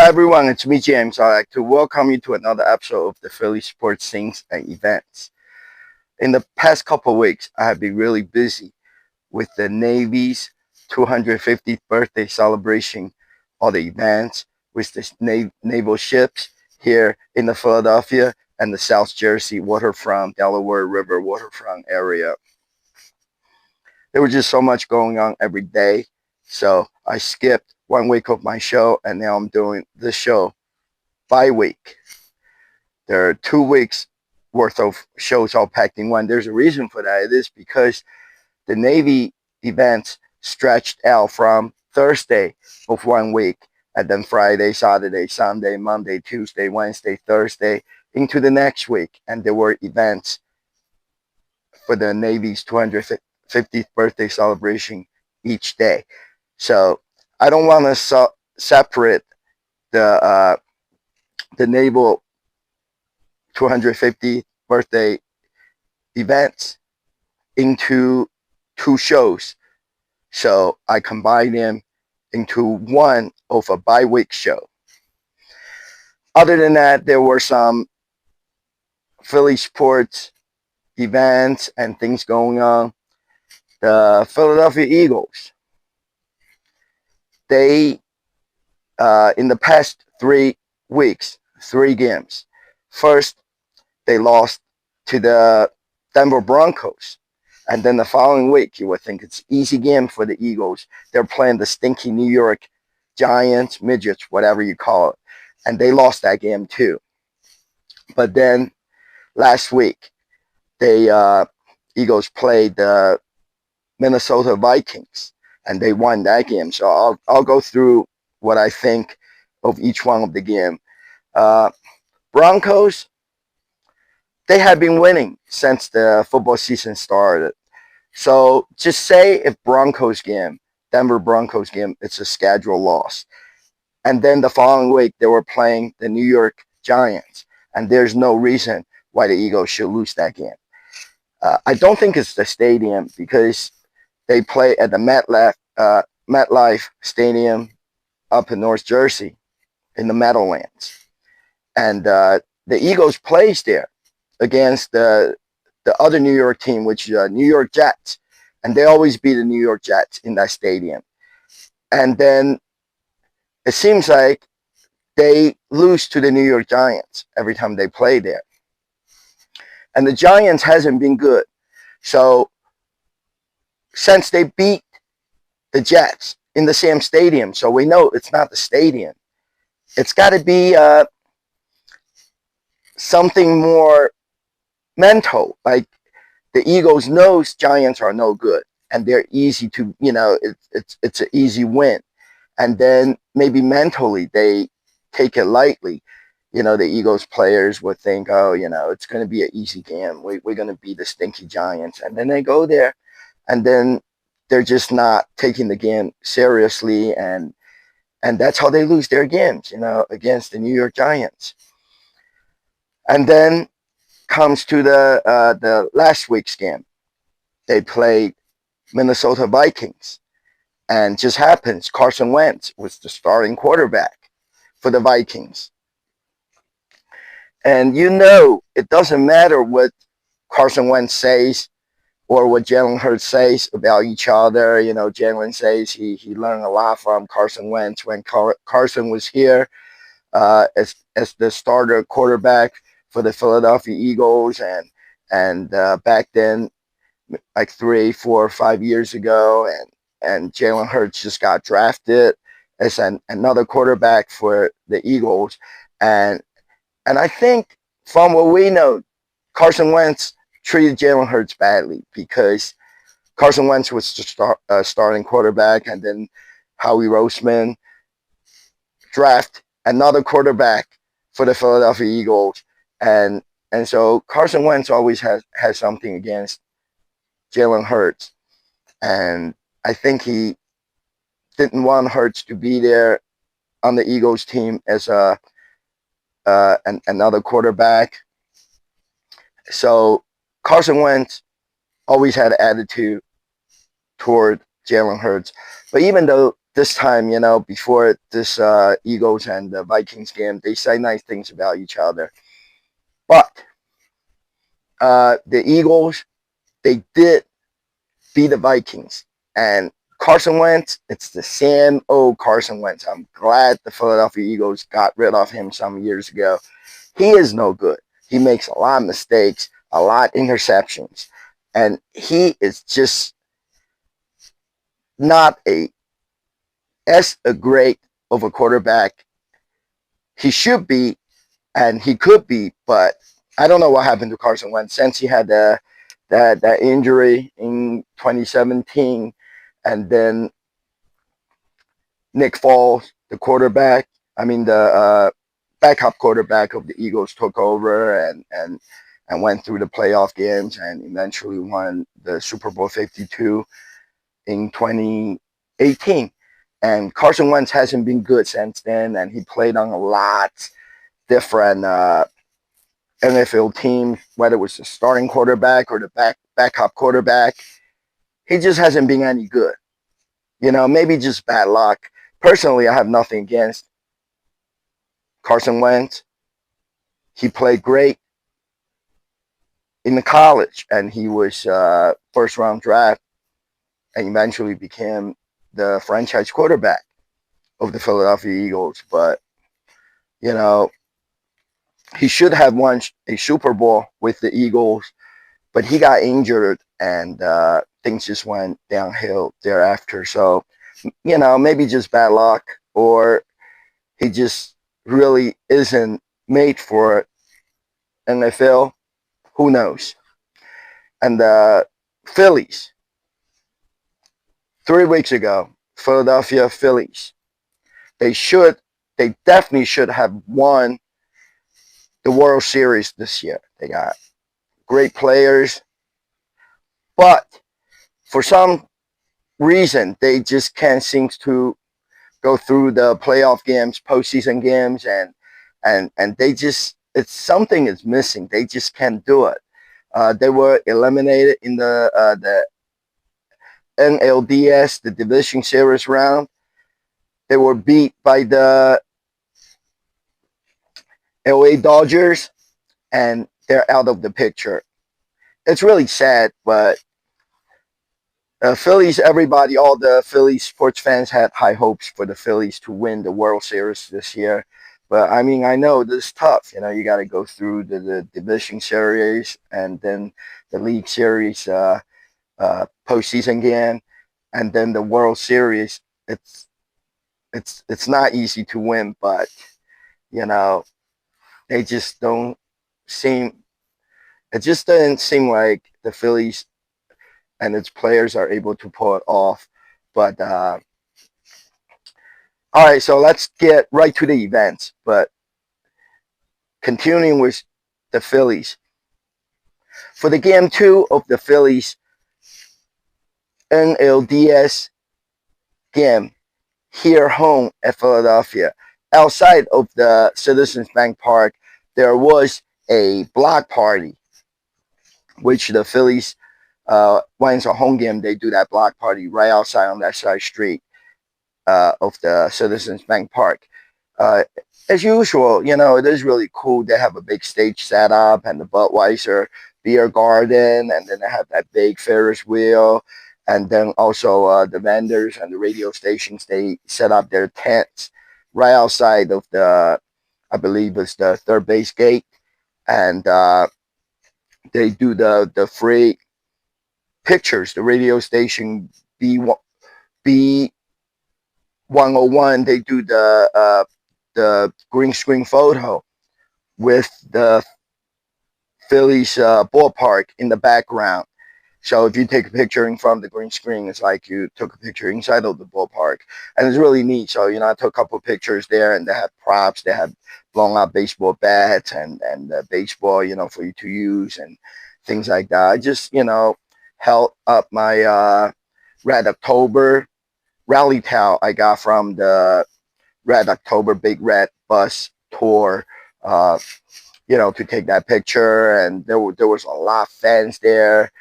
Hi everyone, it's me James. I'd like to welcome you to another episode of the Philly Sports Scenes and Events. In the past couple of weeks, I have been really busy with the Navy's 250th birthday celebration, all the events with the naval ships here in the Philadelphia and the South Jersey waterfront, Delaware River waterfront area. There was just so much going on every day, so I skipped 1 week of my show, and now I'm doing this show by week. There are 2 weeks worth of shows all packed in one. There's a reason for that. It is because the Navy events stretched out from Thursday of 1 week, and then Friday, Saturday, Sunday, Monday, Tuesday, Wednesday, Thursday into the next week. And there were events for the Navy's 250th birthday celebration each day. So I don't want to separate the naval 250th birthday events into two shows. So I combined them into one of a bi-week show. Other than that, there were some Philly sports events and things going on. The Philadelphia Eagles, they, in the past 3 weeks, 3 games. First, they lost to the Denver Broncos. And then the following week, you would think it's easy game for the Eagles. They're playing the stinky New York Giants, midgets, whatever you call it. And they lost that game too. But then last week, the Eagles played the Minnesota Vikings, and they won that game. So I'll go through what I think of each one of the game. Broncos, they have been winning since the football season started. So just say if Denver Broncos game, it's a schedule loss. And then the following week, they were playing the New York Giants. And there's no reason why the Eagles should lose that game. I don't think it's the stadium, because they play at the MetLife Stadium up in North Jersey in the Meadowlands. And the Eagles plays there against the other New York team, which is New York Jets. And they always beat the New York Jets in that stadium. And then it seems like they lose to the New York Giants every time they play there. And the Giants hasn't been good. So since they beat the Jets in the same stadium, so we know it's not the stadium. It's got to be something more mental. Like the Eagles knows Giants are no good, and they're easy to, it's an easy win. And then maybe mentally they take it lightly. The Eagles players would think, oh, it's going to be an easy game. We're going to beat the stinky Giants. And then they go there, and then they're just not taking the game seriously. And that's how they lose their games, against the New York Giants. And then comes to the last week's game. They played Minnesota Vikings. And just happens, Carson Wentz was the starting quarterback for the Vikings. And it doesn't matter what Carson Wentz says or what Jalen Hurts says about each other. Jalen says he learned a lot from Carson Wentz when Carson was here as the starter quarterback for the Philadelphia Eagles. And back then, like 3, 4, 5 years ago, and Jalen Hurts just got drafted as another quarterback for the Eagles. And I think from what we know, Carson Wentz treated Jalen Hurts badly, because Carson Wentz was the starting quarterback, and then Howie Roseman draft another quarterback for the Philadelphia Eagles. And so Carson Wentz always has something against Jalen Hurts. And I think he didn't want Hurts to be there on the Eagles team as another quarterback. So Carson Wentz always had an attitude toward Jalen Hurts. But even though this time, before this Eagles and the Vikings game, they say nice things about each other. But the Eagles, they did beat the Vikings. And Carson Wentz, it's the same old Carson Wentz. I'm glad the Philadelphia Eagles got rid of him some years ago. He is no good. He makes a lot of mistakes, a lot of interceptions. And he is just not as a great of a quarterback he should be and he could be, but I don't know what happened to Carson Wentz since he had that injury in 2017, and then Nick Foles, the quarterback, I mean the backup quarterback of the Eagles, took over and went through the playoff games and eventually won the Super Bowl 52 in 2018. And Carson Wentz hasn't been good since then, and he played on a lot different NFL teams, whether it was the starting quarterback or the backup quarterback. He just hasn't been any good. Maybe just bad luck. Personally, I have nothing against Carson Wentz. He played great in the college, and he was first round draft, and eventually became the franchise quarterback of the Philadelphia Eagles. But you know, he should have won a Super Bowl with the Eagles, but he got injured, and things just went downhill thereafter. So, maybe just bad luck, or he just really isn't made for NFL. Who knows? And the Phillies, 3 weeks ago, Philadelphia Phillies, they definitely should have won the World Series this year. They got great players, but for some reason, they just can't seem to go through the playoff games, postseason games, and they just, it's something is missing. They just can't do it. They were eliminated in the NLDS, the division series round. They were beat by the LA Dodgers, and they're out of the picture. It's really sad, but Phillies, everybody, all the Phillies sports fans had high hopes for the Phillies to win the World Series this year. But I mean, I know this is tough. You got to go through the division series and then the league series postseason game, and then the World Series. It's not easy to win, but they just don't seem. It just doesn't seem like the Phillies and its players are able to pull it off. But all right, so let's get right to the events. But continuing with the Phillies. For the game 2 of the Phillies NLDS game here home at Philadelphia, outside of the Citizens Bank Park, there was a block party, which the Phillies, when it's a home game, they do that block party right outside on that side street of the Citizens Bank Park. As usual, it is really cool. They have a big stage set up and the Budweiser beer garden, and then they have that big Ferris wheel, and then also the vendors and the radio stations, they set up their tents right outside of I believe it's the third base gate, and they do the free pictures. The radio station B101, they do the green screen photo with the Phillies ballpark in the background. So if you take a picture in front of the green screen, it's like you took a picture inside of the ballpark, and it's really neat. So I took a couple pictures there, and they have props. They have blown out baseball bats and baseball, for you to use and things like that. I just held up my Red October rally towel I got from the Red October Big Red Bus tour, to take that picture. And there was a lot of fans there.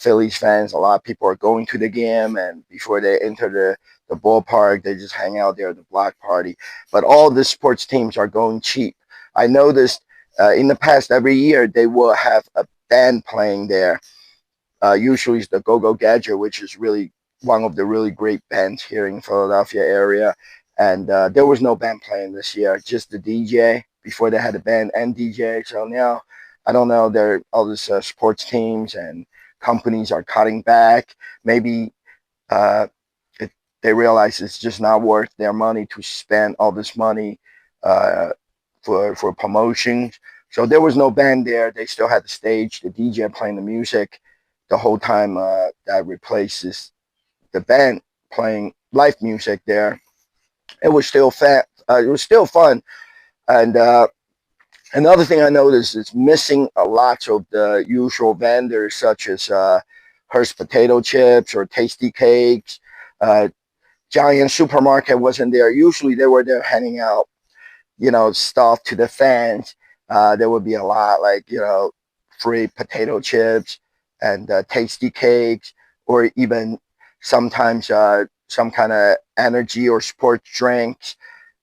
Phillies fans. A lot of people are going to the game, and before they enter the ballpark, they just hang out there at the block party. But all the sports teams are going cheap. I noticed in the past, every year they will have a band playing there. Usually it's the Go Go Gadget, which is really one of the really great bands here in Philadelphia area. And there was no band playing this year, just the DJ. Before they had a band and DJ. So now, I don't know, there all these sports teams and companies are cutting back. Maybe uh, they realize it's just not worth their money to spend all this money uh, for promotions. So there was no band there. They still had the stage, the DJ playing the music the whole time. That replaces the band playing live music there. It was still fat. It was still fun. And another thing I noticed is missing a lot of the usual vendors, such as Hearst potato chips or Tasty Cakes. Giant Supermarket wasn't there. Usually they were there handing out, stuff to the fans. There would be a lot like, free potato chips and Tasty Cakes, or even sometimes some kind of energy or sports drinks.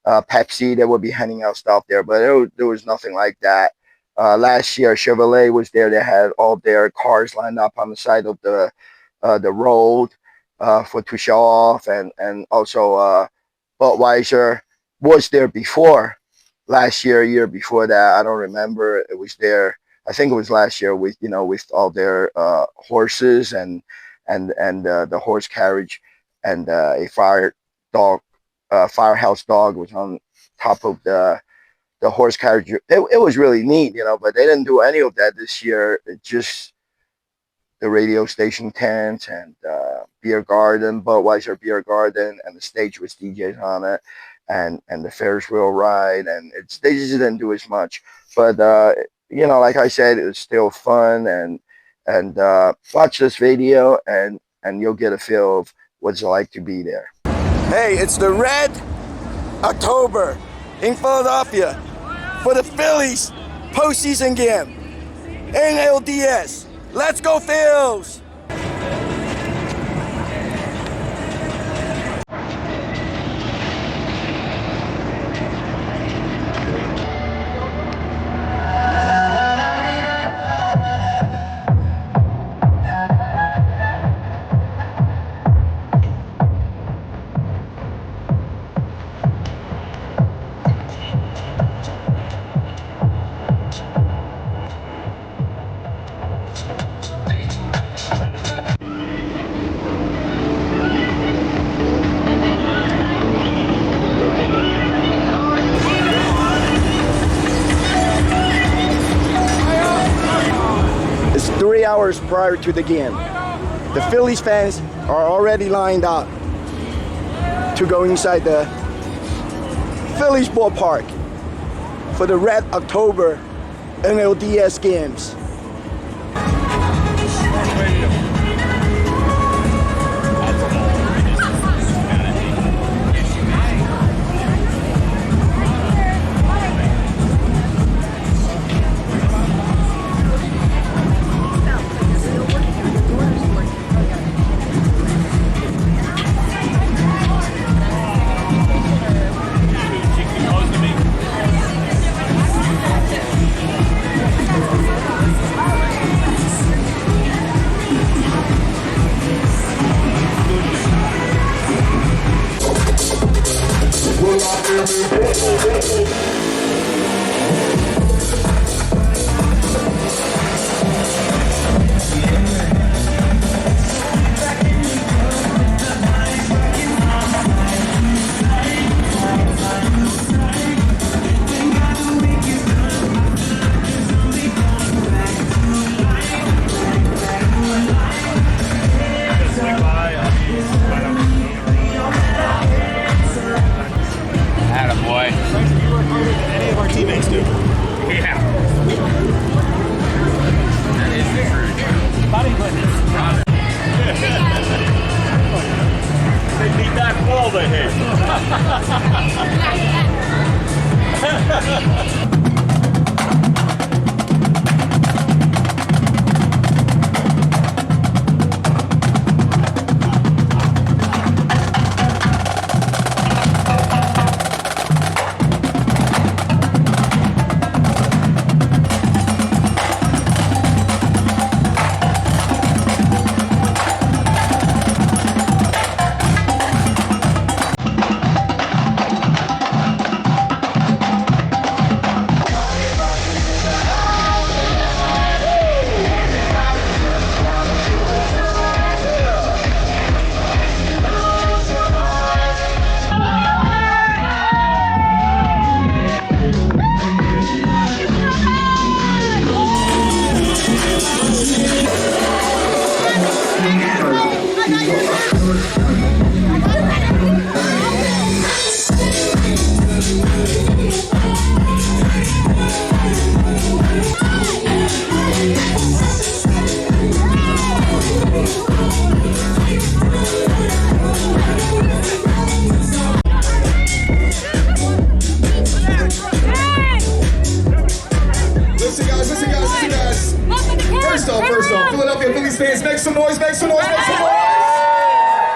Pepsi, they would be handing out stuff there, but there was nothing like that. Last year, Chevrolet was there. They had all their cars lined up on the side of the road for to show off, and also Budweiser was there before last year, year before that. I don't remember. It was there. I think it was last year with with all their horses and the horse carriage and a firehouse dog was on top of the horse carriage. It was really neat, but they didn't do any of that this year. It just the radio station tent and beer garden, Budweiser beer garden, and the stage with DJs on it, and the Ferris wheel ride, and they just didn't do as much. But like I said, it was still fun, and watch this video, and you'll get a feel of what it's like to be there. Hey, it's the Red October in Philadelphia for the Phillies postseason game. NLDS. Let's go Phils! It's 3 hours prior to the game. The Phillies fans are already lined up to go inside the Phillies ballpark for the Red October NLDS games. First off, Philadelphia Phillies fans, make some noise, make some noise, make some noise!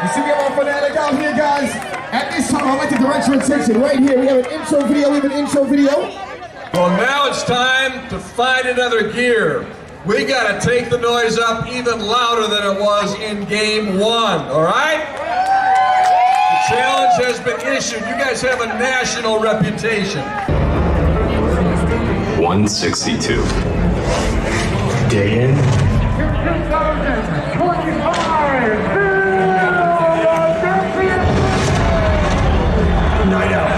You see, we have our fanatic out here, guys. At this time, I'd like to direct your attention right here. We have an intro video, Well, now it's time to find another gear. We gotta take the noise up even louder than it was in game one, all right? The challenge has been issued. You guys have a national reputation. 162. Day in. 2025 night out.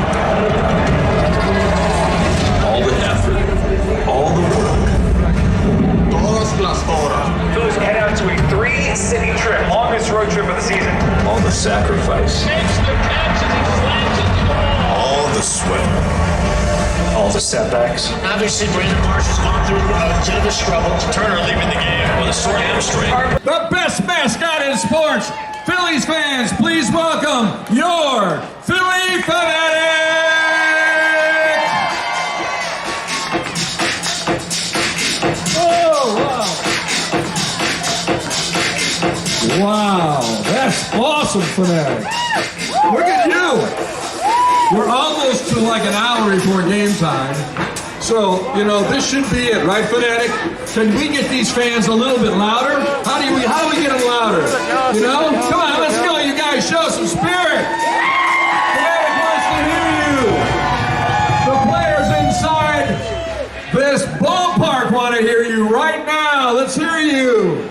All the effort, all the work. Todas las horas. Phillies head out to a 3-city trip, longest road trip of the season. All the sacrifice. All the sweat. All the setbacks. Obviously, Brandon Marsh has gone through a bit of a struggle. Turner leaving the game with a sore hamstring. The best mascot in sports. Phillies fans, please welcome your Philly fanatic! Oh, wow. Wow, that's awesome, fanatic. Look at you. We're almost to like an hour before game time. So, you know, this should be it, right, Fanatic? Can we get these fans a little bit louder? How do we get them louder? You know? Come on, let's go, you guys. Show some spirit. Fanatic wants to hear you. The players inside this ballpark want to hear you right now. Let's hear you.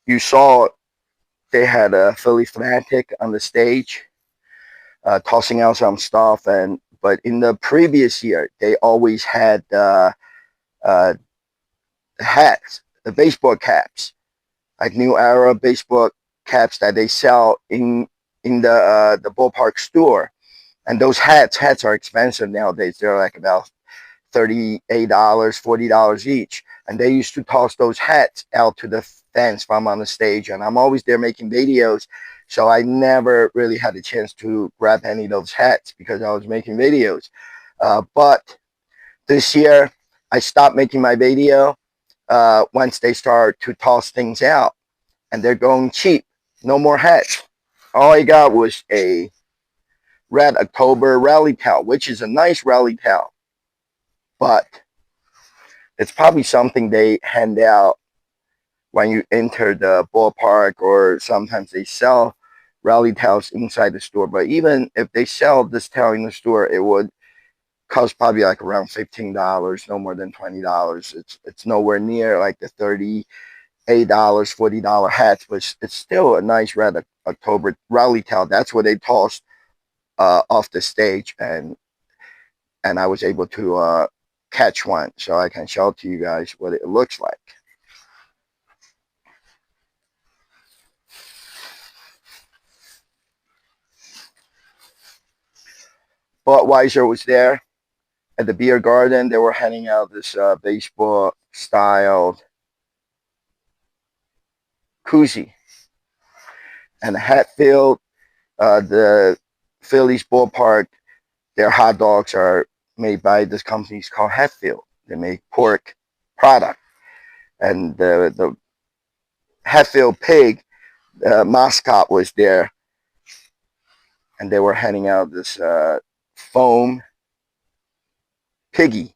You saw they had a Philly fanatic on the stage, tossing out some stuff, but in the previous year they always had hats, the baseball caps, like New Era baseball caps that they sell in the ballpark store, and those hats are expensive nowadays. They're like about $38, $40 each, and they used to toss those hats out to the fans from on the stage, and I'm always there making videos, so I never really had a chance to grab any of those hats because I was making videos. But this year I stopped making my video once they start to toss things out, and they're going cheap. No more hats. All I got was a Red October rally towel, which is a nice rally towel, but It's probably something they hand out when you enter the ballpark, or sometimes they sell rally towels inside the store. But even if they sell this towel in the store, it would cost probably like around $15, no more than $20. It's nowhere near like the $38, $40 hats, but it's still a nice red October rally towel. That's what they tossed off the stage, and I was able to catch one, so I can show to you guys what it looks like. Budweiser was there at the beer garden. They were handing out this baseball styled koozie. And Hatfield, the Phillies ballpark, their hot dogs are made by this company called Hatfield. They make pork product. And the Hatfield pig mascot was there. And they were handing out this foam piggy.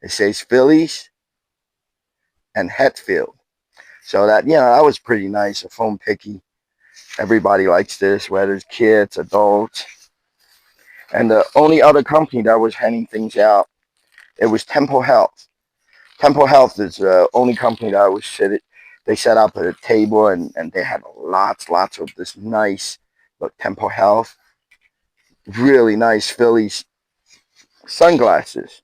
It says Phillies and Hatfield. So that, that was pretty nice, a foam piggy. Everybody likes this, whether it's kids, adults. And the only other company that was handing things out, it was Temple Health. Temple Health is the only company that was they set up at a table, and they had lots of this nice, look, Temple Health, really nice Phillies sunglasses.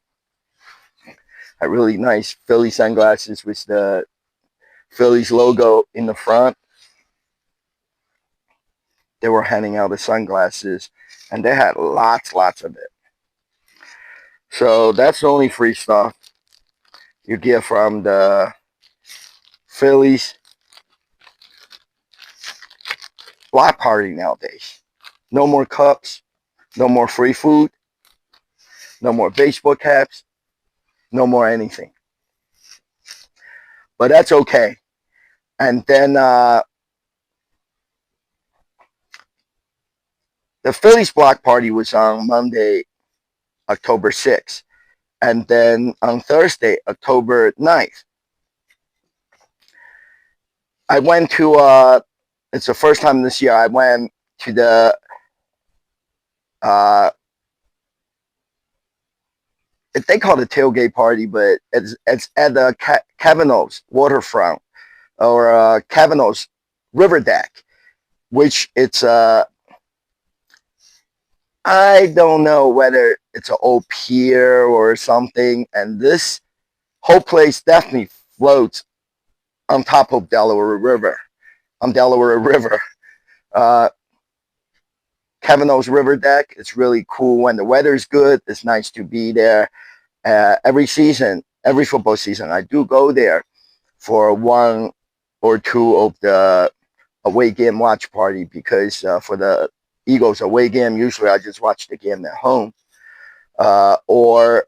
A really nice Philly sunglasses with the Phillies logo in the front. They were handing out the sunglasses, and they had lots of it. So that's the only free stuff you get from the Phillies block party nowadays. No more cups, no more free food, no more baseball caps, no more anything. But that's okay. And then the Phillies block party was on Monday, October 6th. And then on Thursday, October 9th, I went to, it's the first time this year, I went to the, they call it a tailgate party, but it's at the Kavanaugh's waterfront, or Kavanaugh's river deck, which it's I don't know whether it's an old pier or something, and this whole place definitely floats on top of Delaware River. Uh, Kavanaugh's river deck. It's really cool when the weather's good. It's nice to be there. Every football season, I do go there for one or two of the away game watch party, because for the Eagles away game, usually I just watch the game at home, or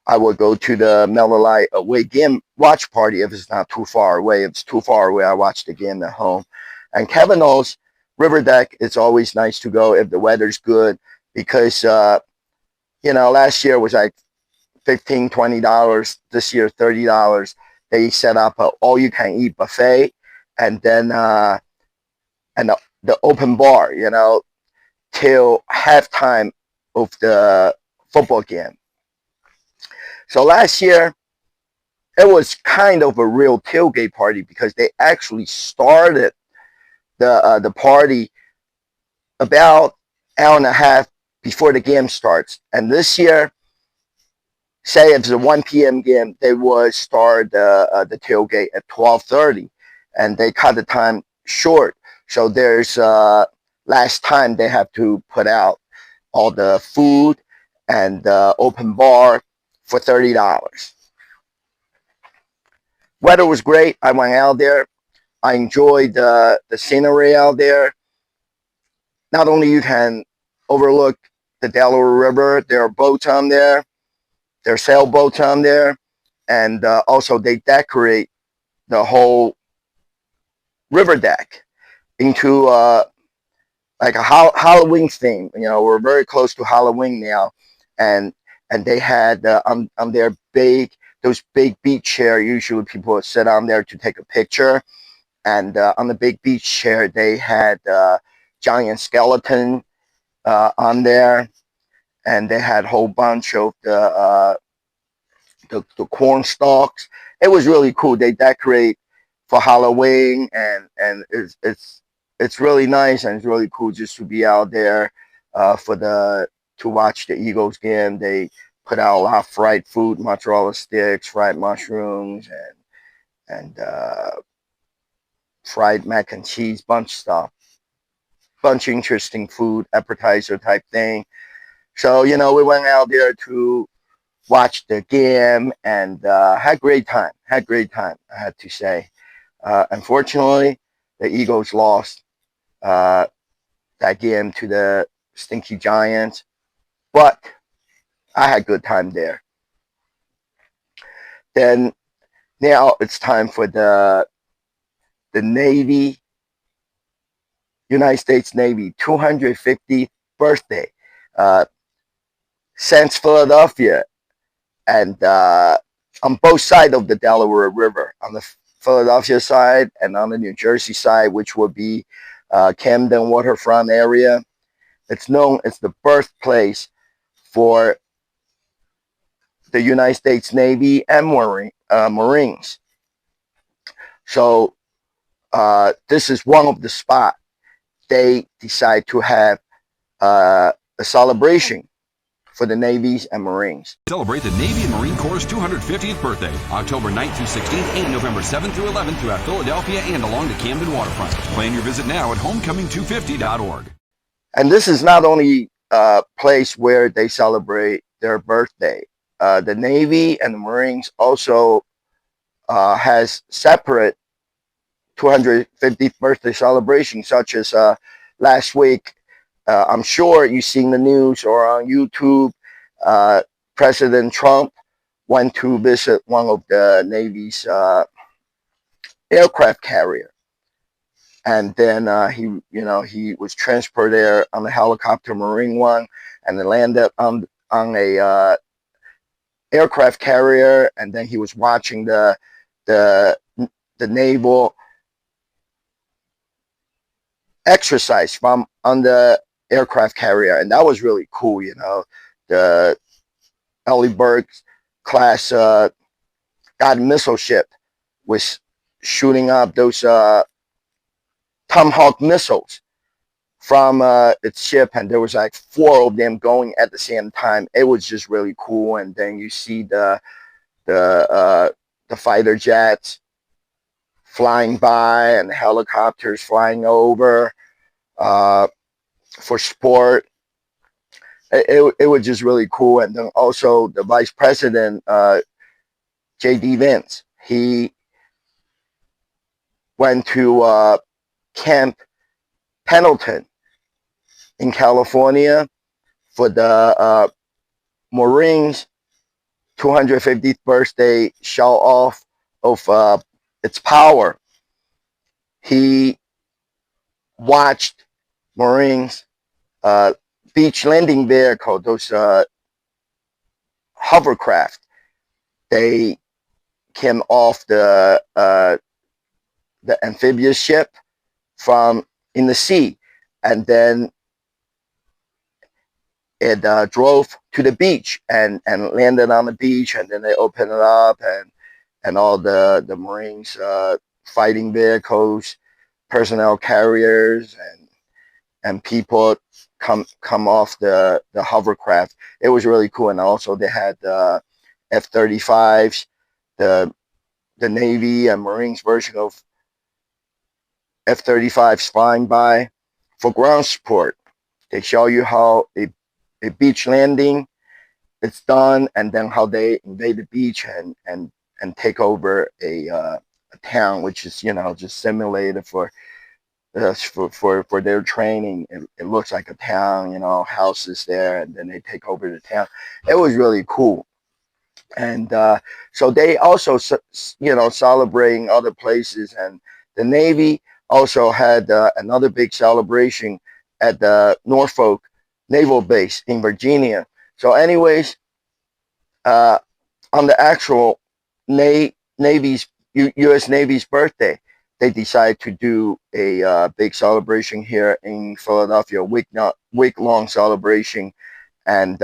I would go to the Miller Lite away game watch party if it's not too far away. If it's too far away, I watch the game at home. And Kavanaugh's river deck, it's always nice to go if the weather's good, because last year was like $15, $20. This year, $30. They set up a all-you-can-eat buffet, and then and the open bar, till halftime of the football game. So last year, it was kind of a real tailgate party, because they actually started the party about an hour and a half before the game starts. And this year, say if it's a 1 p.m. game, they would start the tailgate at 12:30, and they cut the time short. So there's last time they have to put out all the food and the open bar for $30. Weather was great. I went out there. I enjoyed the scenery out there. Not only you can overlook the Delaware River, there are boats on there. There are sailboats on there. And also they decorate the whole river deck into like a Halloween theme. We're very close to Halloween now. And they had on their big those big beach chair. Usually people sit on there to take a picture. And on the big beach chair, they had giant skeleton on there, and they had a whole bunch of the corn stalks. It was really cool. They decorate for Halloween, and it's really nice, and it's really cool just to be out there to watch the Eagles game. They put out a lot of fried food, mozzarella sticks, fried mushrooms, and fried mac and cheese, bunch of stuff, bunch of interesting food, appetizer type thing. So we went out there to watch the game and had great time. Had great time, I had to say. Unfortunately, the Eagles lost that game to the Stinky Giants, but I had good time there. Then now it's time for the Navy, United States Navy 250th birthday. Since Philadelphia, and on both sides of the Delaware River, on the Philadelphia side and on the New Jersey side, which would be Camden waterfront area. It's known as the birthplace for the United States Navy and Marines. So this is one of the spots they decide to have a celebration for the Navies and Marines. Celebrate the Navy and Marine Corps' 250th birthday, October 9th through 16th and November 7th through 11th throughout Philadelphia and along the Camden waterfront. Plan your visit now at homecoming250.org. And this is not only a place where they celebrate their birthday. The Navy and the Marines also has separate 250th birthday celebrations, such as last week. I'm sure you've seen the news or on YouTube. President Trump went to visit one of the Navy's aircraft carrier, and then he was transported there on the helicopter, Marine one, and then landed on a aircraft carrier, and then he was watching the naval exercise from on the aircraft carrier, and that was really cool. The Ellensburg class guided missile ship was shooting up those Tomahawk missiles from its ship, and there was like 4 of them going at the same time. It was just really cool. And then you see the fighter jets flying by and the helicopters flying over for sport. It was just really cool. And then also the Vice President, J.D. Vance, he went to Camp Pendleton in California for the Marines 250th birthday show off of its power. He watched Marines beach landing vehicle, those hovercraft. They came off the amphibious ship from in the sea, and then it drove to the beach and landed on the beach, and then they opened it up, and all the Marines fighting vehicles, personnel carriers, and people come off the hovercraft. It was really cool. And also they had the F-35s, the Navy and Marines version of F-35s flying by for ground support. They show you how a beach landing it's done, and then how they invade the beach and take over a town, which is just simulated for their training. It looks like a town, houses there, and then they take over the town. It was really cool. And so they also celebrating other places, and the Navy also had another big celebration at the Norfolk Naval Base in Virginia. So anyways, on the actual U.S. Navy's birthday, they decided to do a big celebration here in Philadelphia, week long celebration, and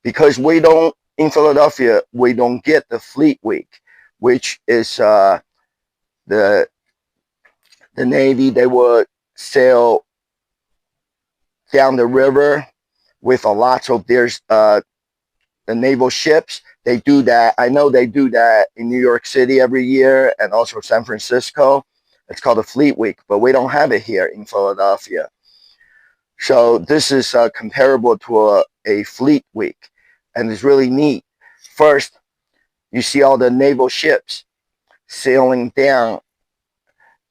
because we don't in Philadelphia, we don't get the Fleet Week, which is the the Navy. They would sail down the river with a lots of the naval ships. They do that. I know they do that in New York City every year and also San Francisco. It's called the Fleet Week, but we don't have it here in Philadelphia. So this is comparable to a Fleet Week, and it's really neat. First, you see all the naval ships sailing down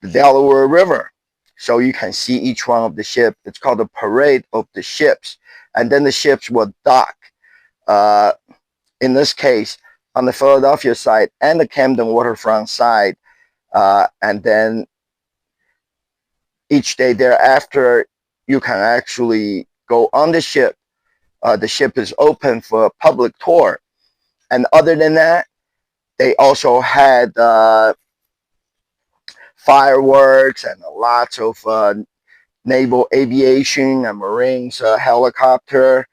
the Delaware River. So you can see each one of the ship. It's called the parade of the ships. And then the ships will dock. Uh, in this case, on the Philadelphia side and the Camden waterfront side. And then each day thereafter, you can actually go on the ship. The ship is open for a public tour. And other than that, they also had fireworks and lots of naval aviation and Marines helicopter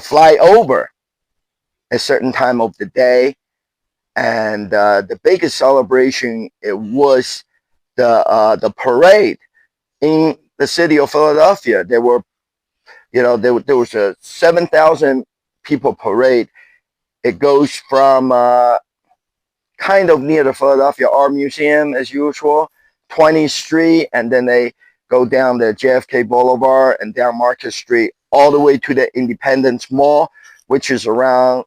fly over a certain time of the day. And the biggest celebration, it was the parade in the city of Philadelphia. There were, there was a 7,000 people parade. It goes from kind of near the Philadelphia Art Museum as usual, 20th Street, and then they go down the JFK Boulevard and down Market Street all the way to the Independence Mall, which is around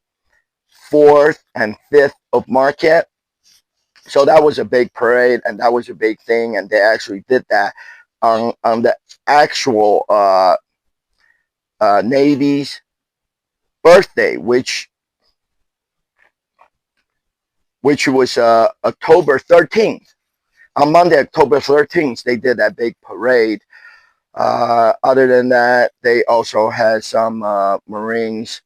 4th and 5th of Market. So that was a big parade, and that was a big thing, and they actually did that on the actual Navy's birthday, which was October 13th. On Monday, October 13th, they did that big parade. Other than that, they also had some Marines,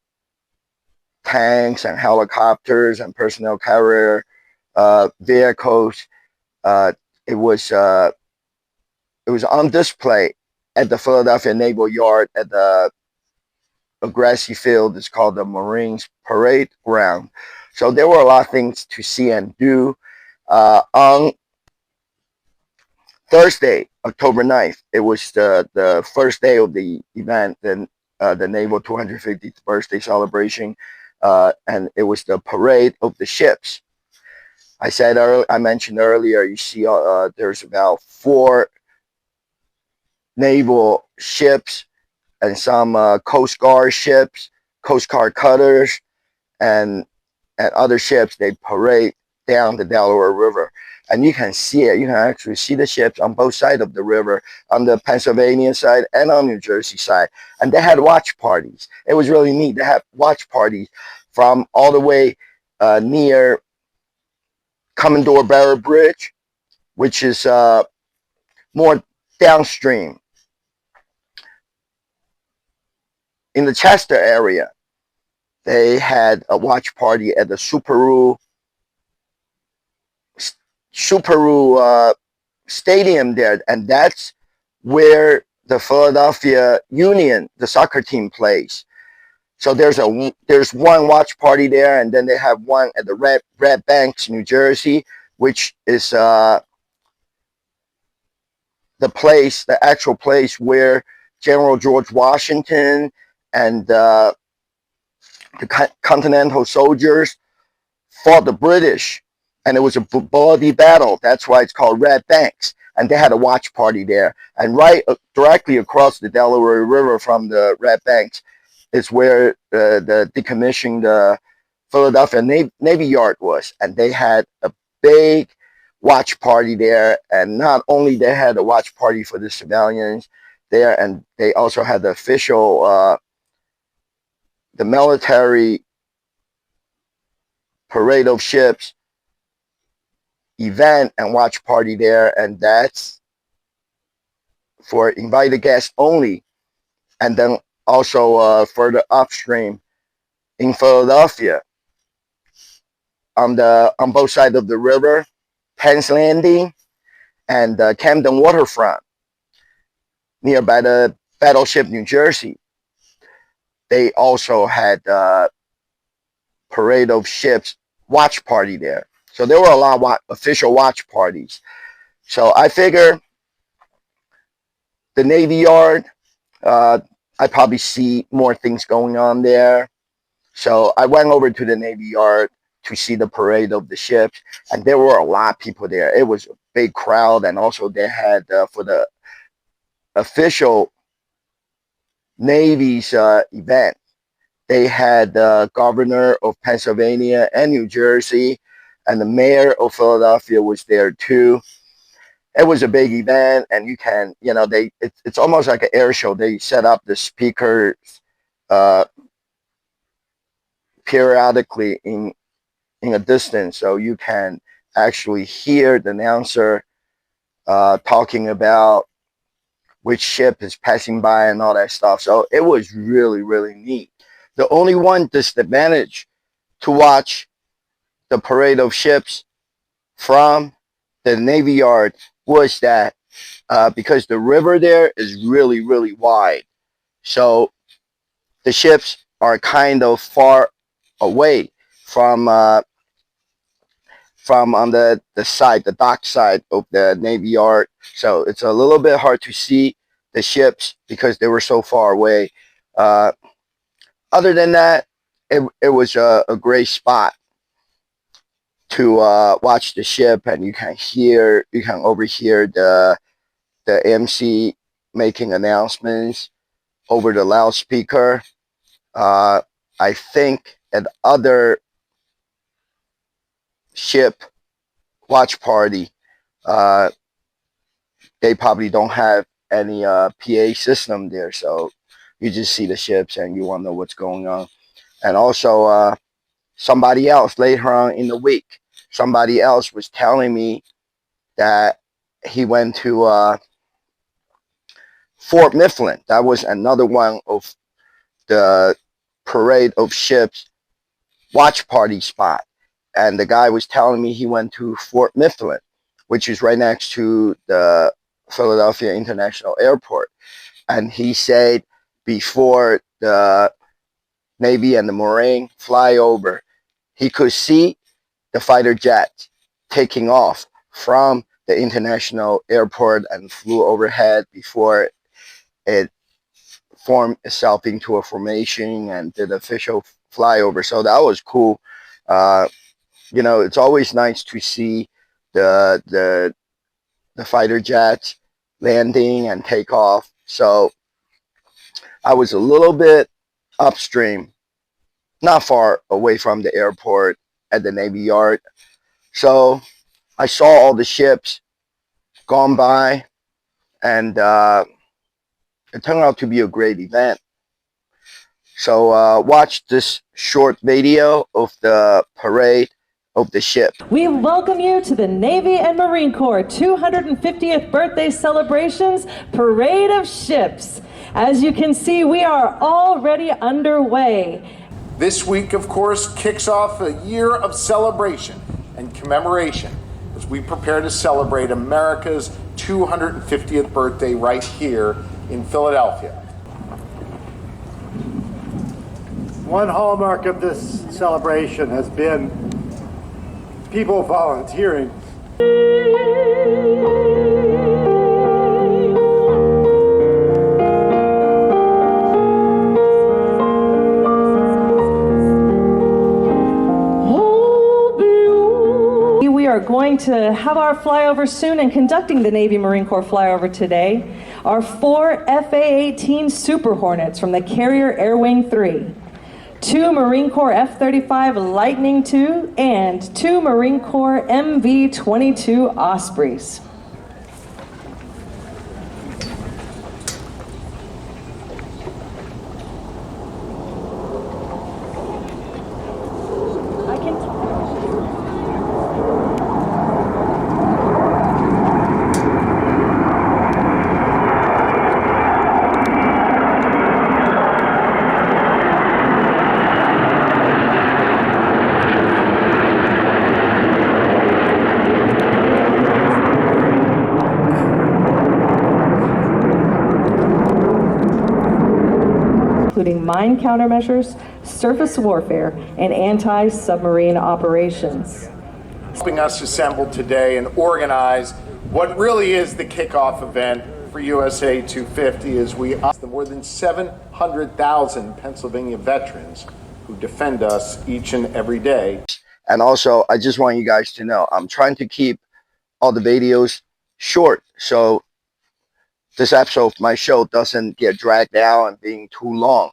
tanks, and helicopters and personnel carrier vehicles. It was on display at the Philadelphia Naval Yard at a grassy field. It's called the Marines Parade Ground. So there were a lot of things to see and do. On Thursday, October 9th, it was the first day of the event, then the Naval 250th birthday celebration, and it was the parade of the ships. I mentioned earlier, you see there's about 4 naval ships and some Coast Guard ships, Coast Guard cutters, and other ships. They parade down the Delaware River. And you can see it. You can actually see the ships on both sides of the river, on the Pennsylvania side and on New Jersey side. And they had watch parties. It was really neat. They had watch parties from all the way near Commodore Barrett Bridge, which is more downstream. In the Chester area, they had a watch party at the Subaru Stadium there, and that's where the Philadelphia Union, the soccer team, plays. So there's one watch party there, and then they have one at the Red Banks, New Jersey, which is the actual place where General George Washington and the Continental soldiers fought the British, and it was a bloody battle. That's why it's called Red Banks. And they had a watch party there. And right directly across the Delaware River from the Red Banks is where the decommissioned Philadelphia Navy Yard was. And they had a big watch party there. And not only they had a watch party for the civilians there, and they also had the official, the military parade of ships event and watch party there, and that's for invited guests only. And then also further upstream in Philadelphia, on both sides of the river, Penn's Landing and Camden Waterfront, nearby the Battleship New Jersey. They also had parade of ships watch party there. So there were a lot of official watch parties. So I figure the Navy Yard, I probably see more things going on there. So I went over to the Navy Yard to see the parade of the ships, and there were a lot of people there. It was a big crowd, and also they had for the official Navy's event, they had the governor of Pennsylvania and New Jersey, and the mayor of Philadelphia was there too. It was a big event, and you can, it's almost like an air show. They set up the speakers periodically in a distance, so you can actually hear the announcer talking about which ship is passing by and all that stuff. So it was really, really neat. The only one disadvantage to watch the parade of ships from the Navy Yard was that because the river there is really, really wide, so the ships are kind of far away from on the side, the dock side of the Navy Yard. So it's a little bit hard to see the ships because they were so far away. Other than that, it was a great spot to watch the ship, and you can overhear the MC making announcements over the loudspeaker. I think at other ship watch party, they probably don't have any PA system there, so you just see the ships and you want to know what's going on. And also, somebody else later on in the week, somebody else was telling me that he went to Fort Mifflin. That was another one of the parade of ships watch party spot. And the guy was telling me he went to Fort Mifflin, which is right next to the Philadelphia International Airport. And he said before the Navy and the Marine fly over, he could see the fighter jets taking off from the international airport and flew overhead before it formed itself into a formation and did official flyover. So that was cool. It's always nice to see the fighter jets landing and take off. So I was a little bit upstream, not far away from the airport at the Navy Yard. So I saw all the ships gone by, and it turned out to be a great event. So watch this short video of the parade of the ship. We welcome you to the Navy and Marine Corps 250th birthday celebrations Parade of Ships. As you can see, we are already underway. This week, of course, kicks off a year of celebration and commemoration as we prepare to celebrate America's 250th birthday right here in Philadelphia. One hallmark of this celebration has been people volunteering. We are going to have our flyover soon, and conducting the Navy Marine Corps flyover today are 4 FA-18 Super Hornets from the Carrier Air Wing 3. 2 Marine Corps F-35 Lightning II, and 2 Marine Corps MV-22 Ospreys. mine countermeasures, surface warfare, and anti-submarine operations. Helping us assemble today and organize what really is the kickoff event for USA 250 as we honor the more than 700,000 Pennsylvania veterans who defend us each and every day. And also, I just want you guys to know, I'm trying to keep all the videos short, so this episode of my show doesn't get dragged out and being too long.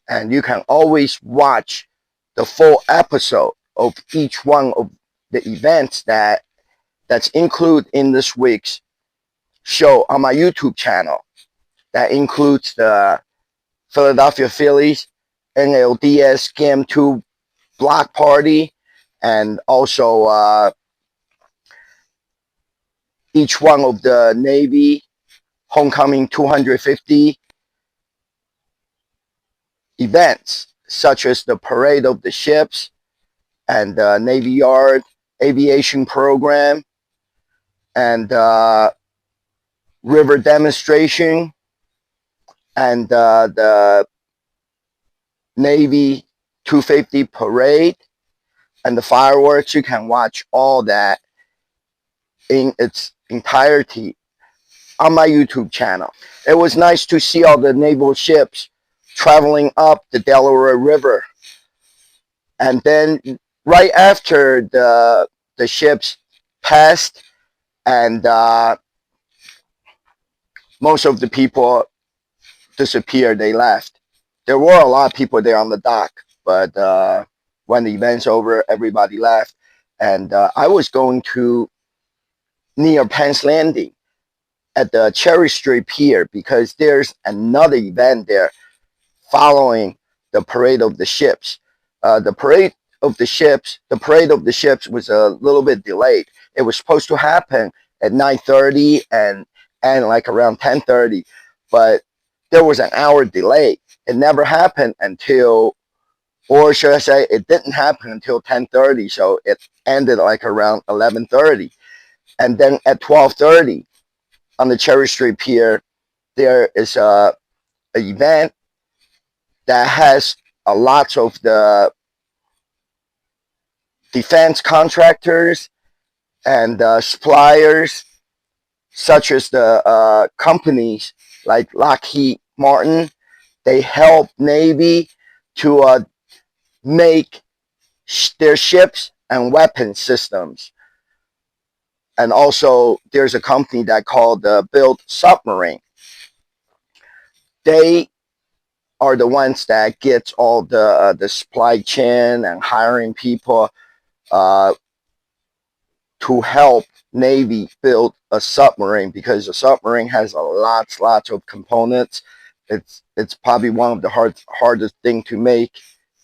And you can always watch the full episode of each one of the events that's included in this week's show on my YouTube channel. That includes the Philadelphia Phillies NLDS Game 2 block party, and also each one of the Navy Homecoming 250 events, such as the Parade of the Ships and the Navy Yard Aviation Program and River Demonstration and the Navy 250 Parade and the fireworks. You can watch all that in its entirety on my YouTube channel. It was nice to see all the naval ships traveling up the Delaware River. And then right after the ships passed and most of the people disappeared, they left. There were a lot of people there on the dock, but when the event's over, everybody left. And I was going to near Penn's Landing at the Cherry Street Pier because there's another event there following the Parade of the Ships. The Parade of the Ships was a little bit delayed. It was supposed to happen at 9:30 and like around 10:30, but there was an hour delay. It never happened until, or should I say, it didn't happen until 10:30, so it ended like around 11:30. And then at 12:30 on the Cherry Street Pier, there is a event that has a lot of the defense contractors and suppliers, such as the companies like Lockheed Martin. They help Navy to make their ships and weapon systems. And also, there's a company that called Build Submarine. They are the ones that get all the supply chain and hiring people to help Navy build a submarine, because a submarine has lots of components. It's probably one of the hardest thing to make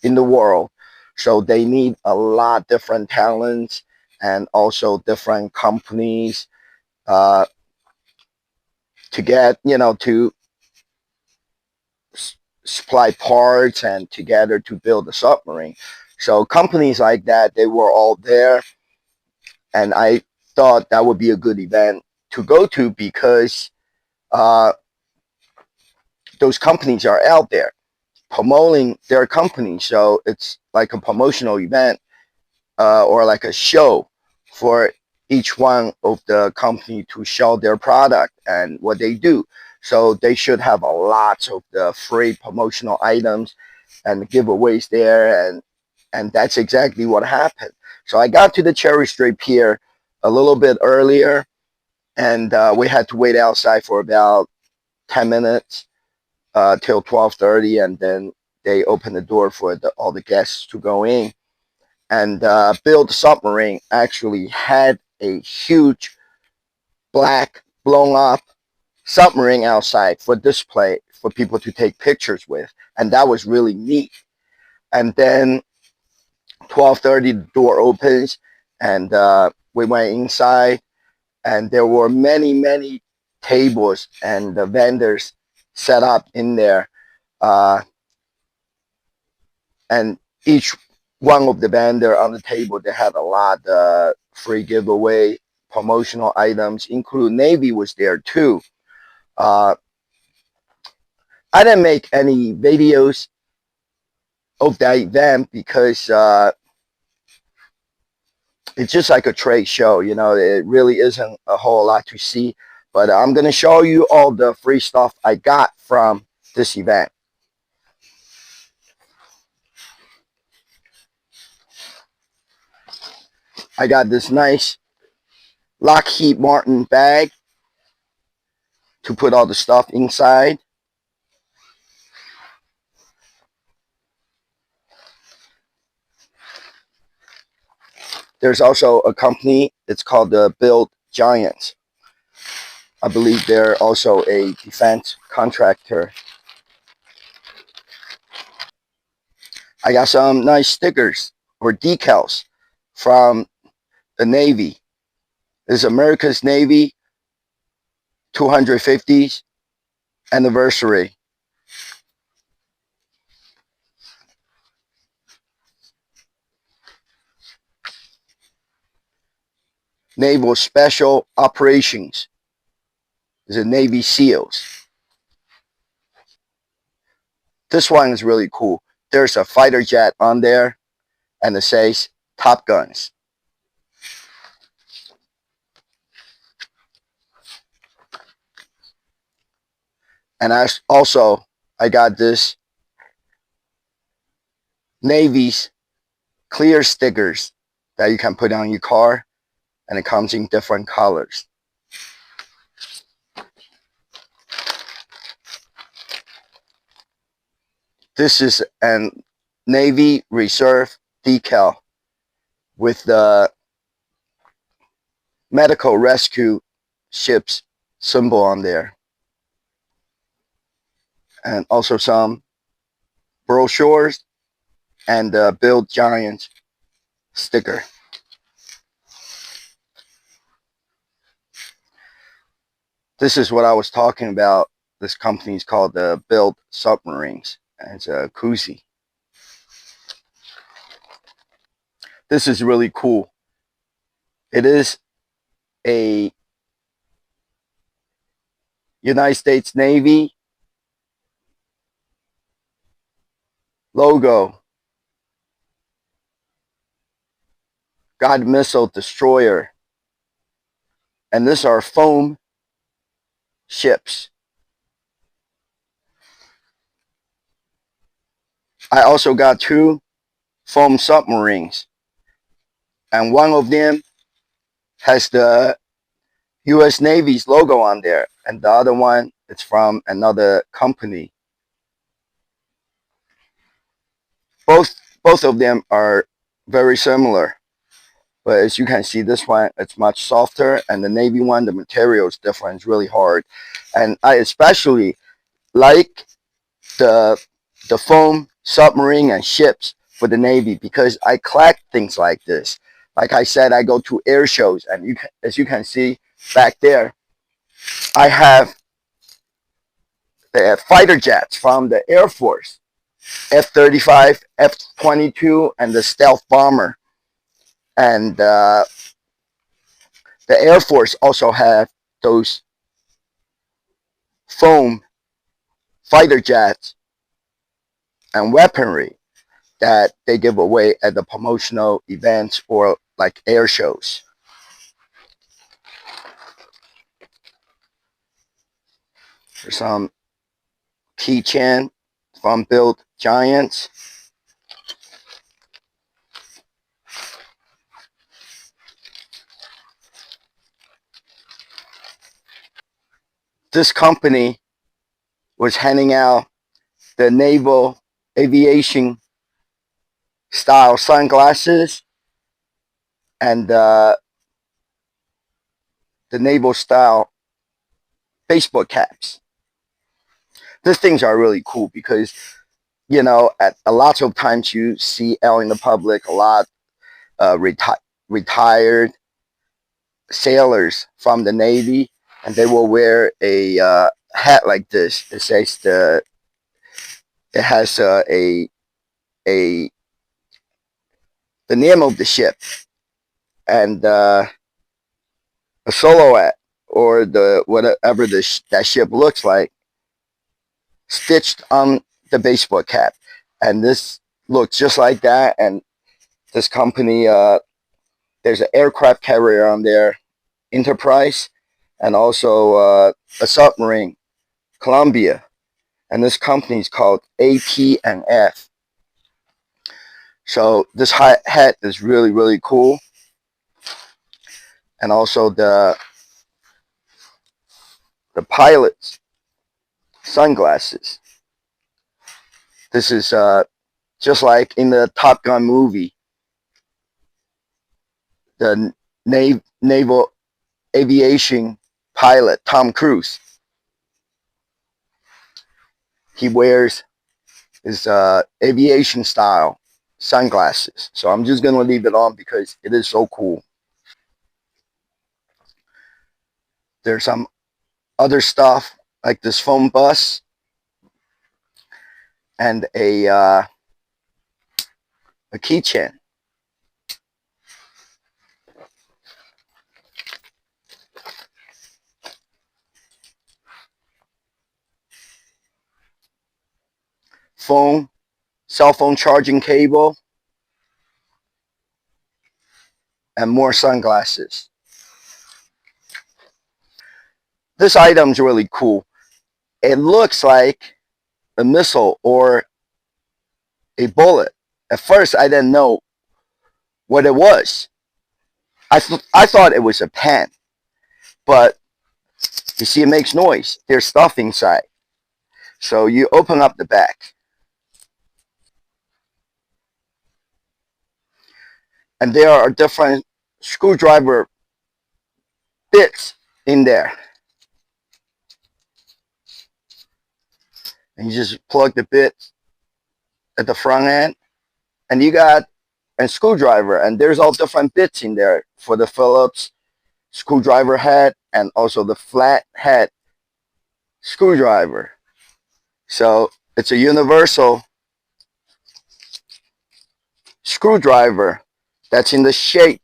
in the world. So they need a lot different talents and also different companies to get, to supply parts and together to build a submarine. So companies like that, they were all there, and I thought that would be a good event to go to because those companies are out there promoting their company. So it's like a promotional event or like a show for each one of the company to show their product and what they do. So they should have a lot of the free promotional items and giveaways there, and that's exactly what happened. So I got to the Cherry Street Pier a little bit earlier, and we had to wait outside for about 10 minutes till 12:30, and then they opened the door for all the guests to go in. And Build Submarine actually had a huge black blown up submarine outside for display for people to take pictures with, and that was really neat. And then 12:30 the door opens, and we went inside, and there were many tables and the vendors set up in there, and each one of the vendor on the table, they had a lot of free giveaway promotional items, including Navy was there too. I didn't make any videos of that event because it's just like a trade show. You know, it really isn't a whole lot to see. But I'm going to show you all the free stuff I got from this event. I got this nice Lockheed Martin bag to put all the stuff inside. There's also a company, it's called the Build Giants. I believe they're also a defense contractor. I got some nice stickers or decals from the Navy. This is America's Navy 250th anniversary. Naval Special Operations. This is Navy SEALs. This one is really cool. There's a fighter jet on there and it says Top Guns. And I got this Navy's clear stickers that you can put on your car, and it comes in different colors. This is a Navy Reserve decal with the medical rescue ship's symbol on there. And also some brochures and the Build Giant sticker. This is what I was talking about. This company is called the Build Submarines, and it's a koozie. This is really cool. It is a United States Navy logo. Guided missile destroyer. And these are foam ships. I also got 2 foam submarines. And one of them has the US Navy's logo on there. And the other one is from another company. Both of them are very similar. But as you can see, this one, it's much softer. And the Navy one, the material is different. It's really hard. And I especially like the foam submarine and ships for the Navy because I collect things like this. Like I said, I go to air shows, and as you can see back there, I have the fighter jets from the Air Force, F-35, F-22, and the stealth bomber. And the Air Force also have those foam fighter jets and weaponry that they give away at the promotional events or like air shows. There's some keychain from Build Giants. This company was handing out the naval aviation style sunglasses and the naval style baseball caps. These things are really cool because, you know, at a lot of times you see out in the public a lot retired sailors from the Navy, and they will wear a hat like this. It says it has the name of the ship and a silhouette or the whatever that ship looks like stitched on the baseball cap. And this looks just like that. And this company, there's an aircraft carrier on there, Enterprise, and also a submarine, Columbia. And this company is called AP&F. So this hat is really, really cool. And also the pilot's sunglasses. This is just like in the Top Gun movie, the naval aviation pilot Tom Cruise. He wears his aviation style sunglasses. So I'm just gonna leave it on because it is so cool. There's some other stuff like this phone bus and a keychain. Phone, cell phone charging cable, and more sunglasses. This item's really cool. It looks like a missile or a bullet. At first, I didn't know what it was. I thought it was a pen, but you see, it makes noise. There's stuff inside. So you open up the back, and there are different screwdriver bits in there. And you just plug the bit at the front end, and you got a screwdriver, and there's all different bits in there for the Phillips screwdriver head and also the flat head screwdriver. So it's a universal screwdriver that's in the shape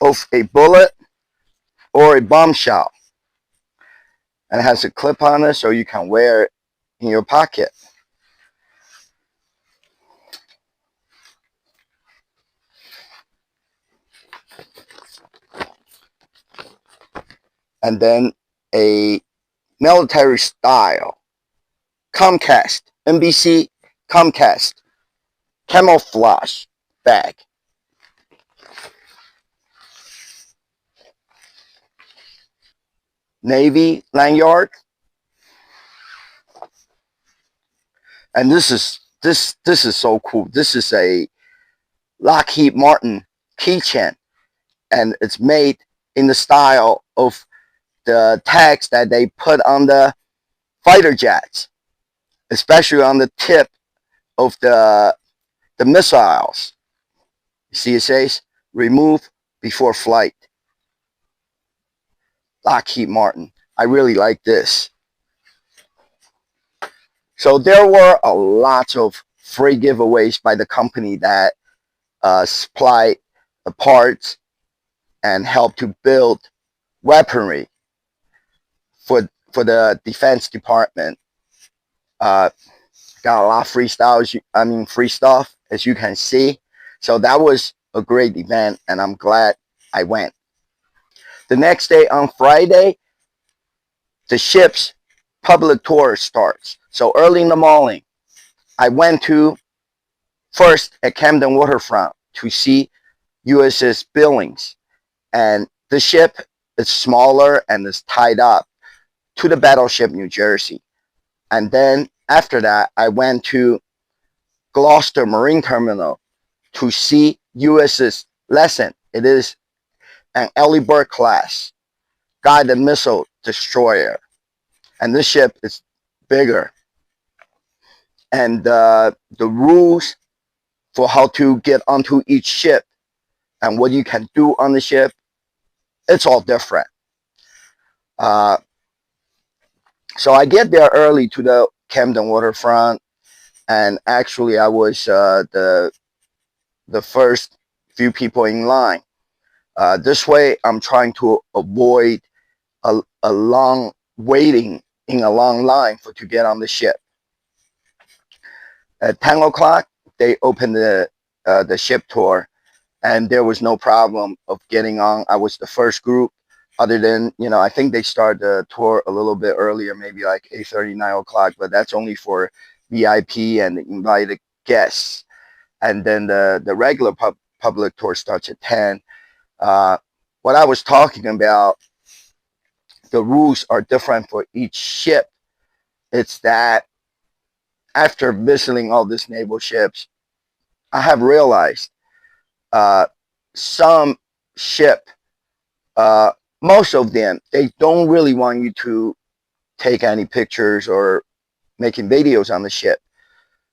of a bullet or a bombshell, and it has a clip on it so you can wear it in your pocket. And then a military style Comcast, NBC Comcast camouflage bag. Navy lanyard. And this is so cool. This is a Lockheed Martin keychain, and it's made in the style of the tags that they put on the fighter jets, especially on the tip of the missiles. You see, it says remove before flight. Lockheed Martin. I really like this. So there were a lot of free giveaways by the company that supply the parts and help to build weaponry for the Defense Department. Got a lot of free stuff, as you can see. So that was a great event, and I'm glad I went. The next day, on Friday, the ship's public tour starts. So early in the morning, I went to first at Camden Waterfront to see USS Billings, and the ship is smaller and is tied up to the battleship New Jersey. And then after that, I went to Gloucester Marine Terminal to see USS Lesson. It is an Ellie Burke class guided missile destroyer, and this ship is bigger. And the rules for how to get onto each ship and what you can do on the ship, it's all different. So I get there early to the Camden Waterfront, and actually I was the first few people in line. This way, I'm trying to avoid a long waiting in a long line to get on the ship. At 10 o'clock, they opened the ship tour, and there was no problem of getting on. I was the first group, other than, I think they started the tour a little bit earlier, maybe like 8:30, 9 o'clock, but that's only for VIP and invited guests. And then the regular public tour starts at 10. What I was talking about, the rules are different for each ship. It's that after visiting all these naval ships, I have realized uh, some ship, uh, most of them, they don't really want you to take any pictures or making videos on the ship.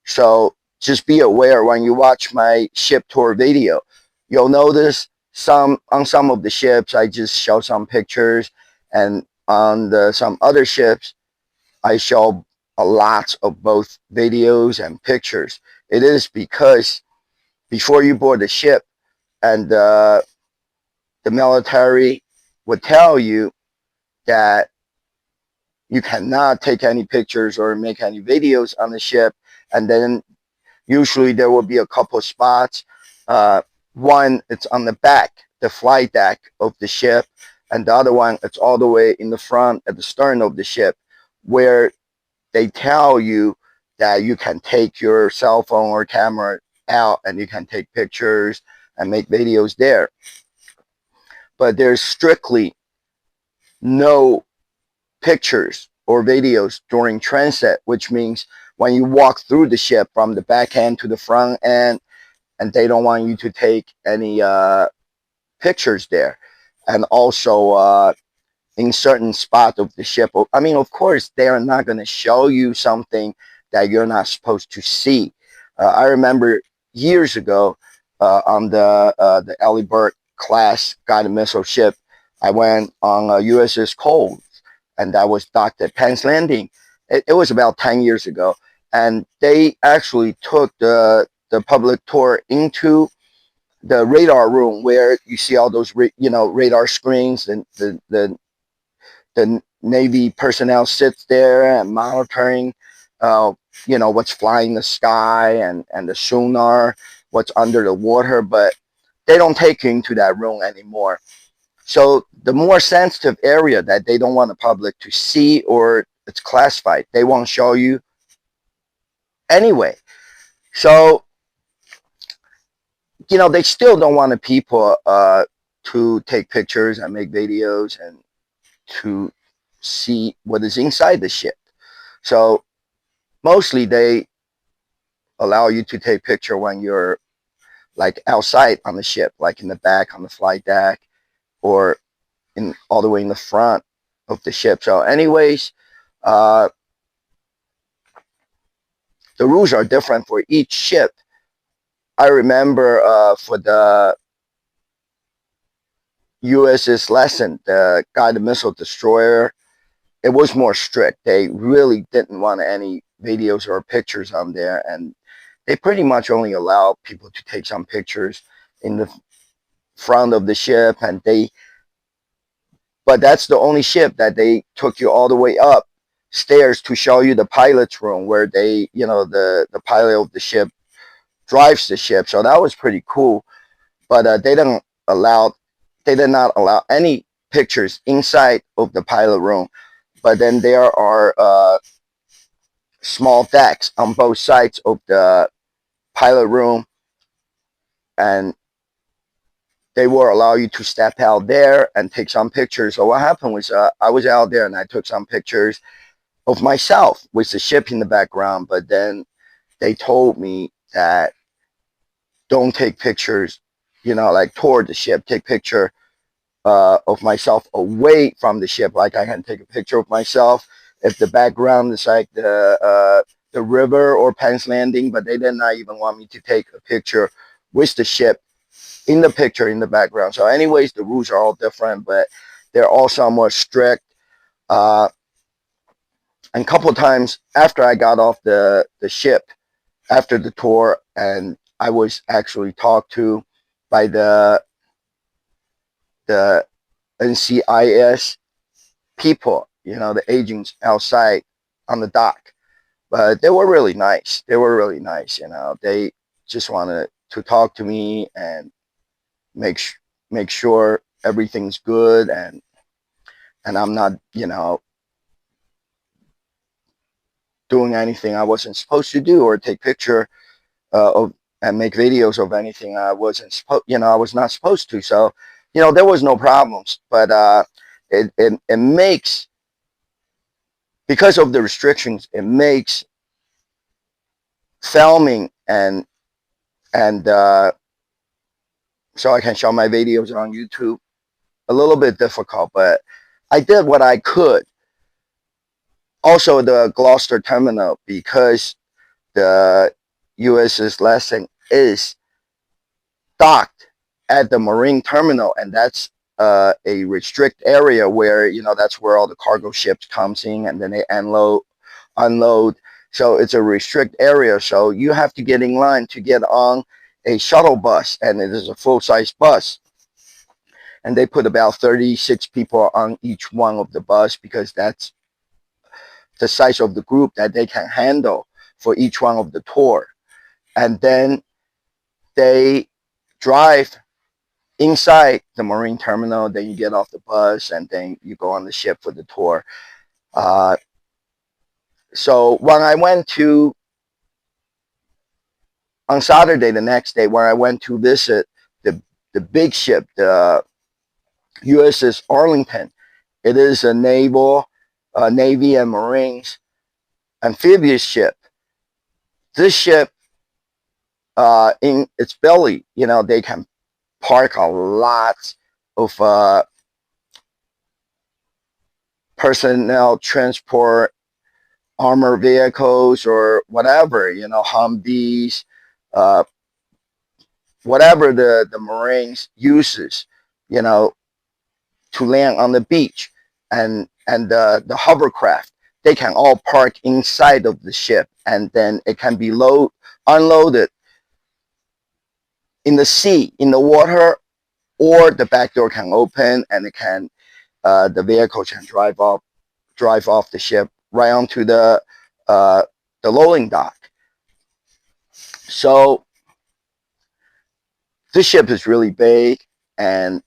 So just be aware when you watch my ship tour video, you'll notice on some of the ships I just show some pictures, and on some other ships I show a lot of both videos and pictures. It is because before you board the ship, and the military would tell you that you cannot take any pictures or make any videos on the ship. And then usually there will be a couple spots. One, it's on the back, the flight deck of the ship, and the other one, it's all the way in the front at the stern of the ship, where they tell you that you can take your cell phone or camera out and you can take pictures and make videos there. But there's strictly no pictures or videos during transit, which means when you walk through the ship from the back end to the front end, and they don't want you to take any pictures there. And also in certain spots of the ship, I mean, of course, they are not going to show you something that you're not supposed to see. I remember years ago on the Ellie Burke class guided missile ship, I went on USS Cole, and that was docked at Penn's Landing. It was about 10 years ago, and they actually took the public tour into the radar room, where you see all those radar screens, and the Navy personnel sits there and monitoring what's flying in the sky, and the sonar, what's under the water. But they don't take you into that room anymore. So the more sensitive area that they don't want the public to see, or it's classified, they won't show you anyway. So they still don't want the people to take pictures and make videos and to see what is inside the ship. So mostly they allow you to take picture when you're like outside on the ship, like in the back on the flight deck, or in all the way in the front of the ship. So anyways, the rules are different for each ship. I remember for the USS Lesson, the guided missile destroyer, it was more strict. They really didn't want any videos or pictures on there, and they pretty much only allow people to take some pictures in the front of the ship. But that's the only ship that they took you all the way up stairs to show you the pilot's room, where the pilot of the ship drives the ship. So that was pretty cool. But they did not allow any pictures inside of the pilot room. But then there are small decks on both sides of the pilot room, and they will allow you to step out there and take some pictures. So what happened was I was out there and I took some pictures of myself with the ship in the background, but then they told me that don't take pictures, like toward the ship. Take picture of myself away from the ship. Like I can take a picture of myself if the background is like the river or Penn's Landing, but they did not even want me to take a picture with the ship in the picture in the background. So anyways, the rules are all different, but they're all somewhat strict. And a couple of times after I got off the ship, after the tour, and I was actually talked to by the NCIS people, the agents outside on the dock. but they were really nice. They were really nice. They just wanted to talk to me and make make sure everything's good, and I'm not, doing anything I wasn't supposed to do, or take picture of and make videos of anything I wasn't supposed, I was not supposed to. So, there was no problems, but it makes, because of the restrictions, it makes filming and so I can show my videos on YouTube a little bit difficult, but I did what I could. Also, the Gloucester terminal, because the USS Lessing is docked at the marine terminal, and that's a restrict area where, that's where all the cargo ships comes in, and then they unload. So it's a restrict area. So you have to get in line to get on a shuttle bus, and it is a full-size bus. And they put about 36 people on each one of the bus, because that's the size of the group that they can handle for each one of the tour. And then they drive inside the marine terminal, then you get off the bus, and then you go on the ship for the tour. So when I went to, on Saturday, the next day, when I went to visit the big ship, the USS Arlington, it is a Navy and Marines amphibious ship. This ship, in its belly, they can park a lot of personnel transport, armored vehicles, or whatever, Humvees, whatever the Marines uses, to land on the beach, and the hovercraft, they can all park inside of the ship, and then it can be unloaded in the sea, in the water, or the back door can open, and the vehicle can drive off the ship right onto the loading dock. So this ship is really big, and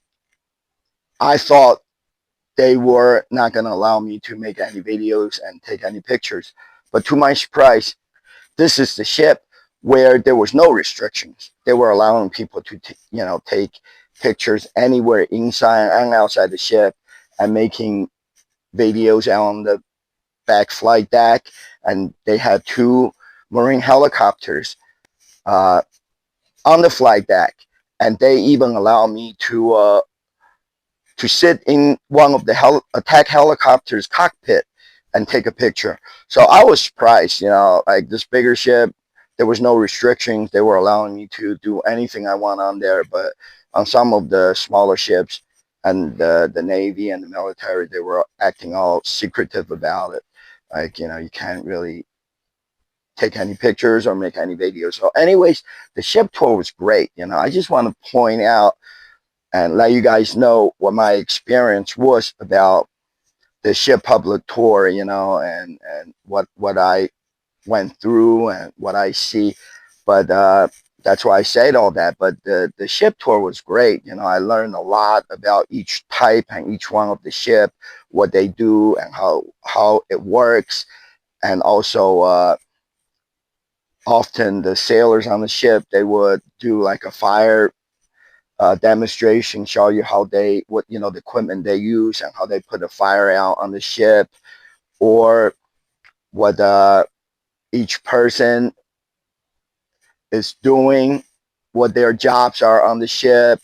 I thought they were not going to allow me to make any videos and take any pictures. But to my surprise, this is the ship where there was no restrictions. They were allowing people to, take pictures anywhere inside and outside the ship, and making videos out on the back flight deck. And they had 2 Marine helicopters on the flight deck, and they even allowed me to sit in one of the attack helicopter's cockpit and take a picture. So I was surprised, like this bigger ship, there was no restrictions. They were allowing me to do anything I want on there. But on some of the smaller ships and the Navy and the military, they were acting all secretive about it. Like, you can't really take any pictures or make any videos. So anyways, the ship tour was great. I just want to point out and let you guys know what my experience was about the ship public tour, and what I went through and what I see. But that's why I said all that. But the ship tour was great. I learned a lot about each type and each one of the ship, what they do and how it works. And also, often the sailors on the ship, they would do like a fire demonstration, show you the equipment they use and how they put a fire out on the ship, or what each person is doing, what their jobs are on the ship,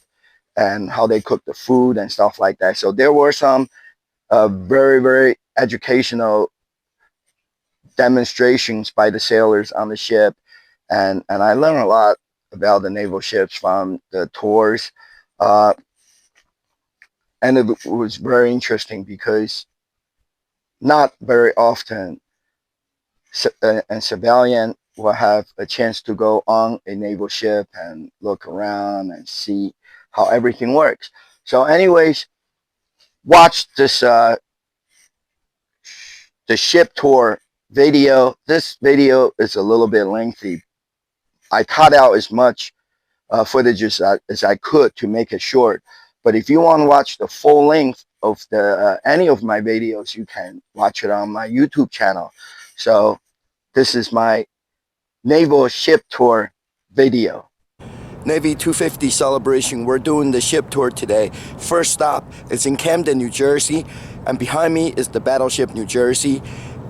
and how they cook the food and stuff like that. So there were some very, very educational demonstrations by the sailors on the ship, and I learned a lot about the naval ships from the tours. And it was very interesting, because not very often a civilian will have a chance to go on a naval ship and look around and see how everything works. So anyways, watch this the ship tour video. This video is a little bit lengthy. I cut out as much footage as I could to make it short. But if you want to watch the full length of the any of my videos, you can watch it on my YouTube channel. So this is my naval ship tour video. Navy 250 celebration. We're doing the ship tour today. First stop is in Camden, New Jersey, and behind me is the battleship New Jersey,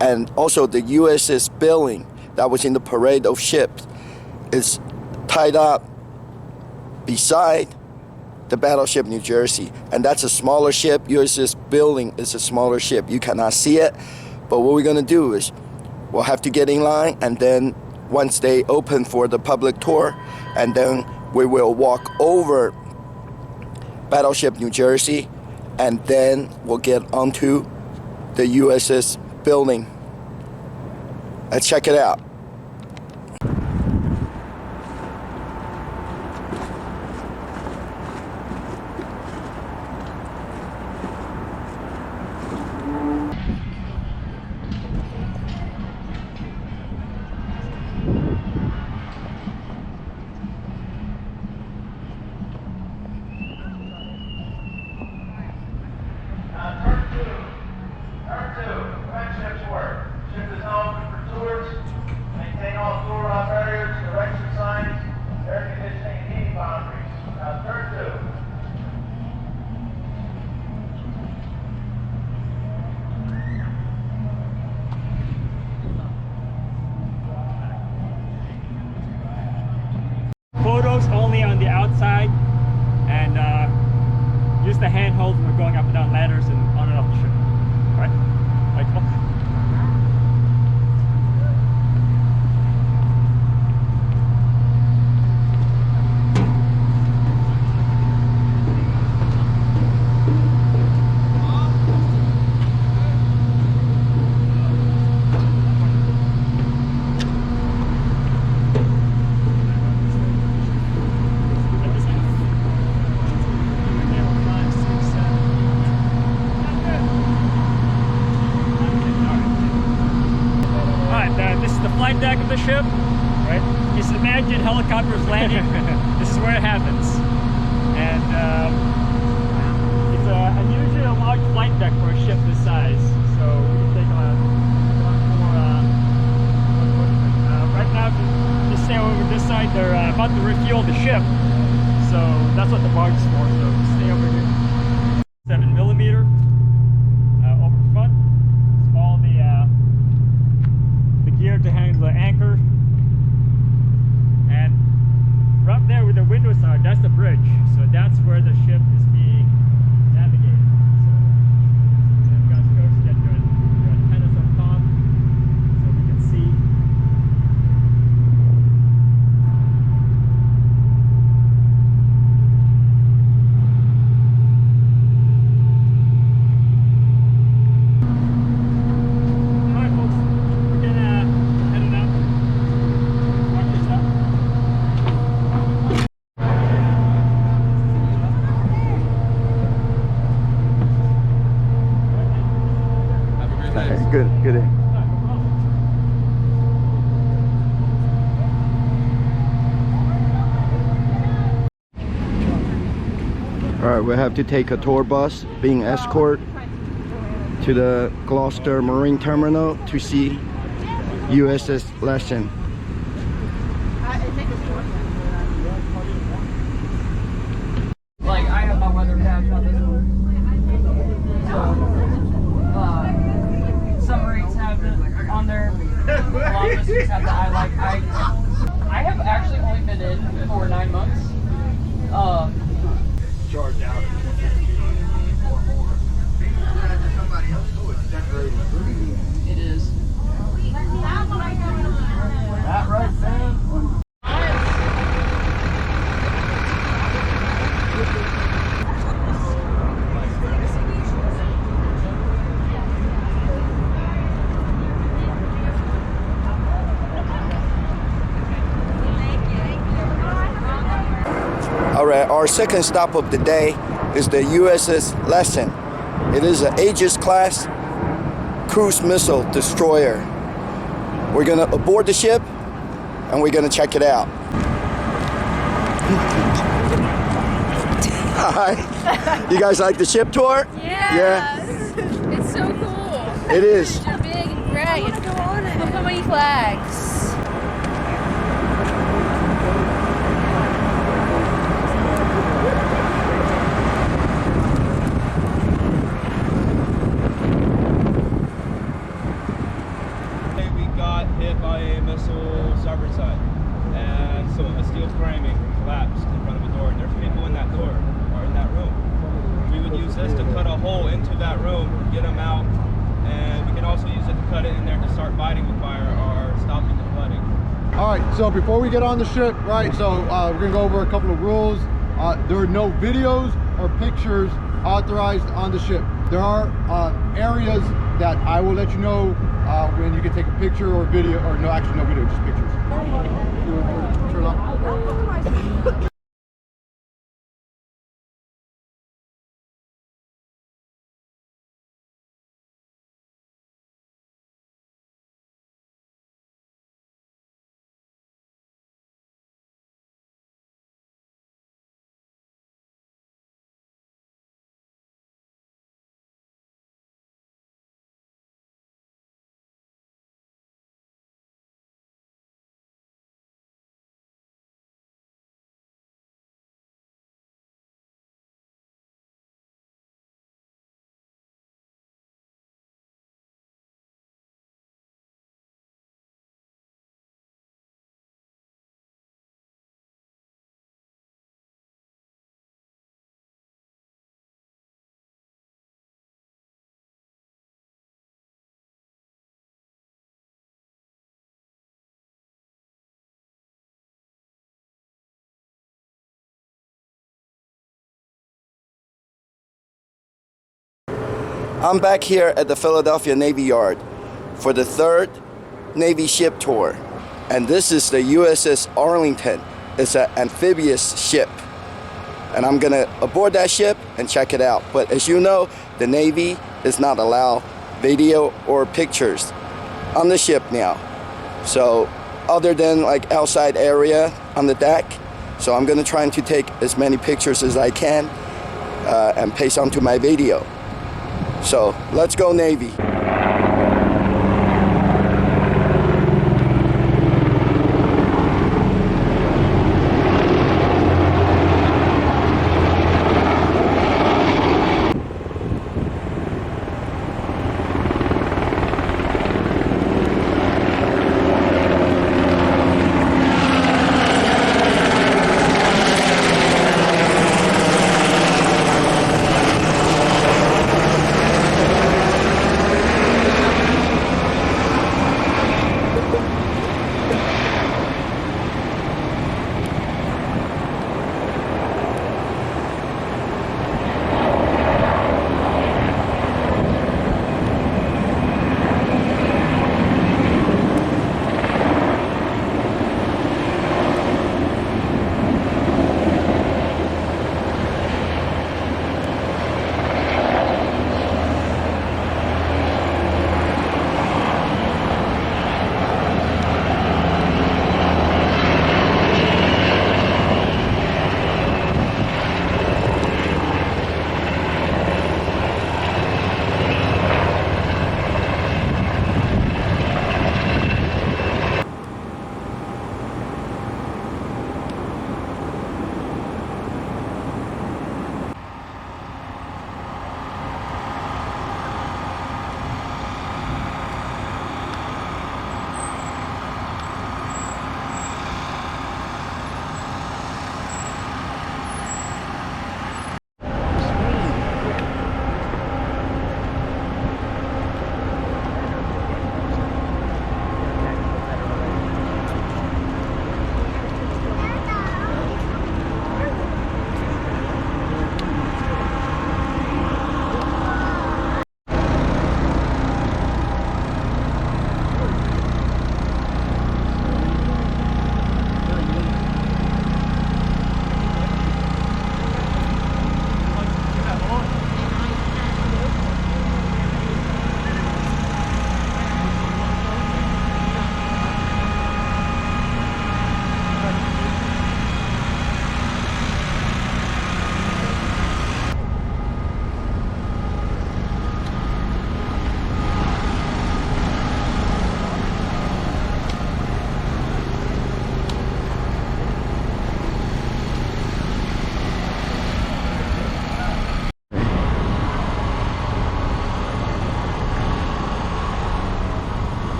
and also the USS Billing that was in the parade of ships is tied up beside the battleship New Jersey, and that's a smaller ship. USS Billing is a smaller ship. You cannot see it, but what we're gonna do is we'll have to get in line, and then once they open for the public tour, and then we will walk over battleship New Jersey, and then we'll get onto the USS Billing. Let's check it out. Photos only on the outside, and use the handholds when we're going up and down ladders and on and off the ship. Alright? Like, this is the flight deck of the ship, right? Just imagine helicopters landing. This is where it happens. And it's unusually a large flight deck for a ship this size. So we can take a lot more. Right now, if you just stay over this side, they're about to refuel the ship. So that's what the barge is for. So stay over here. 7mm over front. It's all the gear to handle the anchor, and right there where the windows are, that's the bridge. So that's where the ship is being navigated. So you guys go to get your antennas on top so we can see. Good day. Alright, we have to take a tour bus being escorted to the Gloucester Marine Terminal to see USS Lesson. Like, I have my weather patch on this one. Some rates have it on there. A lot of us have the I have actually only been in for 9 months. Charged out or more. Somebody else who is decorated. It is. That right, Sam? Alright, our second stop of the day is the USS Lesson. It is an Aegis class cruise missile destroyer. We're gonna aboard the ship and we're gonna check it out. Hi. You guys like the ship tour? Yeah. It's so cool. It is. It's so big and bright. I want to go on it. Look how many flags. Hit by a missile starboard side, and so a steel framing collapsed in front of a door, and there's people in that door or in that room. We would use this to cut a hole into that room, get them out, and we can also use it to cut it in there to start fighting the fire or stopping the flooding. All right, so before we get on the ship, right, so we're gonna go over a couple of rules. There are no videos or pictures authorized on the ship. There are areas that I will let you know when you can take a picture or video, or no, actually no video, just pictures. Turn on. I'm back here at the Philadelphia Navy Yard for the 3rd Navy ship tour. And this is the USS Arlington. It's an amphibious ship. And I'm gonna aboard that ship and check it out. But as you know, the Navy does not allow video or pictures on the ship now. So other than like outside area on the deck. So I'm gonna try to take as many pictures as I can and paste onto my video. So let's go Navy.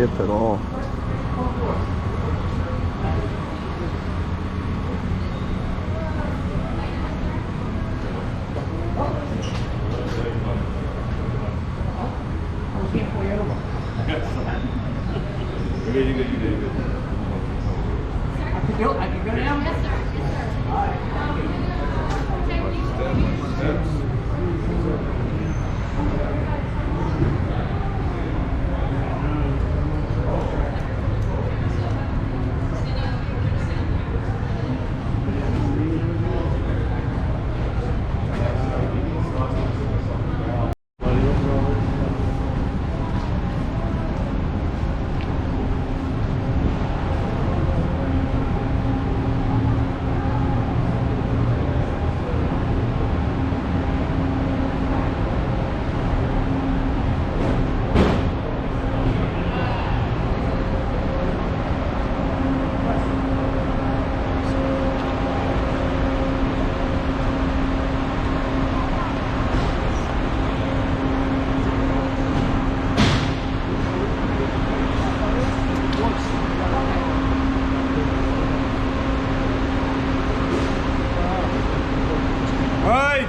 ship at all. I can go down? Yes, sir.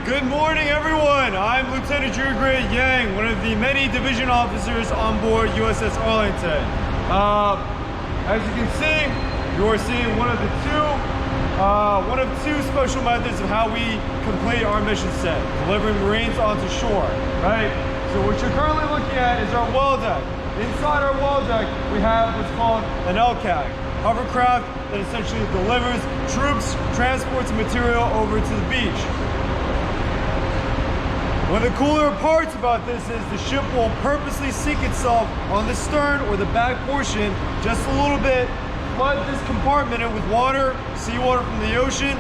Good morning, everyone. I'm Lieutenant Drew Gray Yang, one of the many division officers on board USS Arlington. As you can see, you are seeing one of two special methods of how we complete our mission set, delivering Marines onto shore, right? So what you're currently looking at is our well deck. Inside our well deck, we have what's called an LCAC, hovercraft that essentially delivers troops, transports, and material over to the beach. One of the cooler parts about this is the ship will purposely sink itself on the stern or the back portion just a little bit, flood this compartment with water, seawater from the ocean,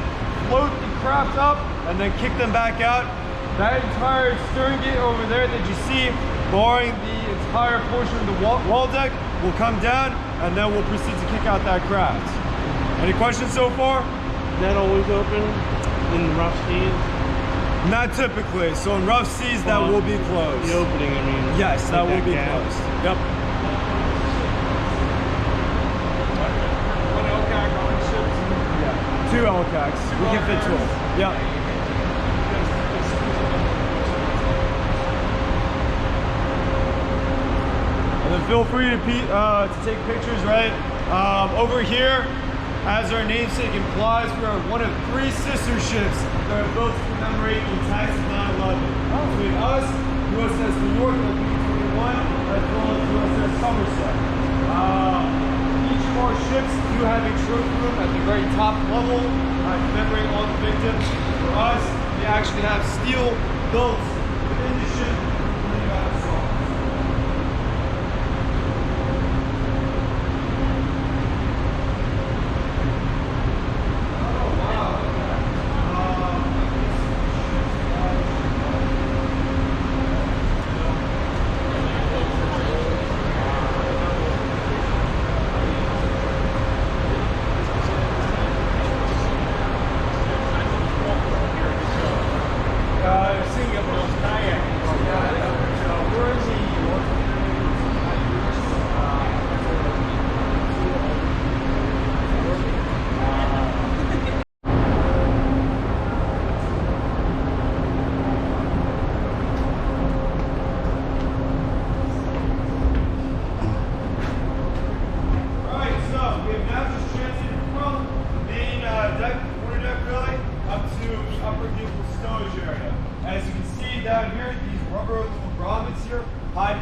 float the craft up, and then kick them back out. That entire stern gate over there that you see, barring the entire portion of the wall deck, will come down, and then we'll proceed to kick out that craft. Any questions so far? That always open in the rough seas? Not typically. So in rough seas, that will be closed. The opening, I mean. Yes, that will be closed. Yep. One LCAC on ships? Yeah. 2 LCACs. We can fit 2. Yep. And then feel free to take pictures, right? Over here, as our namesake implies, we are one of 3 sister ships that are built to commemorate the attacks of 9/11. Between us, USS New York, LPD-21, as well as USS Somerset. Each of our ships do have a trophy room at the very top level, commemorating all the victims. For us, we actually have steel built within the ship.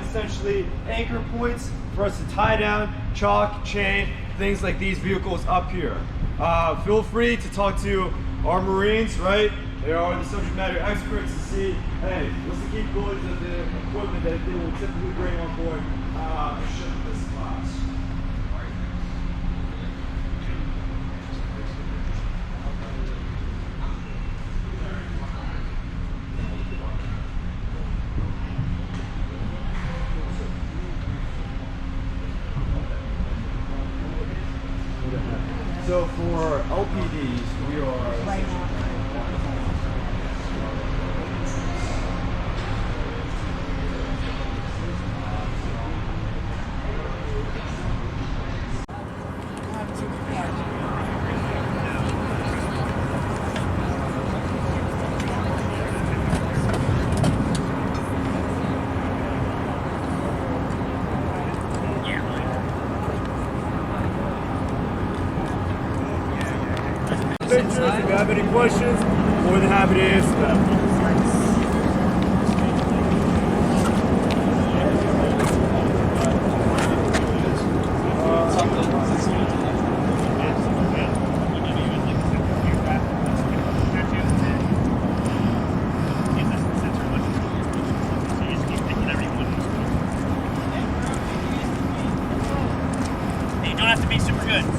Essentially anchor points for us to tie down, chalk, chain, things like these vehicles up here. Feel free to talk to our Marines, right? They are the subject matter experts to see, hey, what's the capabilities of the equipment that they will typically bring on board a ship of this class. So for LPDs, we are pictures. If you have any questions, more than happy to answer them.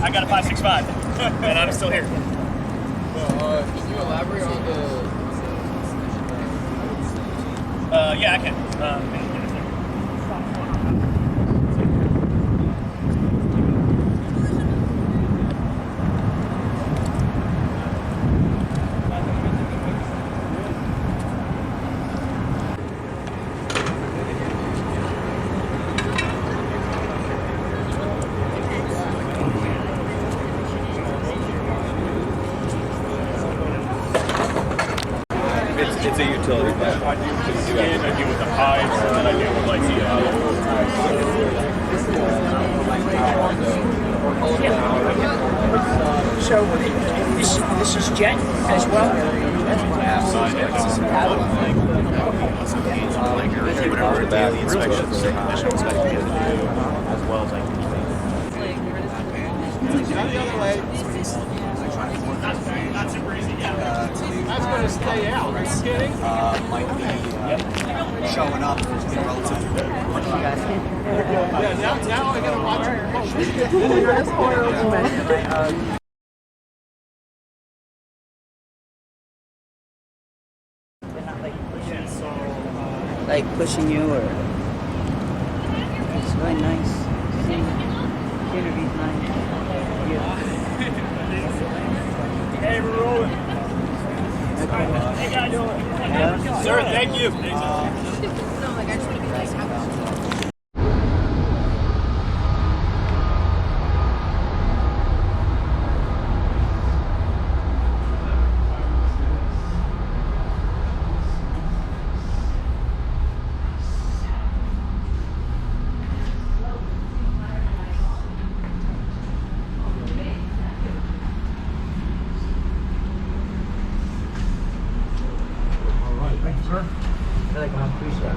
I got a 5.65, and I'm still here. Can you elaborate on the? Yeah, I can. It's a utility bag. I deal with the skin, I deal with the pipes, and then I deal with like So this is jet as well? Whatever the daily inspections, initial inspection you have to do, as well as like. Not super easy, yeah. That's going to stay out. Are you kidding? Might be showing up relative to Yeah, now I got to watch it. That's horrible. Like pushing you, or it's really nice. The interview's nice. Hey, we're rolling. Hey, guys, doing? Sir, thank you. Sir? I feel like I'm on cruise ship.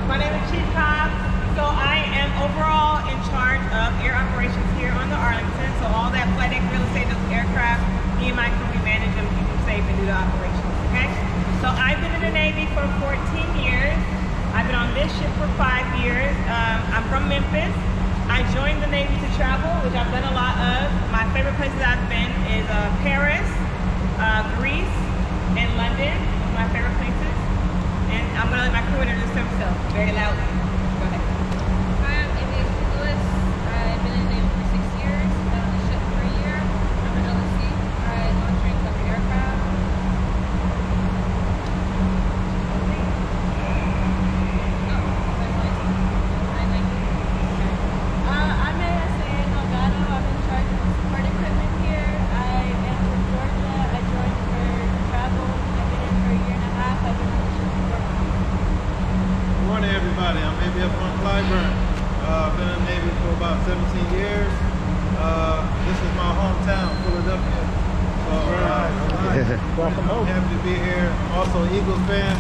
My name is Chief Cobb. So I am overall in charge of air operations here on the Arlington. So all that flight deck real estate, those aircraft, me and my crew, we manage them, keep them safe, and do the operations, okay? So I've been in the Navy for 14 years. I've been on this ship for 5 years. I'm from Memphis. I joined the Navy to travel, which I've done a lot of. My favorite places I've been is Paris, Greece, and London, my favorite places. And I'm gonna let my crew introduce themselves very loudly. Go ahead. Hi, I'm Amy Lewis. I've been in the Navy for 6 years. I've been on the ship for a year. I'm an LSC. I launch and cover aircraft. I'm ASA in Delgado. I'm in charge of support equipment here. I am from Georgia. I joined for travel. I've been in for a year and a half. I've been on the ship for 4 months. Good morning, everybody. I'm ABF on Clyburn. I've been in the Navy for about 17 years. This is my hometown, Philadelphia. So, welcome home. I'm happy to be here. I'm also an Eagles fan.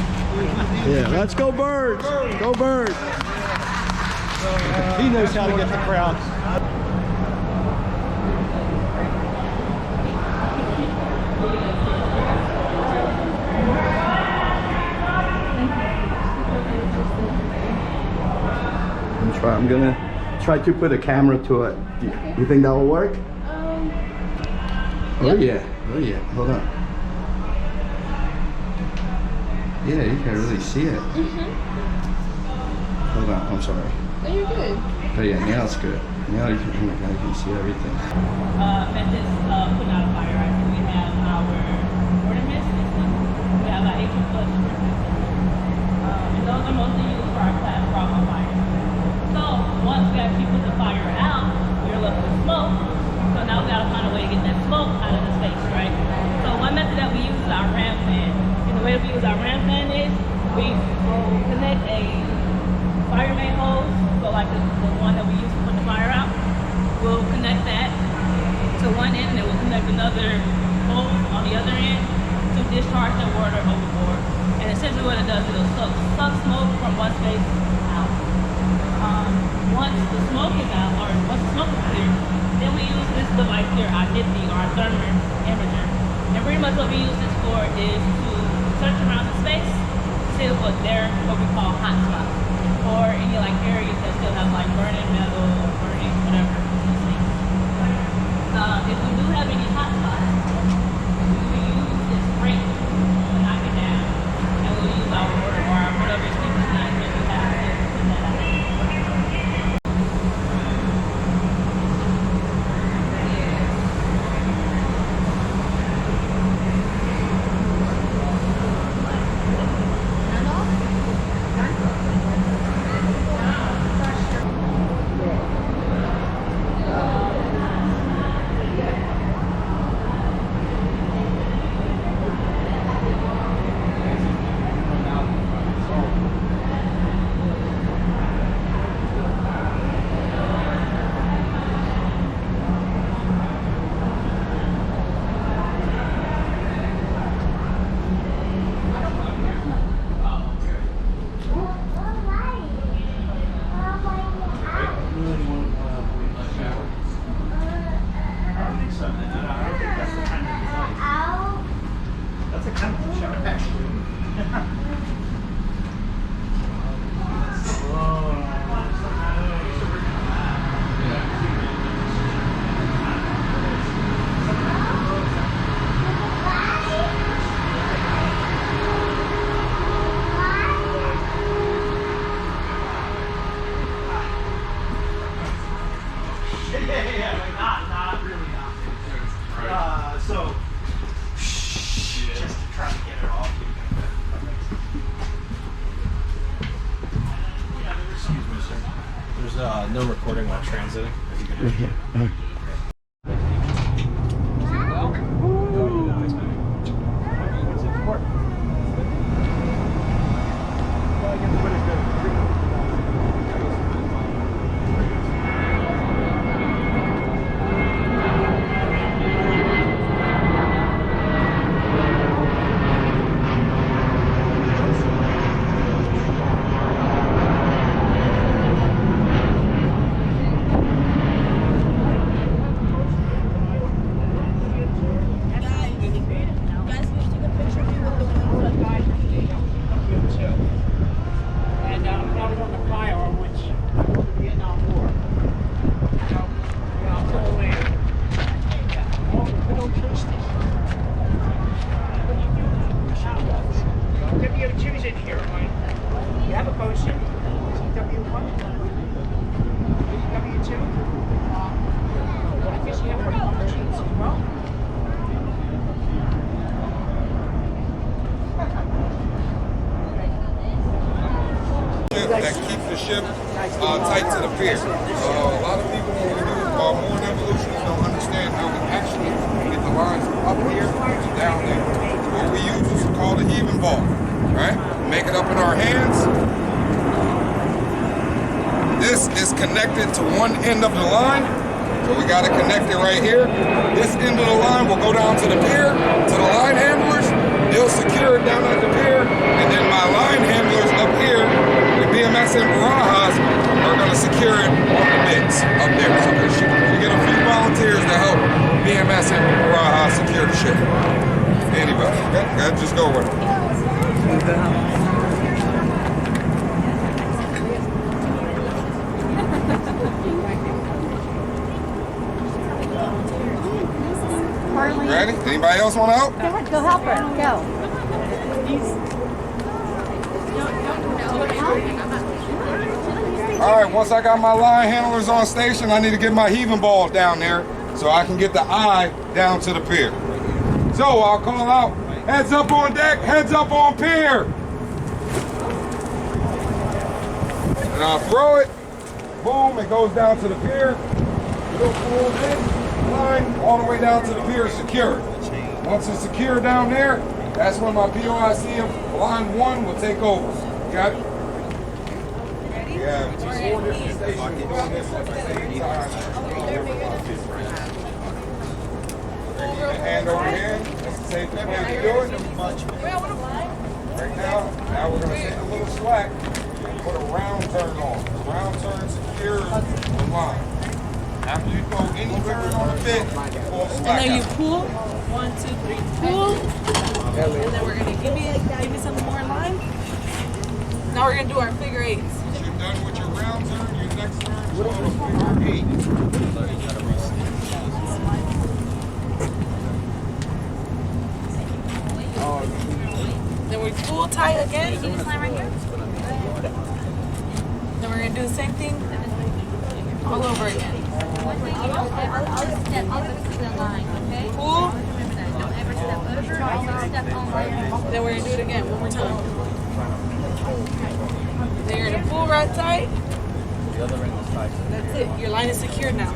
Yeah, let's go Birds! Go Birds! He knows how to get the crowd. I'm gonna try to put a camera to it. You think that will work? Oh yeah, hold on. Yeah, you can really see it. Hold on, I'm sorry. No, you're good. But yeah, now it's good. Now you can, oh my God, you can see everything. Methods of putting out a fire, right? So we have our water mist system. We have our HO plus sugar system. And those are mostly used for our class problem fires. So once we actually put the fire out, we're left with smoke. So now we gotta find a way to get that smoke out of the space, right? So one method that we use is our ram fan. And the way that we use our ram fan is we will connect a fire main hose, so like the one that we use to put the fire out. We'll connect that to one end, and then we'll connect another hose on the other end to discharge the water overboard. And essentially what it does is it'll suck smoke from one space out. Once the smoke is out, or once the smoke is clear, then we use this device here, our NIFTY, or our thermal imager. And pretty much what we use this for is to search around the space to see what we call hot spots, or any like areas that still have like burning metal, or burning whatever. If we do have any hot spots, we will use this brake to knock it down, and we'll use our water or whatever extinguisher that we have to put that out. No recording while transiting. If you can that keep the ship tight to the pier. A lot of people when we do mooring evolutions don't understand how we actually get the lines up here and down there. What we use is called a heaving ball, right? Make it up in our hands. This is connected to one end of the line, so we got to connect it right here. This end of the line will go down to the pier, to the line handlers. They'll secure it down at the pier, and then my line handlers up here, the BMS and Barajas, are going to secure it on the mix up there. So we get a few volunteers to help BMS and Barajas secure the ship. Anybody, okay? Just go with it. Ready? Anybody else want to help? Go ahead, go help her. Go. All right, once I got my line handlers on station, I need to get my heaving balls down there so I can get the eye down to the pier. So I'll call out, heads up on deck, heads up on pier. And I'll throw it, boom, it goes down to the pier. It'll pull in, line, all the way down to the pier, secure. Once it's secure down there, that's when my POIC of line 1 will take over. Got it? Yeah, 4 different stations doing this at the same time. Hand over hand, that's the safest way to do it. Right now we're going to take a little slack and put a round turn on. The round turn secures the line. After you throw any turn on the bit, you pull slack. And then you out. pull. 1, 2, 3, pull. And then we're gonna give me some more line. Now we're gonna do our figure 8s. Once you're done with your round turn, your next turn is called a figure 8. Then we pull tight again. Then we're gonna do the same thing all over again. Pull. Then we're gonna do it again one more time. Then you're gonna pull right tight. That's it. Your line is secured now.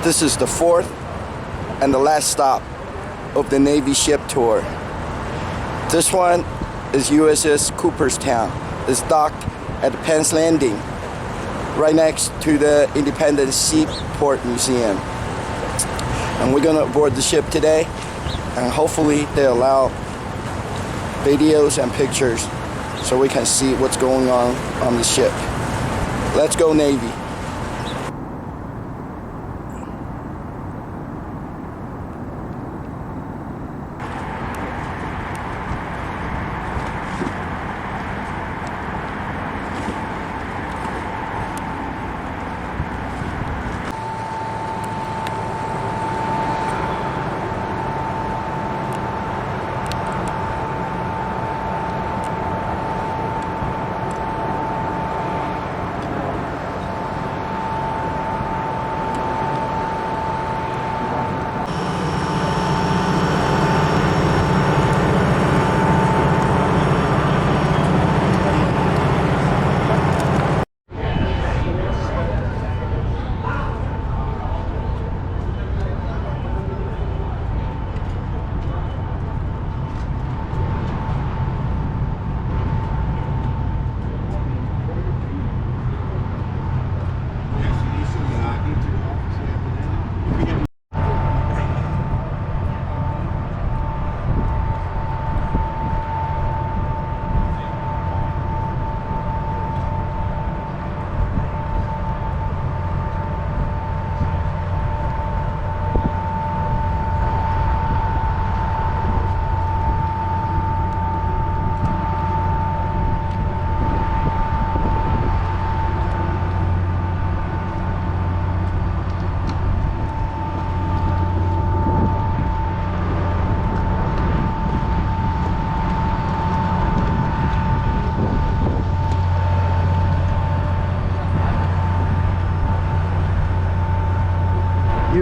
This is the 4th and the last stop of the Navy ship tour. This one is USS Cooperstown. It's docked at the Penn's Landing, right next to the Independence Seaport Museum. And we're gonna board the ship today, and hopefully they allow videos and pictures so we can see what's going on the ship. Let's go Navy.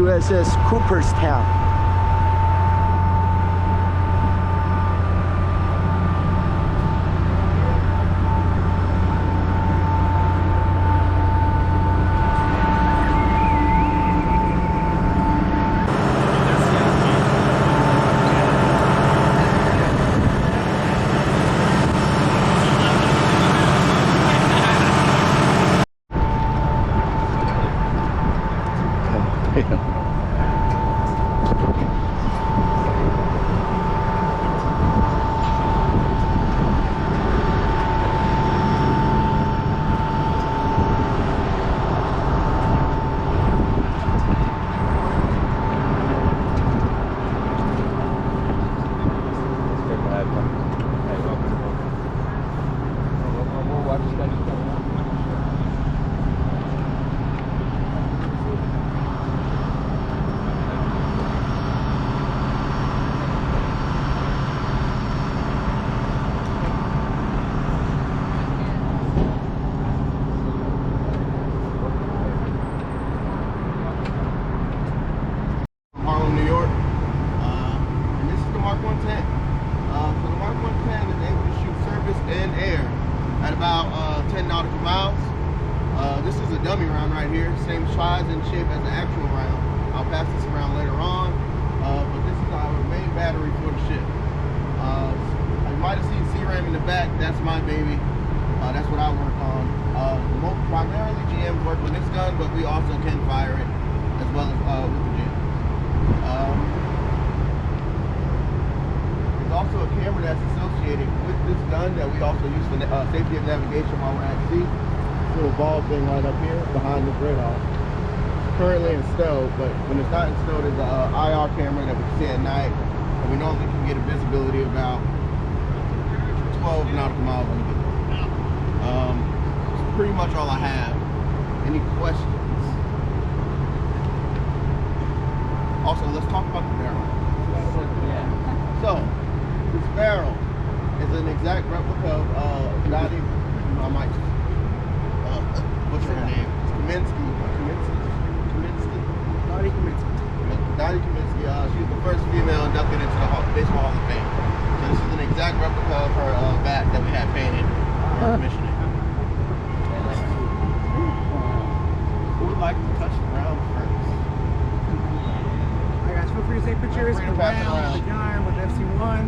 USS Cooperstown. Harlem, New York, and this is the Mark 110. So the Mark 110 is able to shoot surface and air at about 10 nautical miles. This is a dummy round right here, same size and shape as the actual round. I'll pass this around later on, but this is our main battery for the ship. You might have seen C-Ram in the back. That's my baby. That's what I work on. Primarily GMs work on this gun, but we also can fire it as well as with the GM. There's also a camera that's associated with this gun that we also use for safety of navigation while we're at sea. This little ball thing right up here behind the radar. It's currently in stow, but when it's not in stow, there's an IR camera that we can see at night, and we normally can get a visibility about 12 nautical miles when we get there. That's pretty much all I have. Any questions? Also, let's talk about the barrel. So, this barrel is an exact replica of Dottie. I might what's her name? Kaminsky. Dottie Kaminsky. She's the first female inducted into the Baseball Hall of Fame. So this is an exact replica of her bat that we had painted for commissioning. Who would like to touch the ground first? Alright guys, feel free to take pictures of the ground, the gun with FC1.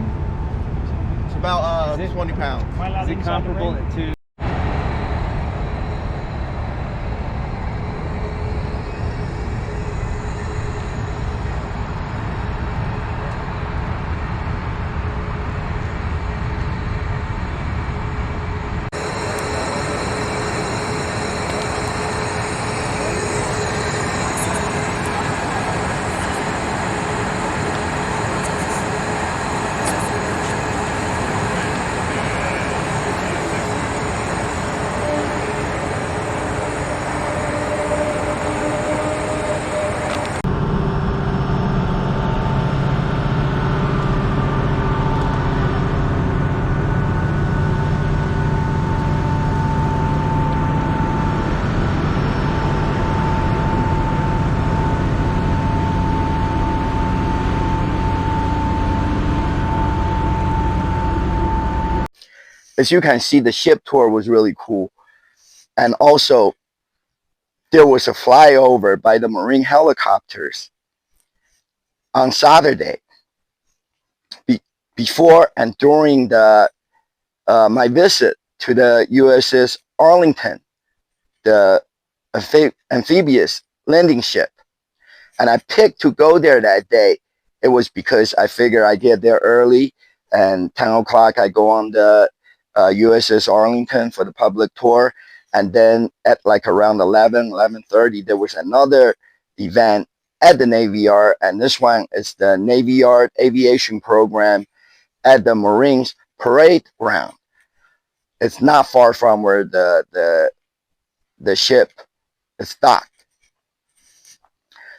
It's about 20 pounds. Is it comparable to as you can see, the ship tour was really cool. And also, there was a flyover by the Marine helicopters on Saturday. Before and during the my visit to the USS Arlington, the amphibious landing ship. And I picked to go there that day. It was because I figured I'd get there early, and 10 o'clock I go on the USS Arlington for the public tour. And then at like around 11:30, there was another event at the Navy Yard. And this one is the Navy Yard Aviation Program at the Marines Parade Ground. It's not far from where the ship is docked.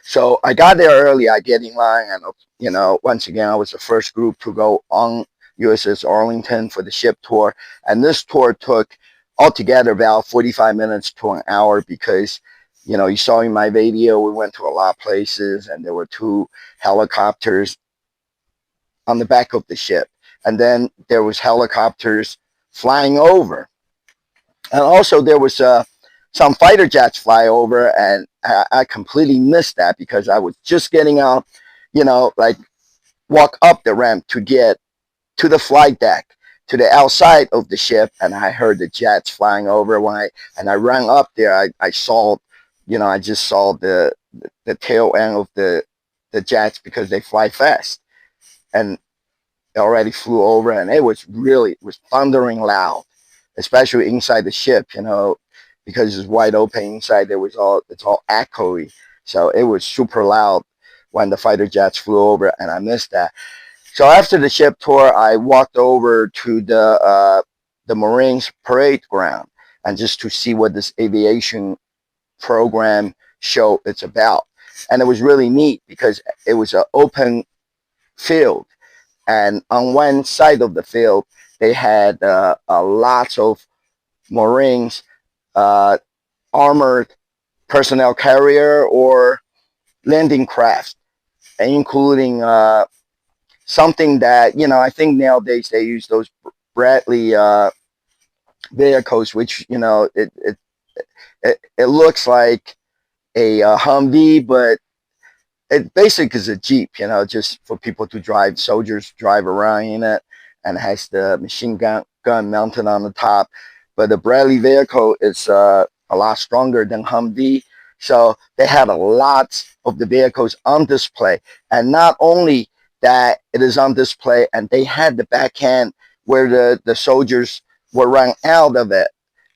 So I got there early. I get in line, and you know, once again, I was the first group to go on USS Arlington for the ship tour. And this tour took altogether about 45 minutes to an hour because You saw in my video, we went to a lot of places, and there were 2 helicopters on the back of the ship, and then there was helicopters flying over, and also there was some fighter jets fly over, and I completely missed that because I was just getting out, like walk up the ramp to get to the flight deck, to the outside of the ship, and I heard the jets flying over. And I ran up there, I saw, I just saw the tail end of the jets because they fly fast, and it already flew over, and it was thundering loud, especially inside the ship, because it's wide open inside. It's all echoey, so it was super loud when the fighter jets flew over, and I missed that. So after the ship tour, I walked over to the Marines parade ground, and just to see what this aviation program show it's about. And it was really neat because it was an open field, and on one side of the field they had a lots of Marines uh, armored personnel carrier or landing craft, including something that I think nowadays they use those Bradley vehicles, which it looks like a Humvee, but it basically is a Jeep, just for people to drive, soldiers drive around in it, and has the machine gun mounted on the top. But the Bradley vehicle is a lot stronger than Humvee, so they had a lot of the vehicles on display. And not only that, it is on display, and they had the backhand where the soldiers were run out of it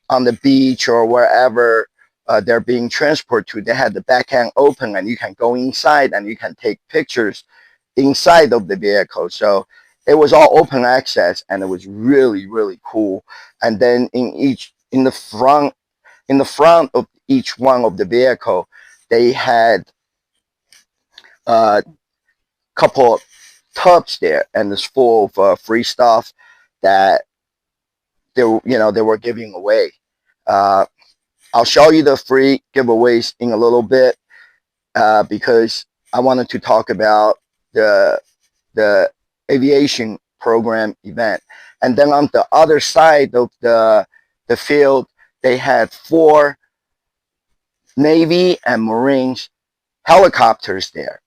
on the beach or wherever they're being transported to. They had the backhand open, and you can go inside and you can take pictures inside of the vehicle. So it was all open access, and it was really, really cool. And then in the front of each one of the vehicle, they had a couple of tubs there, and it's full of free stuff that they were giving away. Uh, I'll show you the free giveaways in a little bit, because I wanted to talk about the aviation program event. And then on the other side of the field, they had 4 Navy and Marines helicopters there.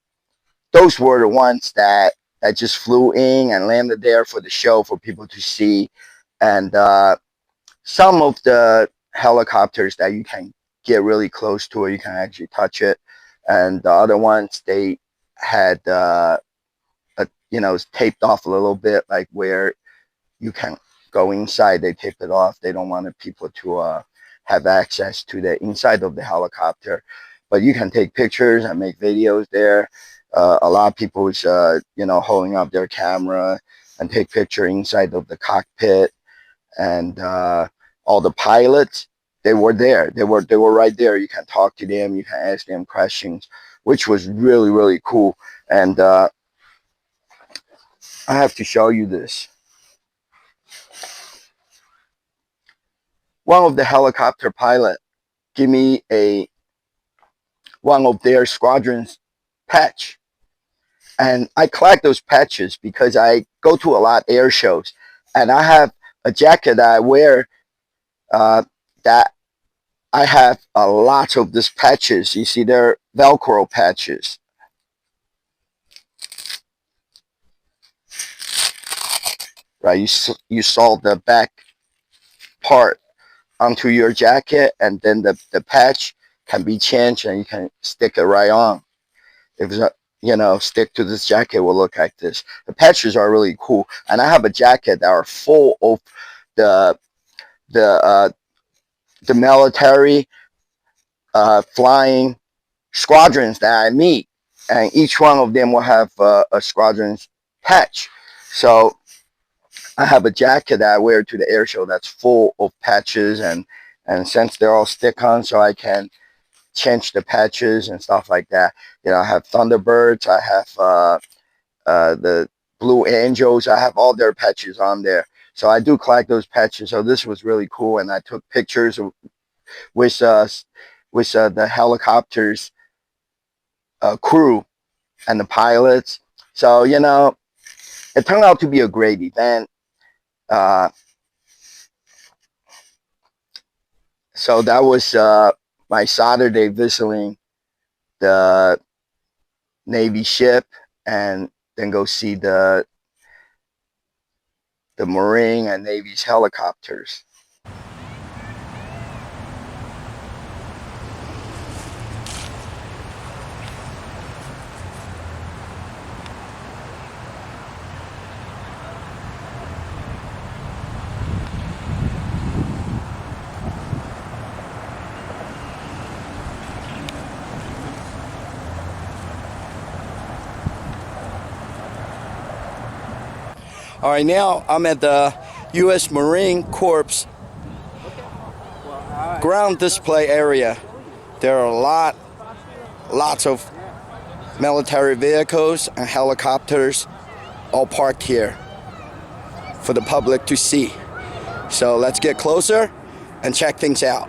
Those were the ones that just flew in and landed there for the show for people to see. And some of the helicopters that you can get really close to it, you can actually touch it. And the other ones, they had it's taped off a little bit, like where you can go inside. They taped it off. They don't want people to have access to the inside of the helicopter, but you can take pictures and make videos there. A lot of people was holding up their camera and take picture inside of the cockpit. And all the pilots, they were there. They were right there. You can talk to them. You can ask them questions, which was really, really cool. And I have to show you this. One of the helicopter pilot give me one of their squadron's patch, and I collect those patches because I go to a lot of air shows, and I have a jacket that I wear that I have a lot of these patches. You see, they're Velcro patches. Right, you saw the back part onto your jacket, and then the patch can be changed, and you can stick it right on. If it's stick to this jacket will look like this. The patches are really cool, and I have a jacket that are full of the military flying squadrons that I meet, and each one of them will have a squadron's patch. So I have a jacket that I wear to the air show that's full of patches, and since they're all stick-on, so I can change the patches and stuff like that. I have Thunderbirds, I have the Blue Angels, I have all their patches on there. So I do collect those patches. So this was really cool, and I took pictures with with the helicopters crew and the pilots. So, you know, it turned out to be a great event. So that was my Saturday visiting the Navy ship, and then go see the Marine and Navy's helicopters. All right, now I'm at the U.S. Marine Corps ground display area. There are lots of military vehicles and helicopters all parked here for the public to see. So let's get closer and check things out.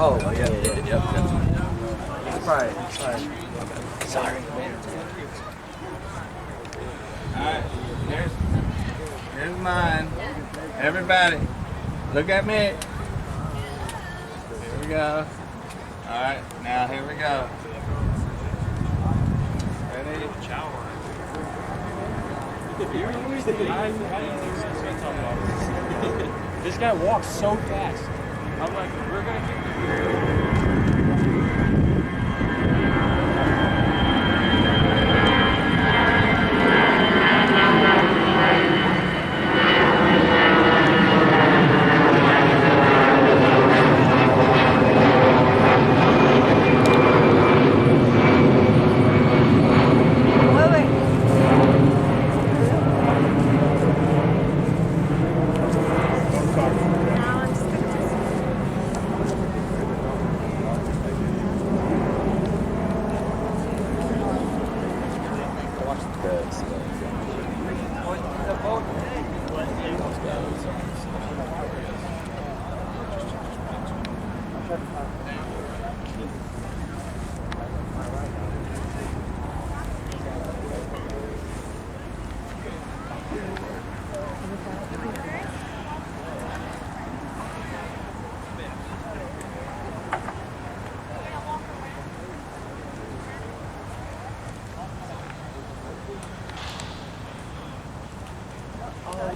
Oh, yeah. Yep. It's fine. Sorry. Alright, here's mine. Everybody, look at me. Here we go. Alright, now here we go. Ready? This guy walks so fast. I'm like, we're gonna keep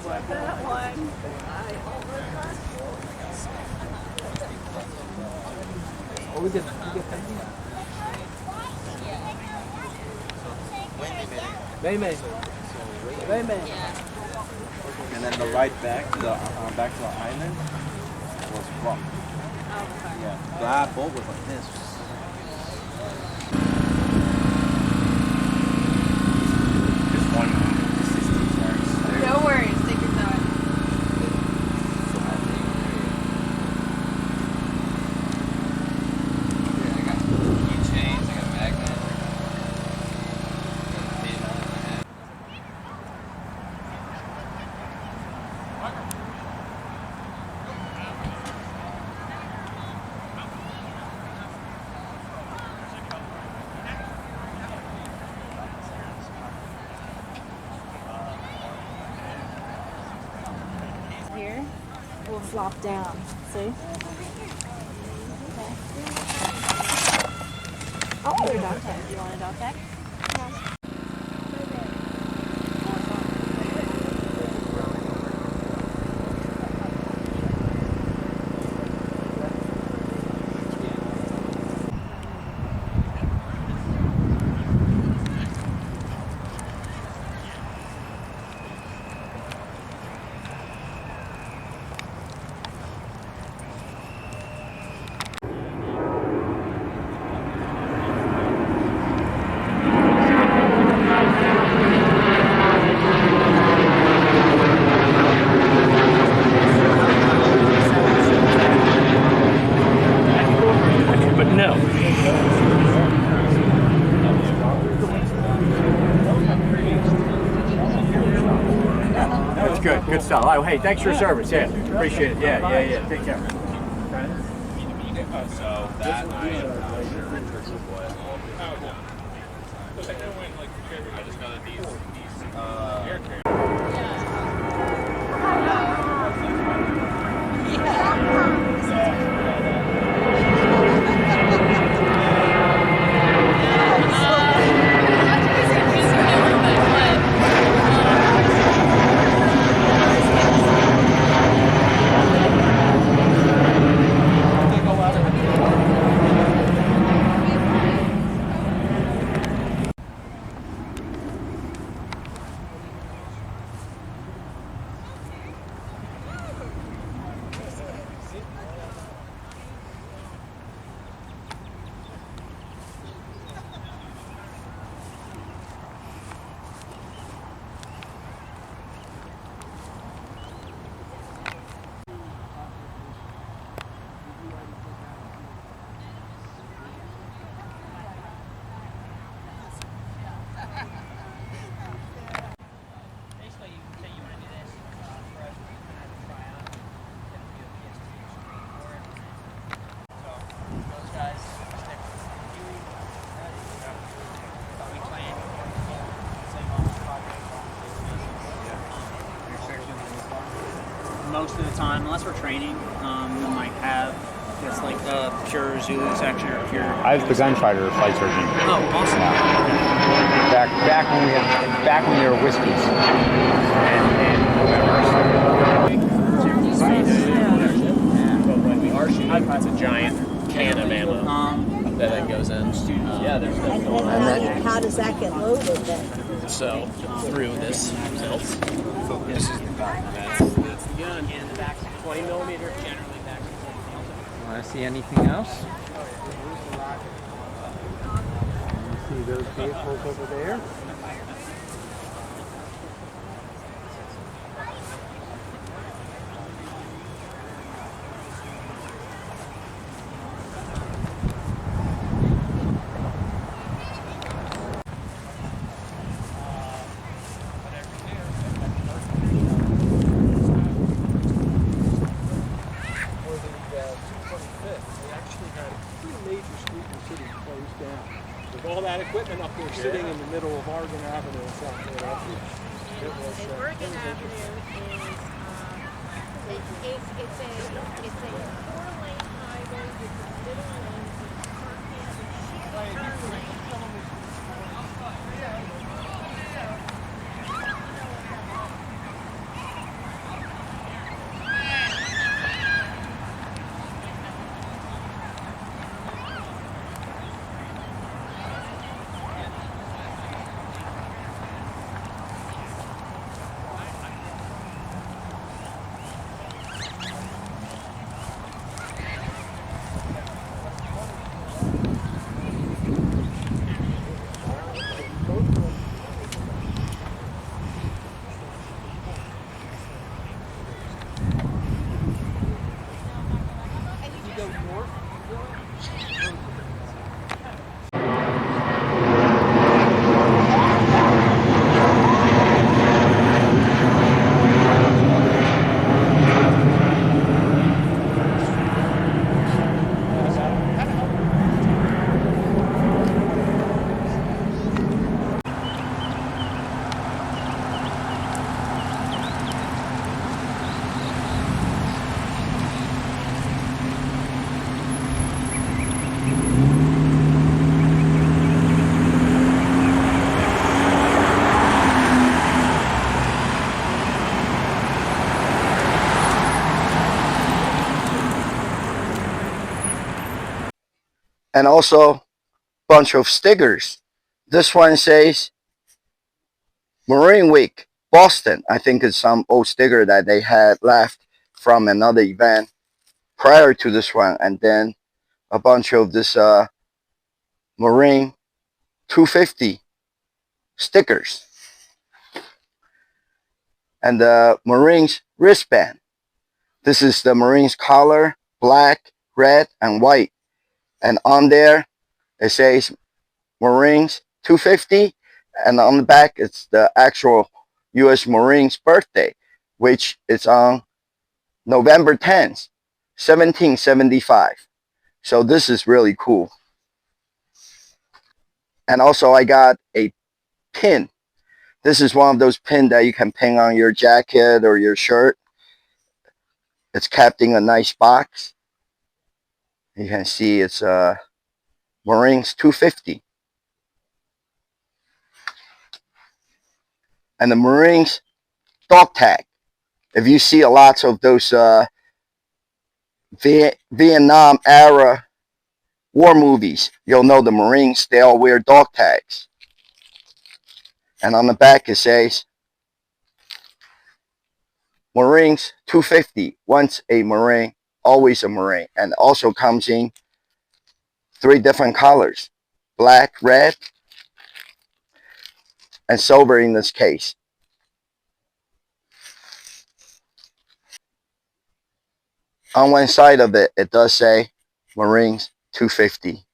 want that one. Oh, we get that. Mayme. And then the ride back to the island was rough. Yeah, that boat was like this. No worries, take your time. Here, we'll flop down. See? Okay. Oh, another dog tag. You want a dog tag? But no. That's good. Good stuff. Oh, hey, thanks for your service. Yeah, appreciate it. Yeah. Take care. So that I am not sure what. I just know that these air Most of the time, unless we're training, we might have just like a pure Zulu section or pure. I was the gunfighter flight surgeon. Oh, awesome. Back when there were whiskeys. But when we are shooting, that's a giant can of ammo that then goes in. Yeah, there's stuff going on. How does that get loaded then? So through this belt. This is the gun. That's the gun. And the back 20 millimeter generally back. Want to see anything else? You see those vehicles over there? With all that equipment up there sitting in the middle of Oregon Avenue in South Philadelphia. And Oregon Avenue is it's a 4-lane highway with middle lanes and parking and turn lanes. And also bunch of stickers. This one says Marine Week, Boston. I think it's some old sticker that they had left from another event prior to this one. And then a bunch of this Marine 250 stickers. And the Marines wristband. This is the Marines color, black, red, and white. And on there, it says Marines 250. And on the back, it's the actual U.S. Marines birthday, which is on November 10th, 1775. So this is really cool. And also I got a pin. This is one of those pins that you can pin on your jacket or your shirt. It's kept in a nice box. You can see it's Marines 250. And the Marines dog tag. If you see a lot of those Vietnam era war movies, you'll know the Marines, they all wear dog tags. And on the back it says Marines 250, once a Marine, always a Marine. And also comes in 3 different colors, black, red, and silver in this case. On one side of it, it does say Marines 250.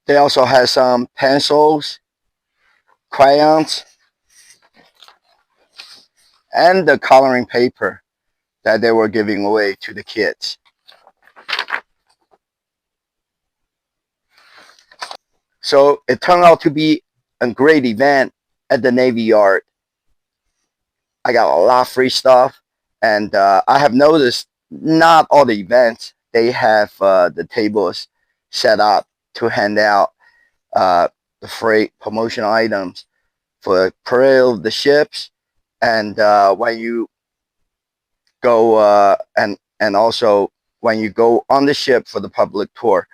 They also have some pencils, crayons, and the coloring paper that they were giving away to the kids. So it turned out to be a great event at the Navy Yard. I got a lot of free stuff, and I have noticed not all the events they have the tables set up to hand out the free promotional items for parade of the ships, and when you go and also when you go on the ship for the public tour,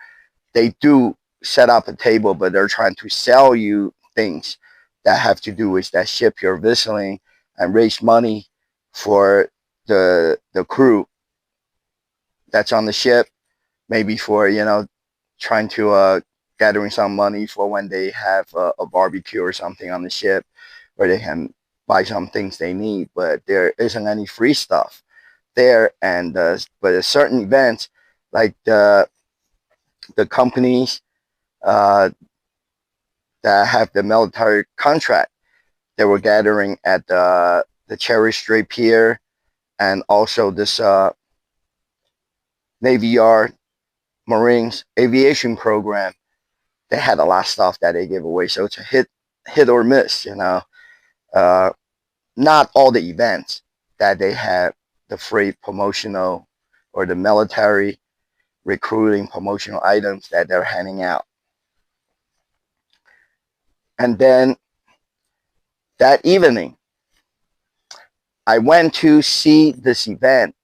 they do set up a table, but they're trying to sell you things that have to do with that ship you're visiting and raise money for the crew that's on the ship, maybe for trying to gathering some money for when they have a barbecue or something on the ship, where they can buy some things they need. But there isn't any free stuff there, and but at certain events, like the companies that have the military contract, they were gathering at the Cherry Street Pier, and also this Navy Yard Marines aviation program. They had a lot of stuff that they give away, so it's a hit or miss. Not all the events that they have the free promotional or the military recruiting promotional items that they're handing out. And then that evening, I went to see this event.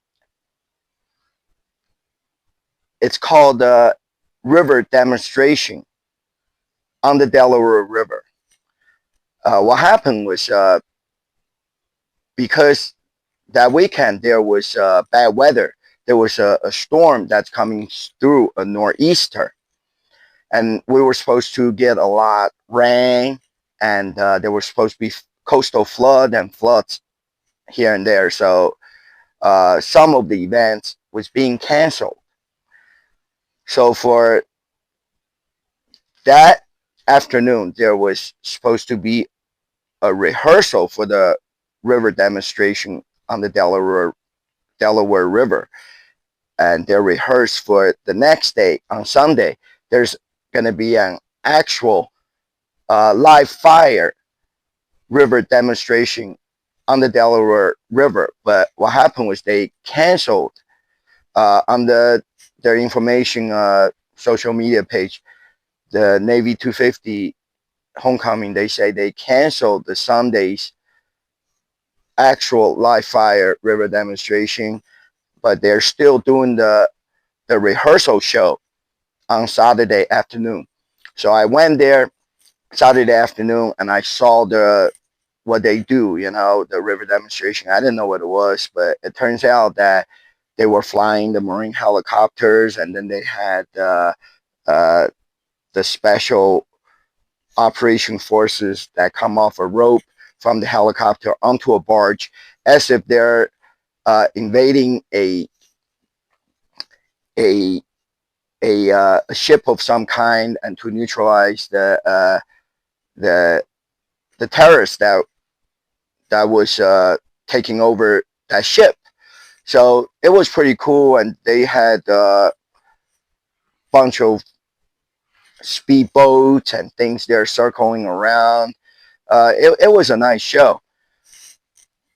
It's called the River Demonstration on the Delaware River. What happened was because that weekend there was bad weather. There was a storm that's coming through, a nor'easter, and we were supposed to get a lot rain, and there was supposed to be coastal flood and floods here and there. So some of the events was being canceled. So for that afternoon, there was supposed to be a rehearsal for the river demonstration on the Delaware River, and they're rehearsed for the next day on Sunday. There's going to be an actual live fire river demonstration on the Delaware River. But what happened was they canceled on their information social media page, the Navy 250 homecoming. They say they canceled the Sunday's actual live fire river demonstration, but they're still doing the rehearsal show on Saturday afternoon. So I went there Saturday afternoon and I saw what they do, the river demonstration. I didn't know what it was, but it turns out that they were flying the Marine helicopters, and then they had the special operation forces that come off a rope from the helicopter onto a barge, as if they're invading a ship of some kind, and to neutralize the terrorists that was taking over that ship. So it was pretty cool, and they had a bunch of speedboats and things there circling around. It was a nice show.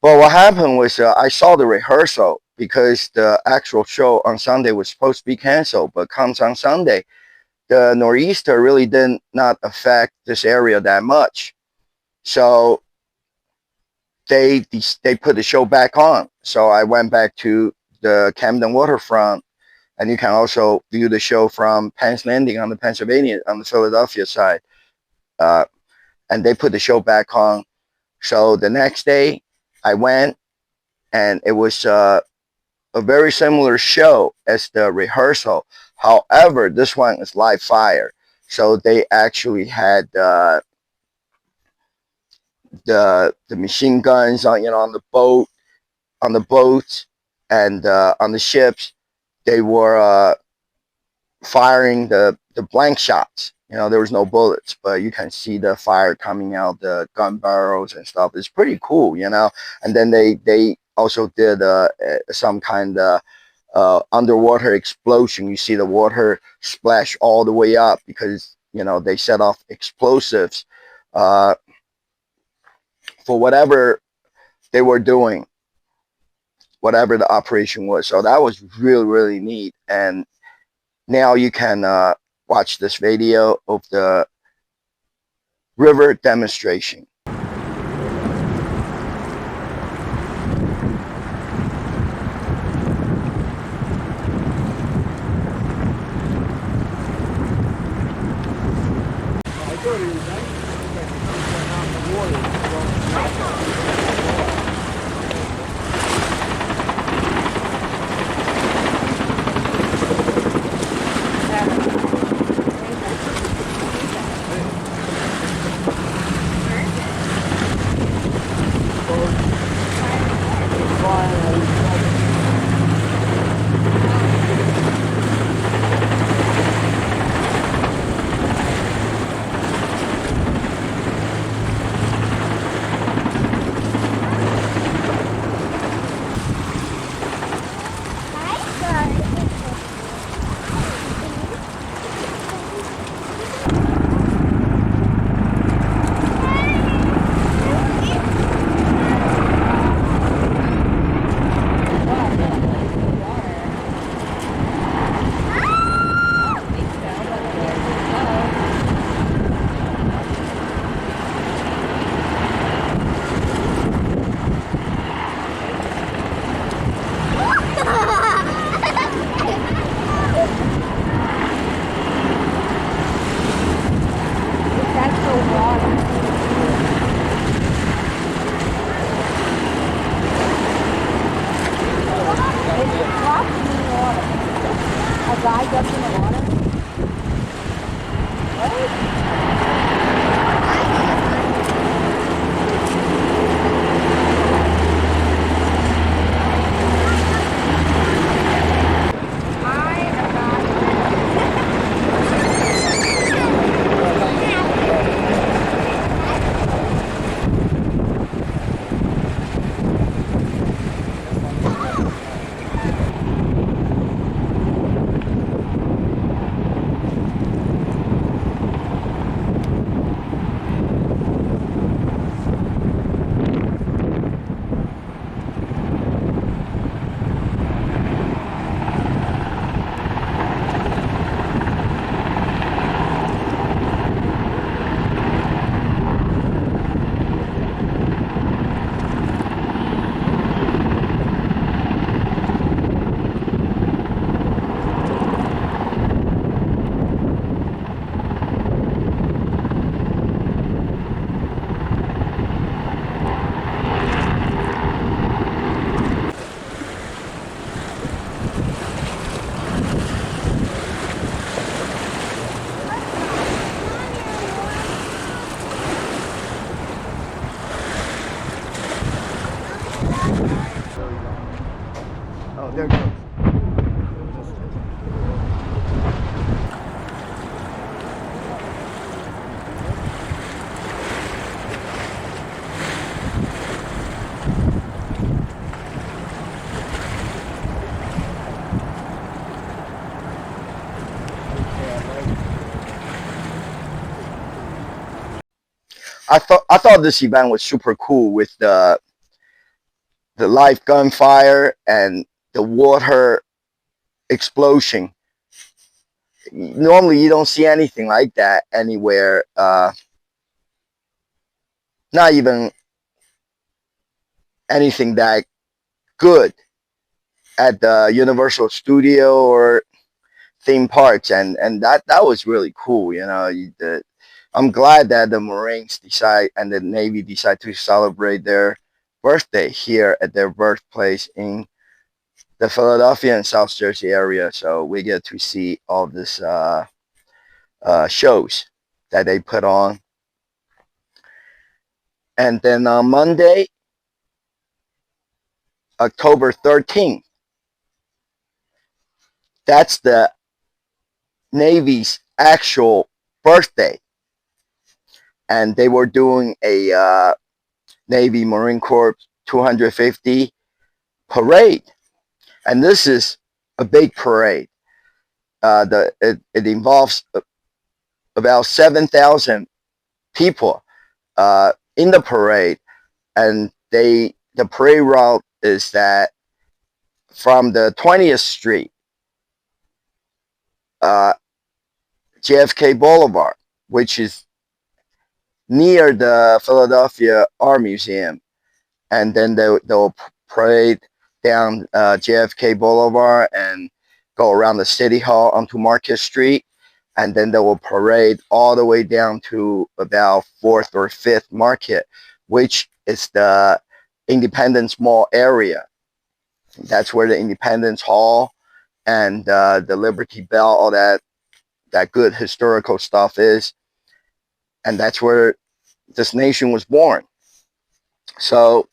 But what happened was I saw the rehearsal because the actual show on Sunday was supposed to be canceled. But comes on Sunday, the nor'easter really did not affect this area that much. So they put the show back on. So I went back to the Camden waterfront, and you can also view the show from Penn's Landing on the Philadelphia side. And they put the show back on. So the next day I went, and it was a very similar show as the rehearsal. However, this one is live fire. So they actually had the machine guns on the boats and on the ships. They were firing the blank shots. There was no bullets, but you can see the fire coming out the gun barrels and stuff. It's pretty cool, And then they also did some kind of underwater explosion. You see the water splash all the way up because they set off explosives for whatever they were doing, whatever the operation was. So that was really, really neat. And now you can watch this video of the river demonstration. I thought this event was super cool with the live gunfire and the water explosion. Normally, you don't see anything like that anywhere. Not even anything that good at the Universal Studio or theme parks, and that was really cool. I'm glad that the Marines decide and the Navy decide to celebrate their birthday here at their birthplace in the Philadelphia and South Jersey area. So we get to see all this shows that they put on. And then on Monday, October 13th, that's the Navy's actual birthday. And they were doing a Navy Marine Corps 250 parade. And this is a big parade. It involves about 7,000 people in the parade, and the parade route is that from the 20th Street, JFK Boulevard, which is near the Philadelphia Art Museum, and then they'll parade down JFK Boulevard and go around the City Hall onto Market Street, and then they will parade all the way down to about 4th or 5th Market, which is the Independence Mall area. That's where the Independence Hall and the Liberty Bell, all that good historical stuff is, and that's where this nation was born. So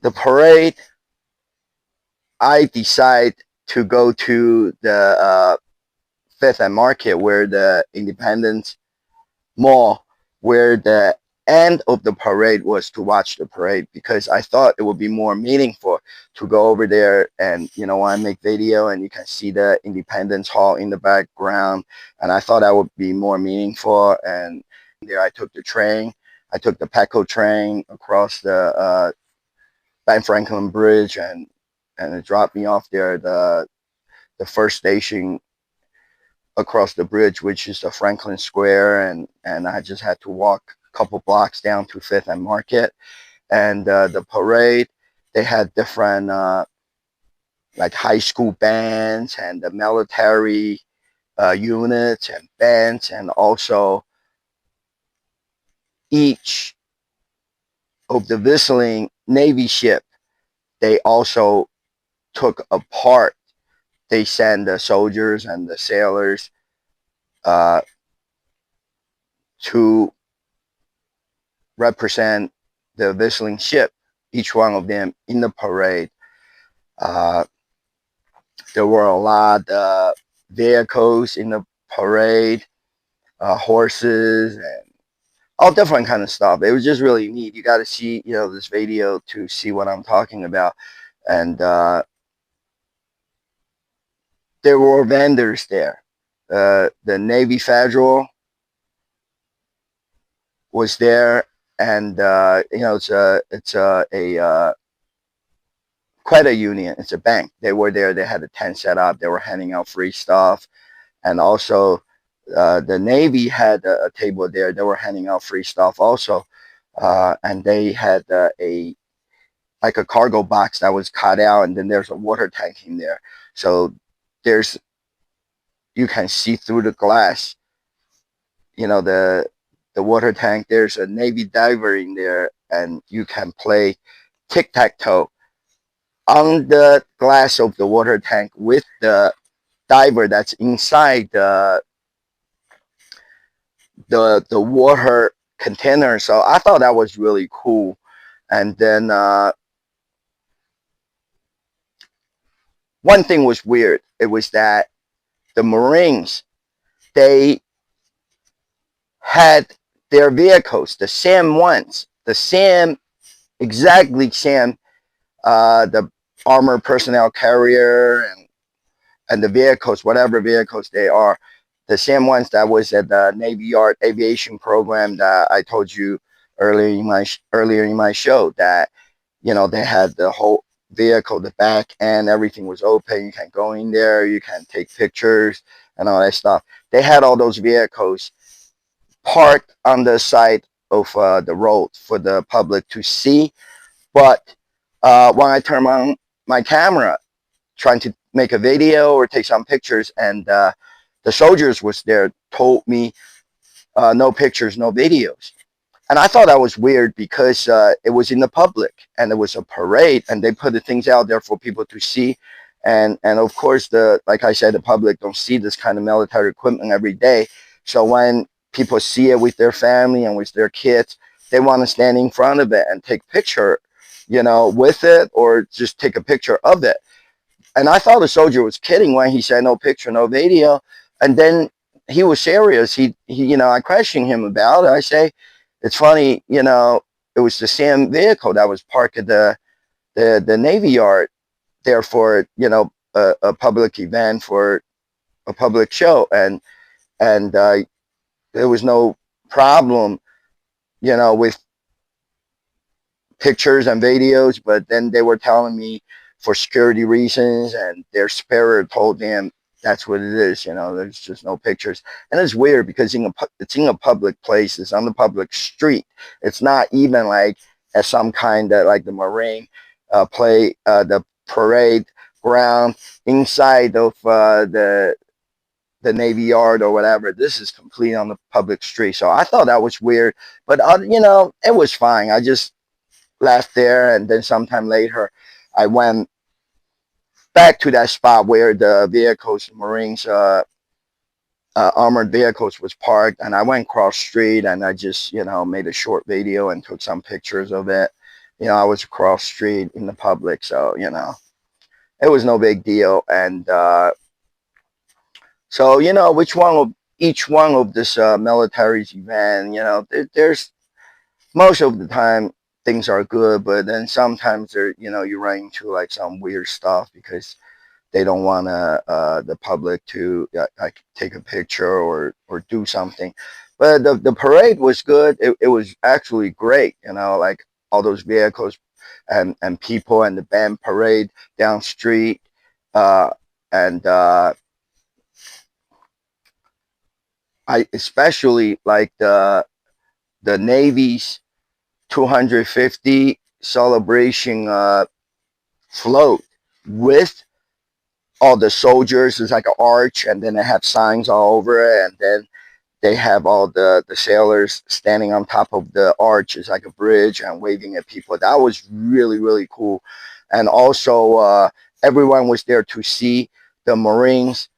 the parade, I decide to go to the 5th and Market, where the Independence Mall, where the end of the parade was, to watch the parade, because I thought it would be more meaningful to go over there and, I make video and you can see the Independence Hall in the background, and I thought that would be more meaningful. And there I took the train. I took the Petco train across the Ben Franklin Bridge, and it dropped me off there at the first station across the bridge, which is the Franklin Square, and I just had to walk a couple blocks down to 5th and Market. And the parade, they had different like high school bands and the military units and bands, and also each of the whistling Navy ship, they also took a part. They sent the soldiers and the sailors to represent the whistling ship, each one of them in the parade. There were a lot of vehicles in the parade, horses, and all different kind of stuff. It was just really neat. You got to see, this video to see what I'm talking about. And there were vendors there. The Navy Federal was there, and it's a credit union. It's a bank. They were there. They had a tent set up. They were handing out free stuff, and also the Navy had a table there. They were handing out free stuff also, and they had like a cargo box that was cut out, and then there's a water tank in there. So you can see through the glass, the water tank. There's a Navy diver in there, and you can play tic-tac-toe on the glass of the water tank with the diver that's inside the water container. So I thought that was really cool. And then one thing was weird. It was that the Marines, they had their vehicles, the same ones, exactly same, the armored personnel carrier and the vehicles, whatever vehicles they are, the same ones that was at the Navy Yard aviation program that I told you earlier in my show, that they had the whole vehicle, the back end, everything was open. You can go in there, you can take pictures and all that stuff. They had all those vehicles parked on the side of the road for the public to see. But when I turn on my camera, trying to make a video or take some pictures, and the soldiers was there, told me no pictures, no videos. And I thought that was weird because it was in the public and it was a parade and they put the things out there for people to see. And of course, like I said, the public don't see this kind of military equipment every day. So when people see it with their family and with their kids, they want to stand in front of it and take picture, with it, or just take a picture of it. And I thought the soldier was kidding when he said no picture, no video. And then he was serious. I questioned him about it. I say, it's funny, it was the same vehicle that was parked at the Navy Yard there for, a public event, for a public show. And there was no problem, with pictures and videos, but then they were telling me for security reasons, and their spirit told them that's what it is. There's just no pictures. And it's weird because it's in a public place, it's on the public street. It's not even like at some kind of like the Marine the parade ground inside of the Navy Yard or whatever. This is completely on the public street. So I thought that was weird, but it was fine. I just left there, and then sometime later I went back to that spot where the vehicles, Marines armored vehicles was parked, and I went cross street and I just made a short video and took some pictures of it. I was across street in the public, so it was no big deal. And so each one of this military's event, there's most of the time things are good, but then sometimes you run into like some weird stuff because they don't want the public to like take a picture or do something. But the parade was good. It was actually great, like all those vehicles and people and the band parade down street, and I especially like the Navy's 250 celebration float with all the soldiers. It's like an arch, and then they have signs all over it, and then they have all the sailors standing on top of the arch. It's like a bridge and waving at people. That was really, really cool. And also everyone was there to see the Marines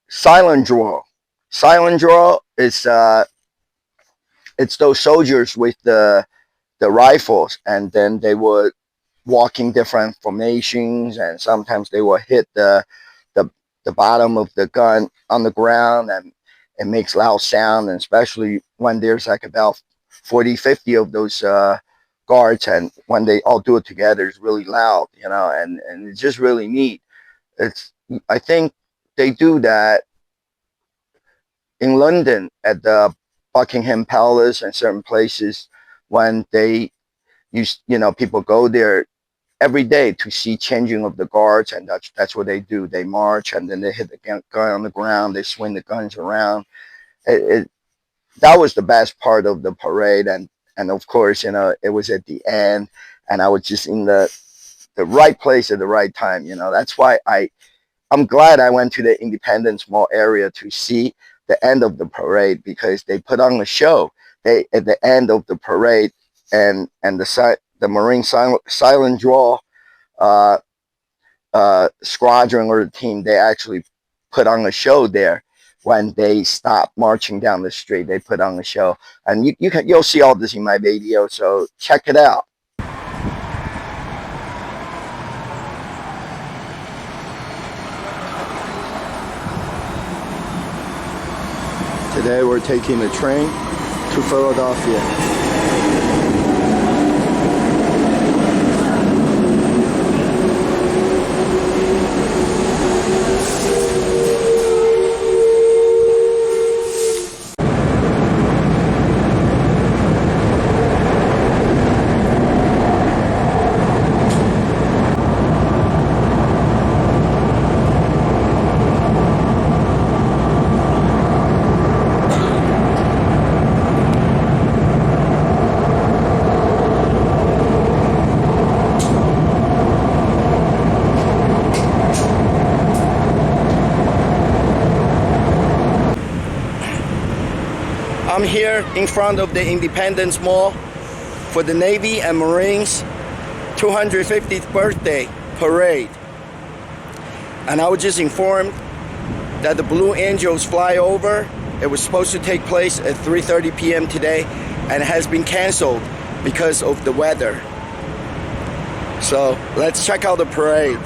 silent draw. Silent draw is it's those soldiers with the rifles, and then they would walking different formations, and sometimes they will hit the bottom of the gun on the ground, and it makes loud sound. And especially when there's like about 40-50 of those guards, and when they all do it together, it's really loud, and it's just really neat. I think they do that in London at the Buckingham Palace and certain places, when they people go there every day to see changing of the guards, and that's what they do. They march, and then they hit the gun on the ground, they swing the guns around. That was the best part of the parade. And of course, it was at the end, and I was just in the right place at the right time. That's why I'm glad I went to the Independence Mall area to see the end of the parade, because they put on a show. They at the end of the parade, and the Marine silent draw squadron or the team, they actually put on a show there. When they stop marching down the street, they put on a show, and you'll see all this in my video, so check it out. Today we're taking the train to Philadelphia. I'm here in front of the Independence Mall for the Navy and Marines 250th birthday parade. And I was just informed that the Blue Angels fly over. It was supposed to take place at 3:30 p.m. today and has been canceled because of the weather. So let's check out the parade.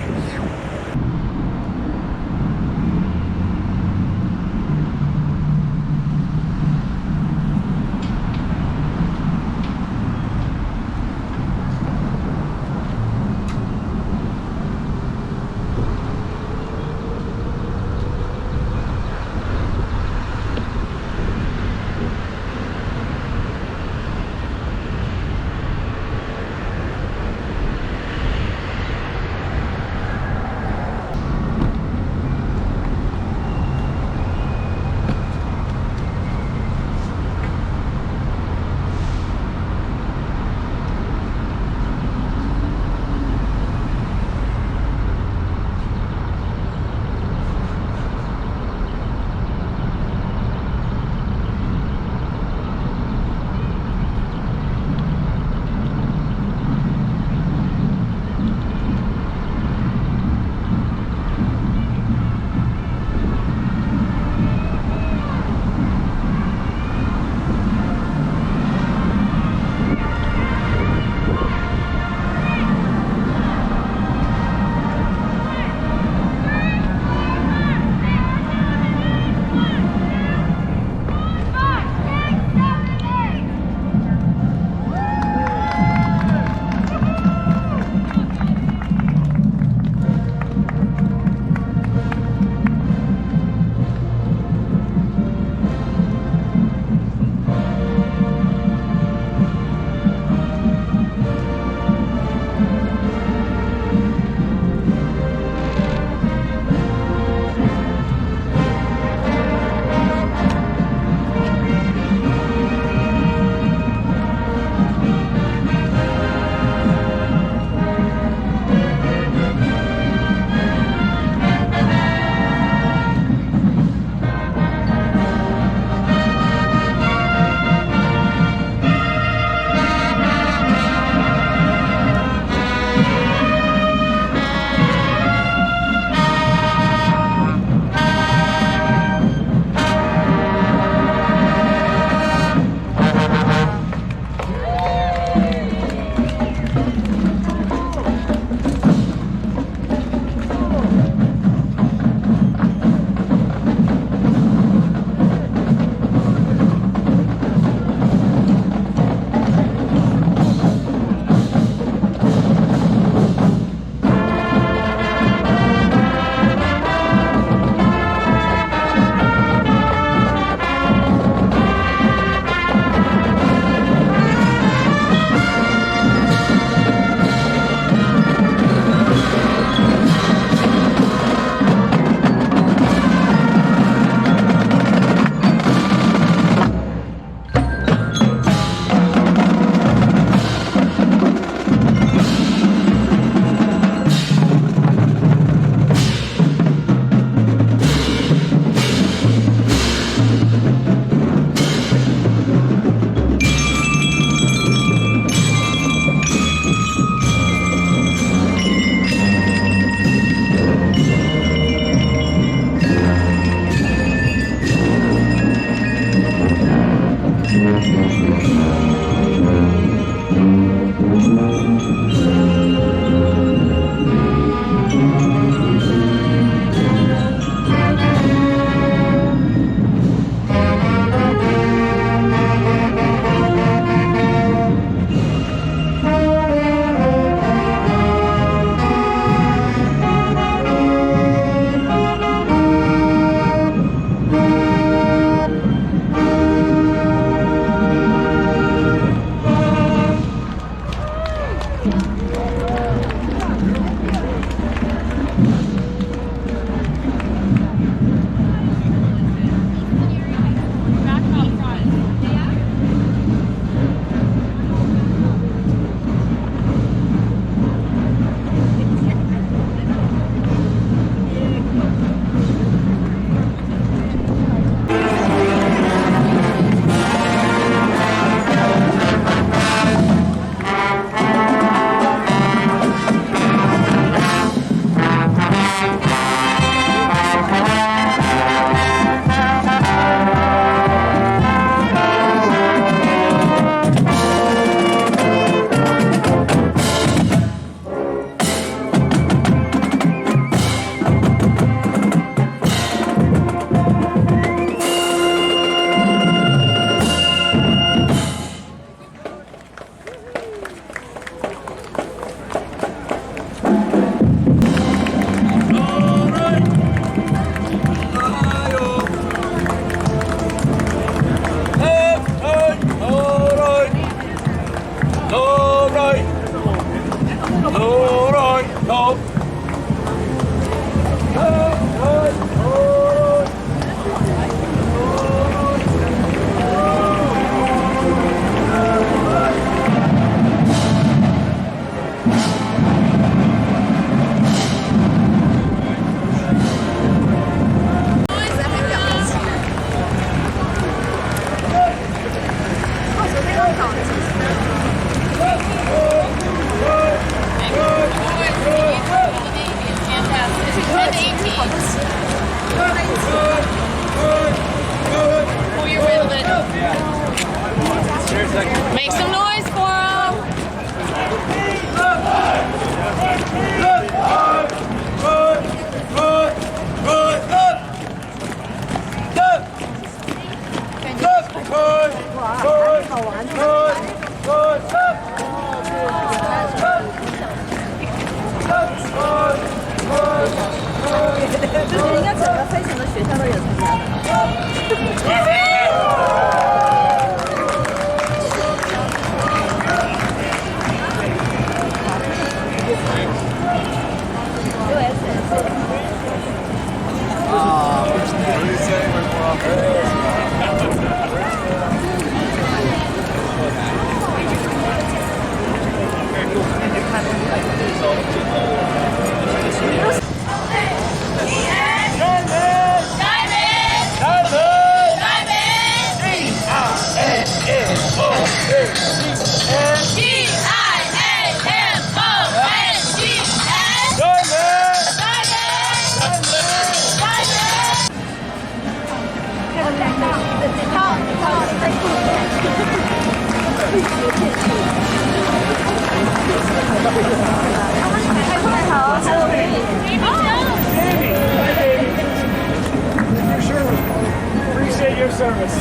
Appreciate your service.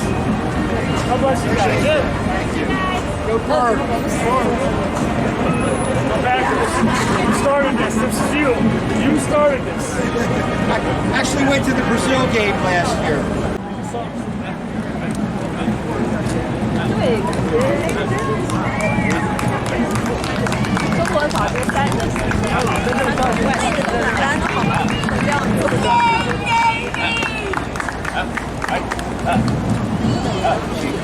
God bless you guys. Go Bird. Come back to this. You started this. This is you. You started this. I actually went to the Brazil game last year. Run across the street.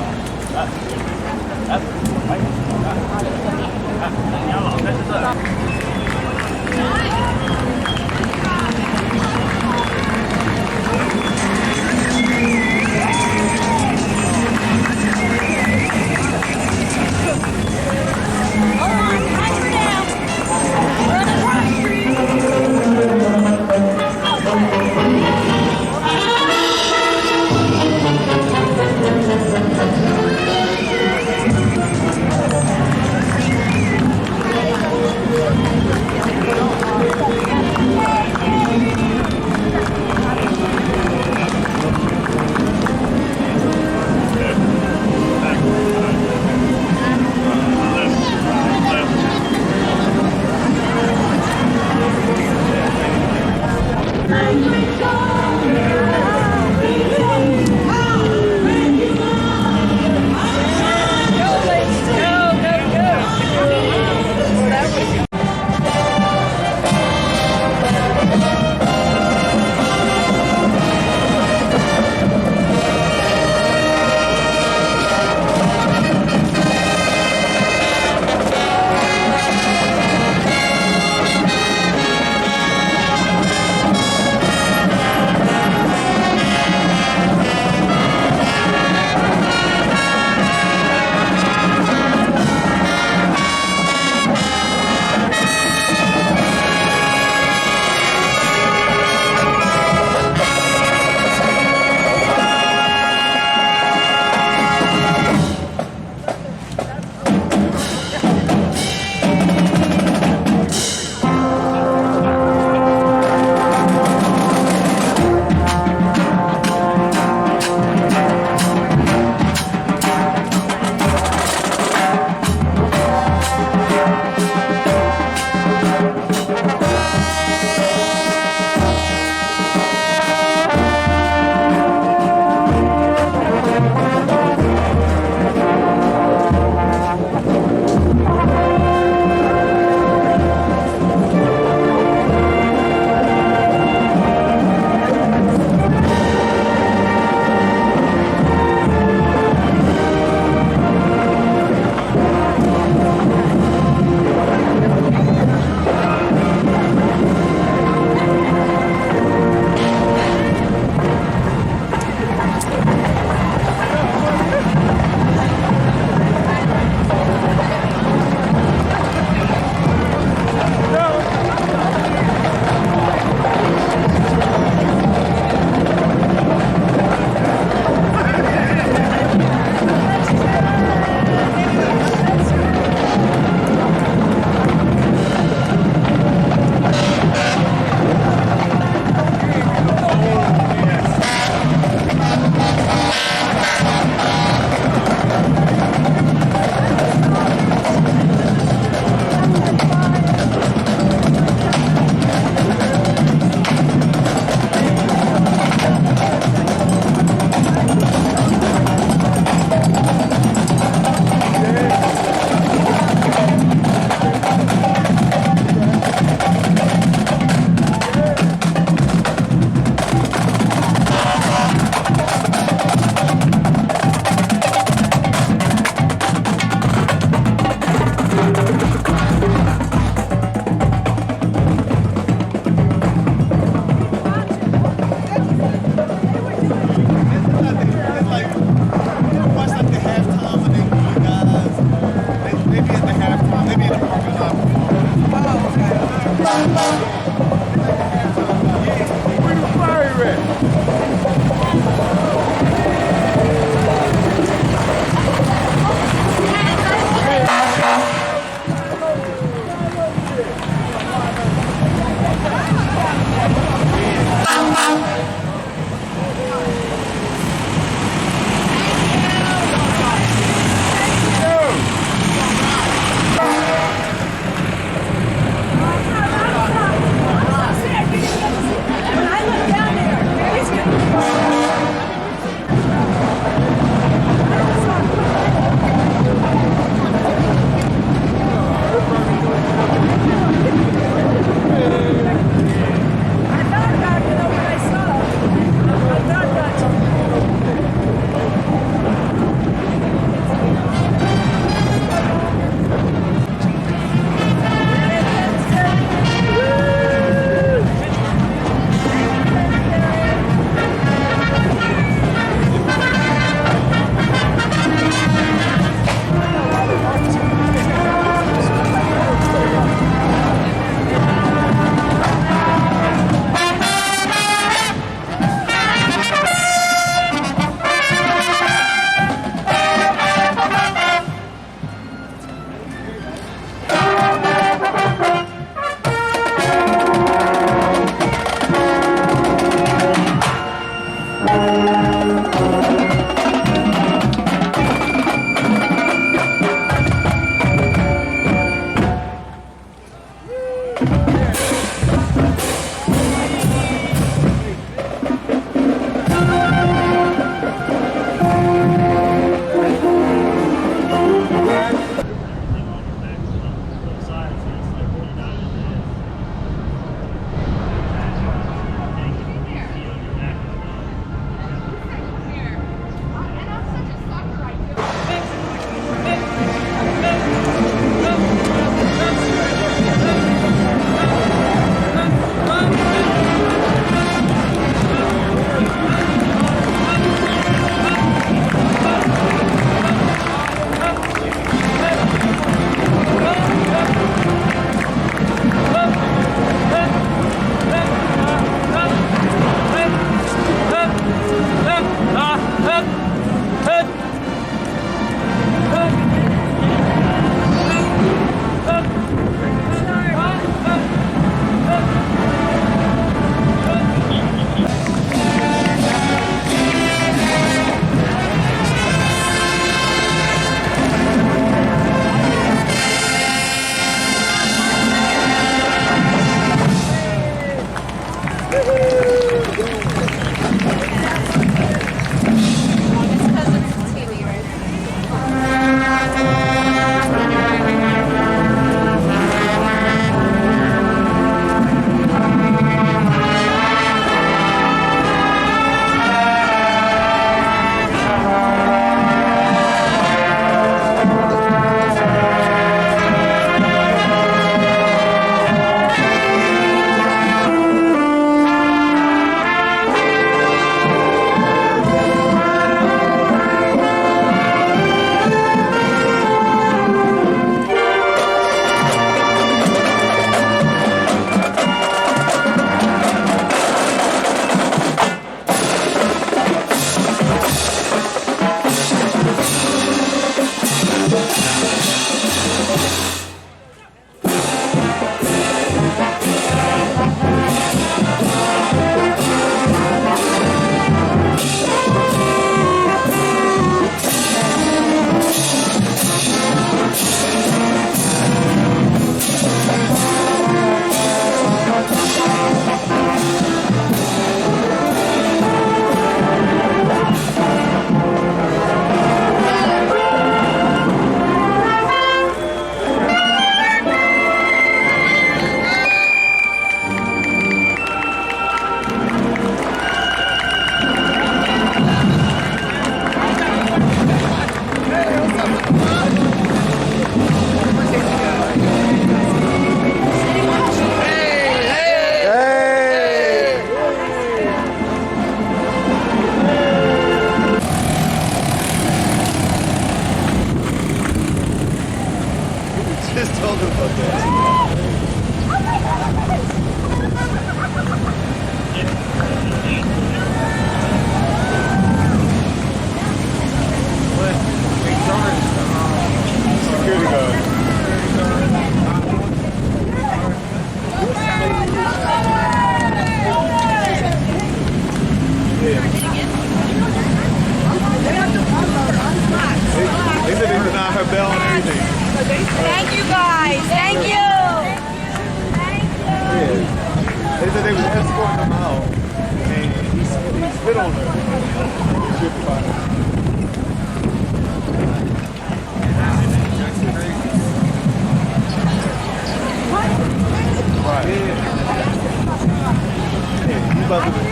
You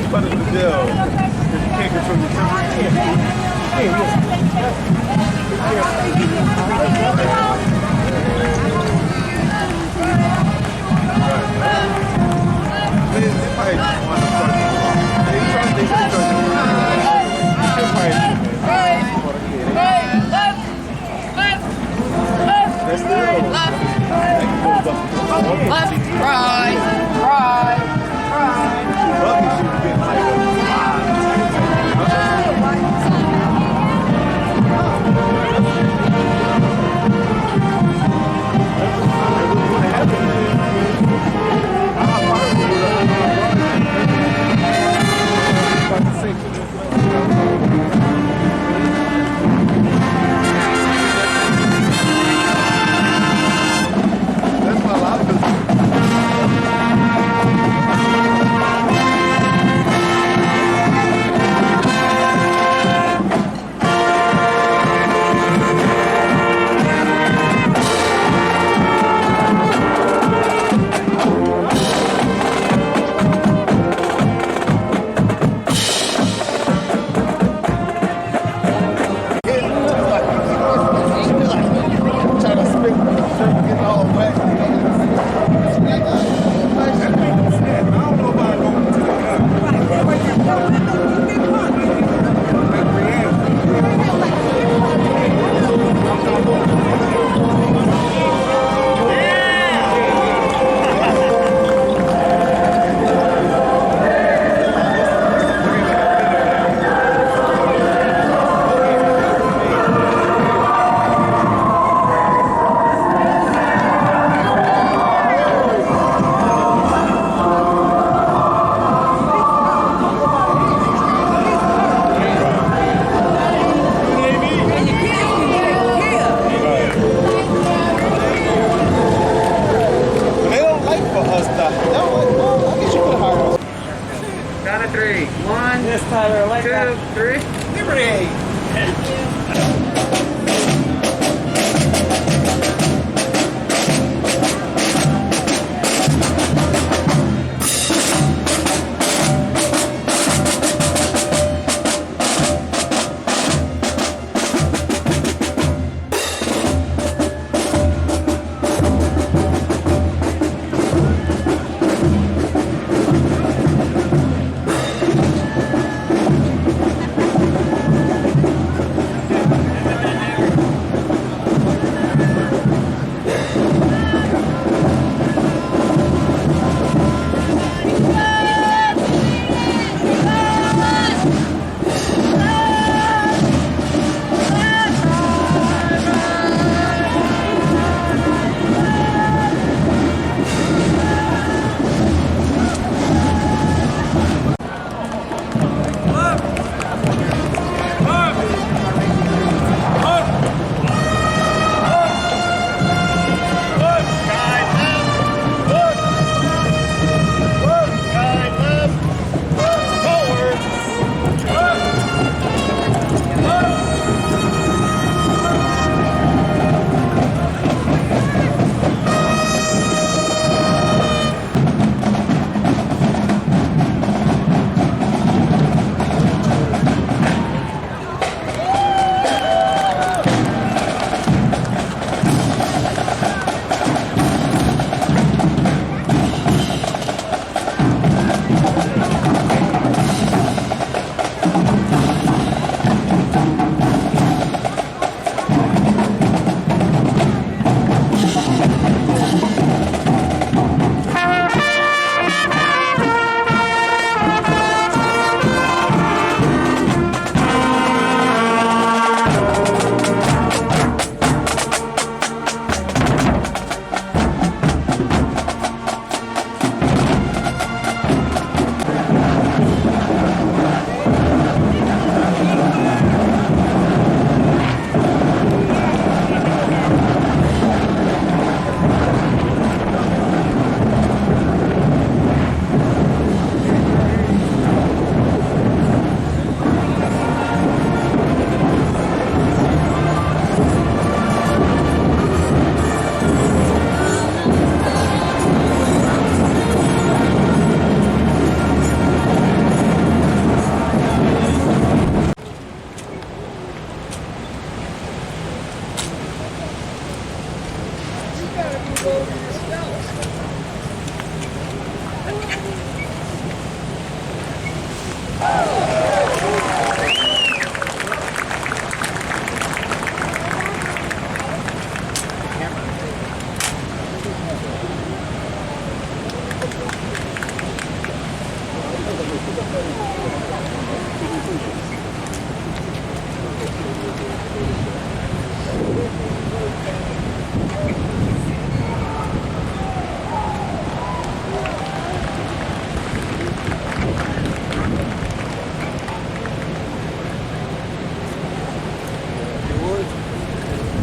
about to go to jail. Because you can't control your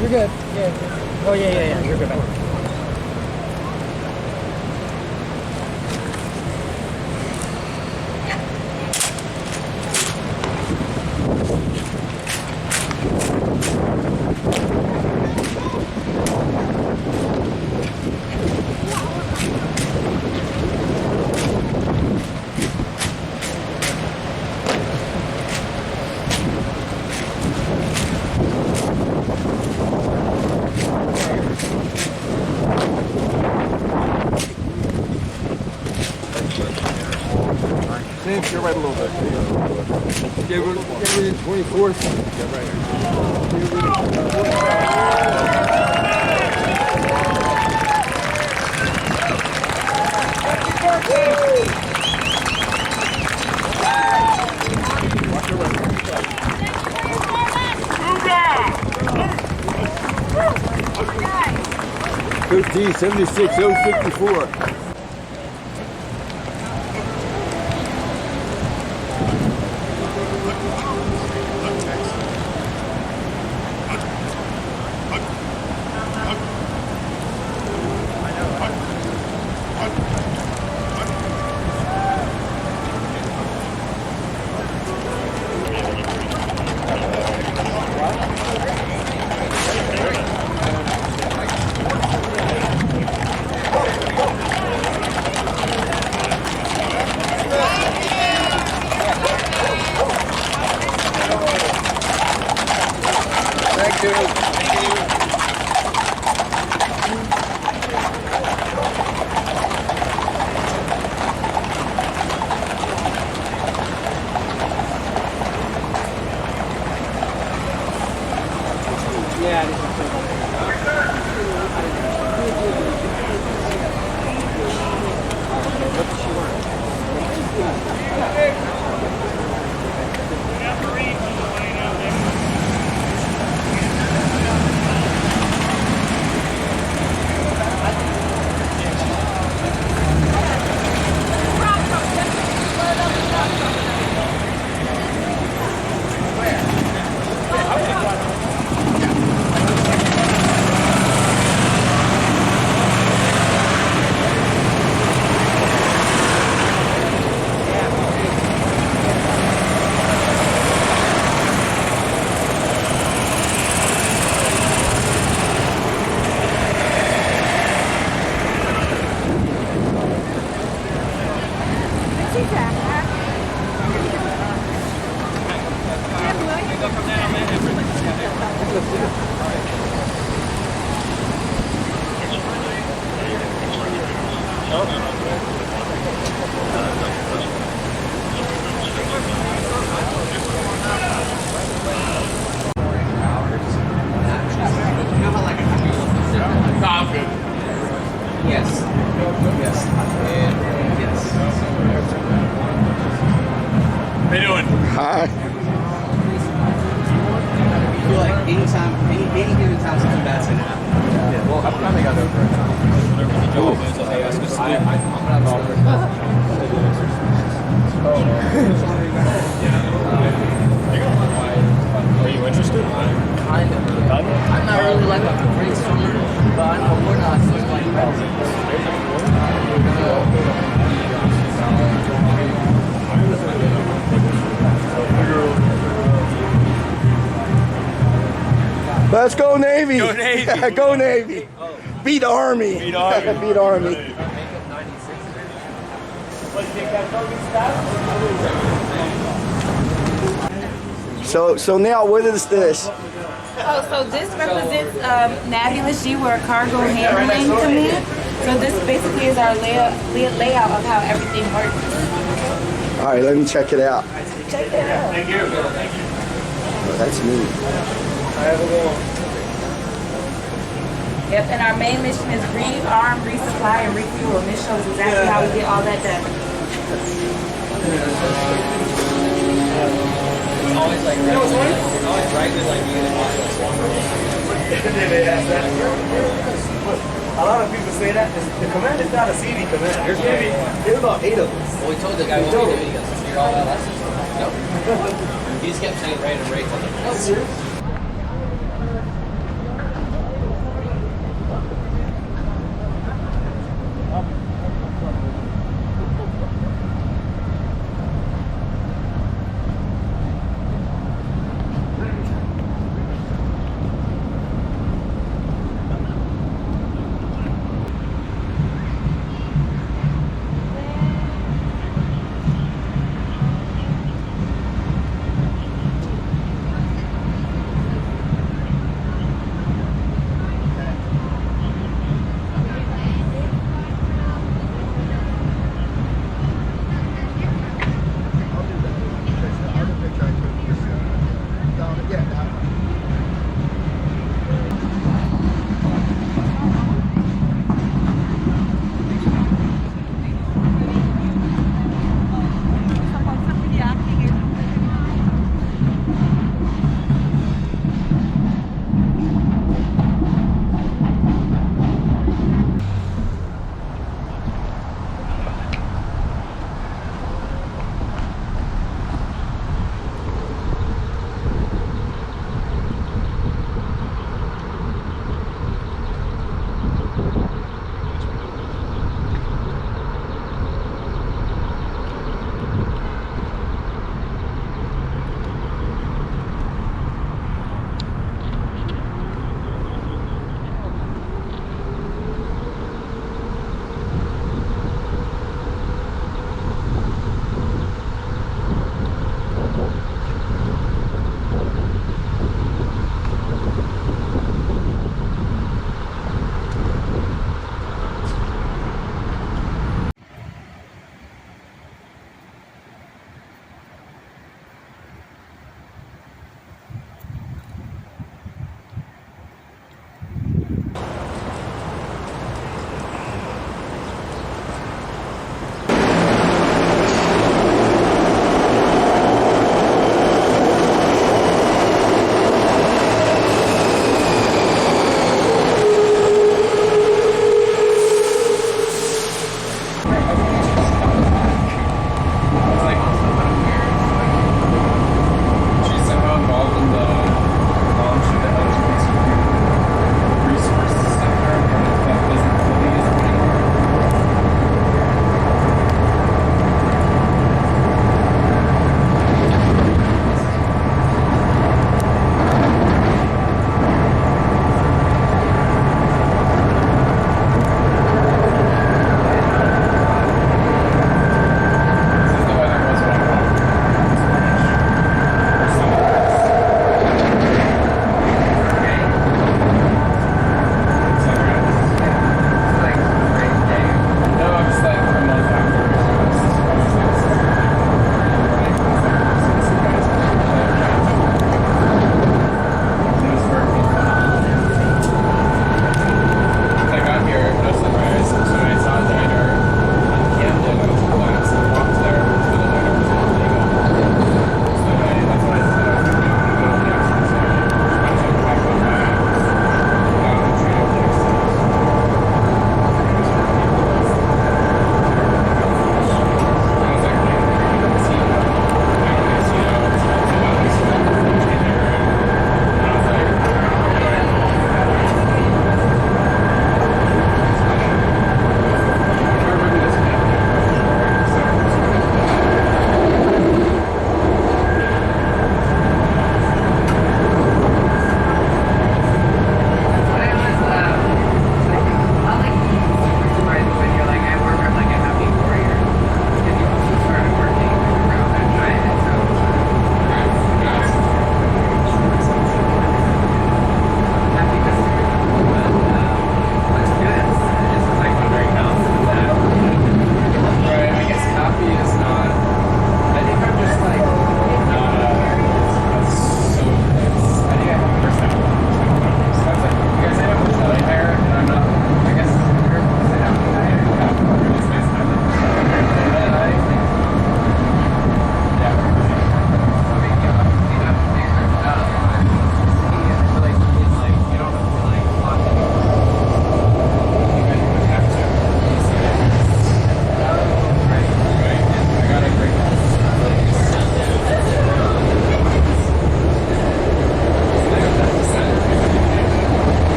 You're good. Yeah. Oh, yeah. You're good. James, you're right a little bit. Get rid of 24th. Get right here. 76, 054. Hi. I feel like any given time something bad's gonna happen. Yeah, well, I think I know whatever the job is, they ask us to do. Are you interested? Kind of. I'm not really like a great swimmer, but I know we're not swimming like Let's go Navy. Go Navy. Go Navy. Beat Army. Beat Army. Beat Army. So now what is this? Oh, so this represents Nebulous G, we're a cargo handling command. So this basically is our layout of how everything works. All right, let me check it out. Check it out. Thank you. Oh, that's neat. Yep, and our main mission is rearm, resupply, and refuel. And this shows exactly how we get all that done. always like, you know what's funny? Always right with like being in A lot of people say that the command is not a CD command. There's about 8 of us. Well, we told the guy what we do. He goes, "You're all that lessons." No. He just kept saying random rates. I'm like, no.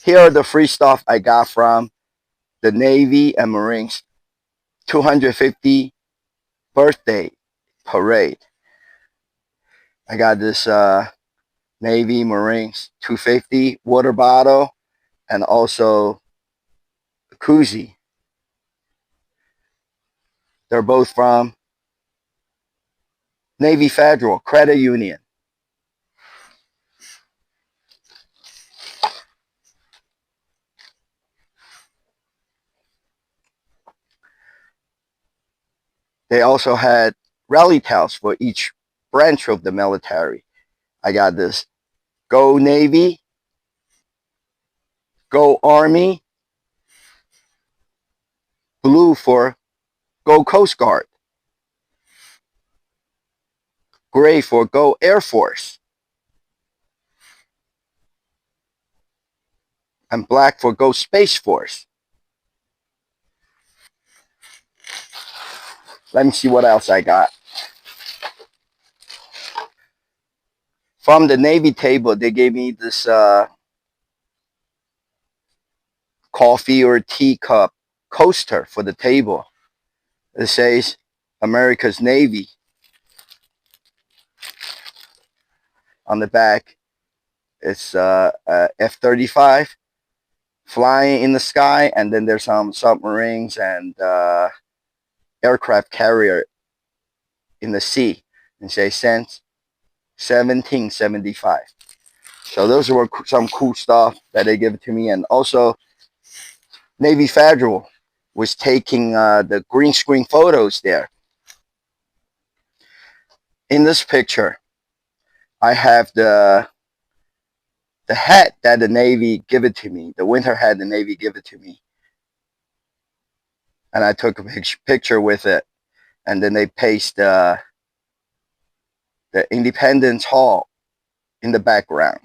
Here are the free stuff I got from the Navy and Marines 250 birthday parade. I got this Navy Marines 250 water bottle and also a koozie. They're both from Navy Federal Credit Union. They also had rally towels for each branch of the military. I got this Go Navy, Go Army, blue for Go Coast Guard, gray for Go Air Force, and black for Go Space Force. Let me see what else I got. From the Navy table, they gave me this coffee or teacup coaster for the table. It says America's Navy on the back. It's F-35 flying in the sky, and then there's some submarines and aircraft carrier in the sea. And say since 1775. So those were some cool stuff that they give to me. And also Navy Federal was taking the green screen photos there. In this picture, I have the hat that the Navy give it to me, the winter hat the Navy give it to me. And I took a picture with it. And then they paste the Independence Hall in the background.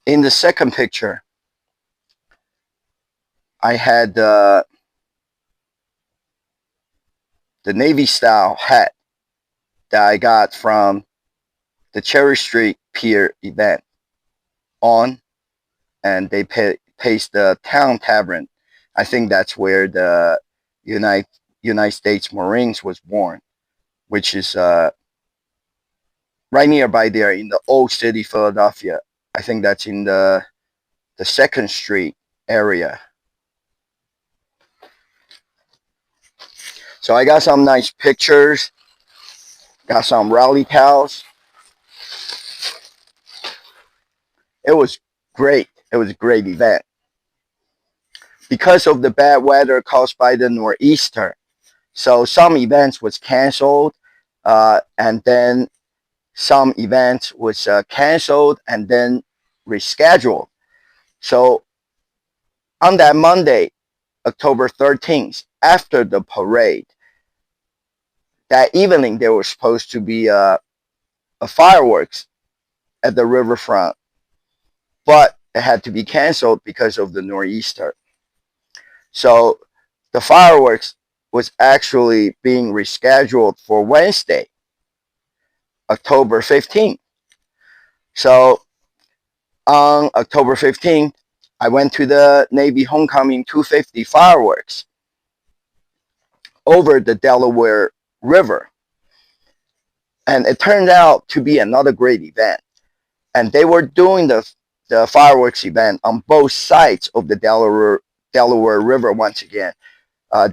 In the second picture, I had the Navy style hat that I got from the Cherry Street Pier event on, and they paste the Town Tavern. I think that's where the United States Marines was born, which is right nearby there in the old city, Philadelphia. I think that's in the 2nd Street area. So I got some nice pictures, got some rally towels. It was great. It was a great event. Because of the bad weather caused by the nor'easter, so some events was canceled, and then some events was canceled and then rescheduled. So on that Monday, October 13th, after the parade, that evening there was supposed to be a fireworks at the riverfront, but it had to be canceled because of the nor'easter. So the fireworks was actually being rescheduled for Wednesday, October 15th. So on October 15th, I went to the Navy Homecoming 250 fireworks over the Delaware River. And it turned out to be another great event. And they were doing the fireworks event on both sides of the Delaware River once again.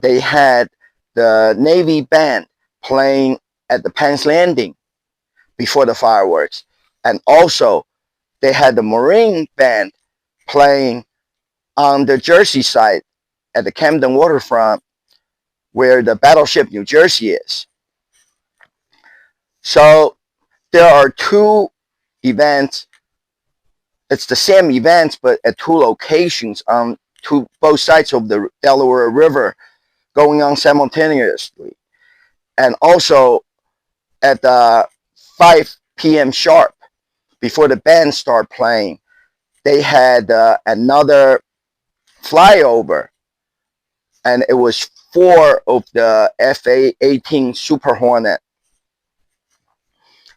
They had the Navy band playing at the Penn's Landing before the fireworks. And also, they had the Marine band playing on the Jersey side at the Camden waterfront where the battleship New Jersey is. So there are two events. It's the same events, but at two locations on both sides of the Delaware River going on simultaneously. And also at 5 p.m. sharp, before the band start playing, they had another flyover, and it was 4 of the FA-18 Super Hornet.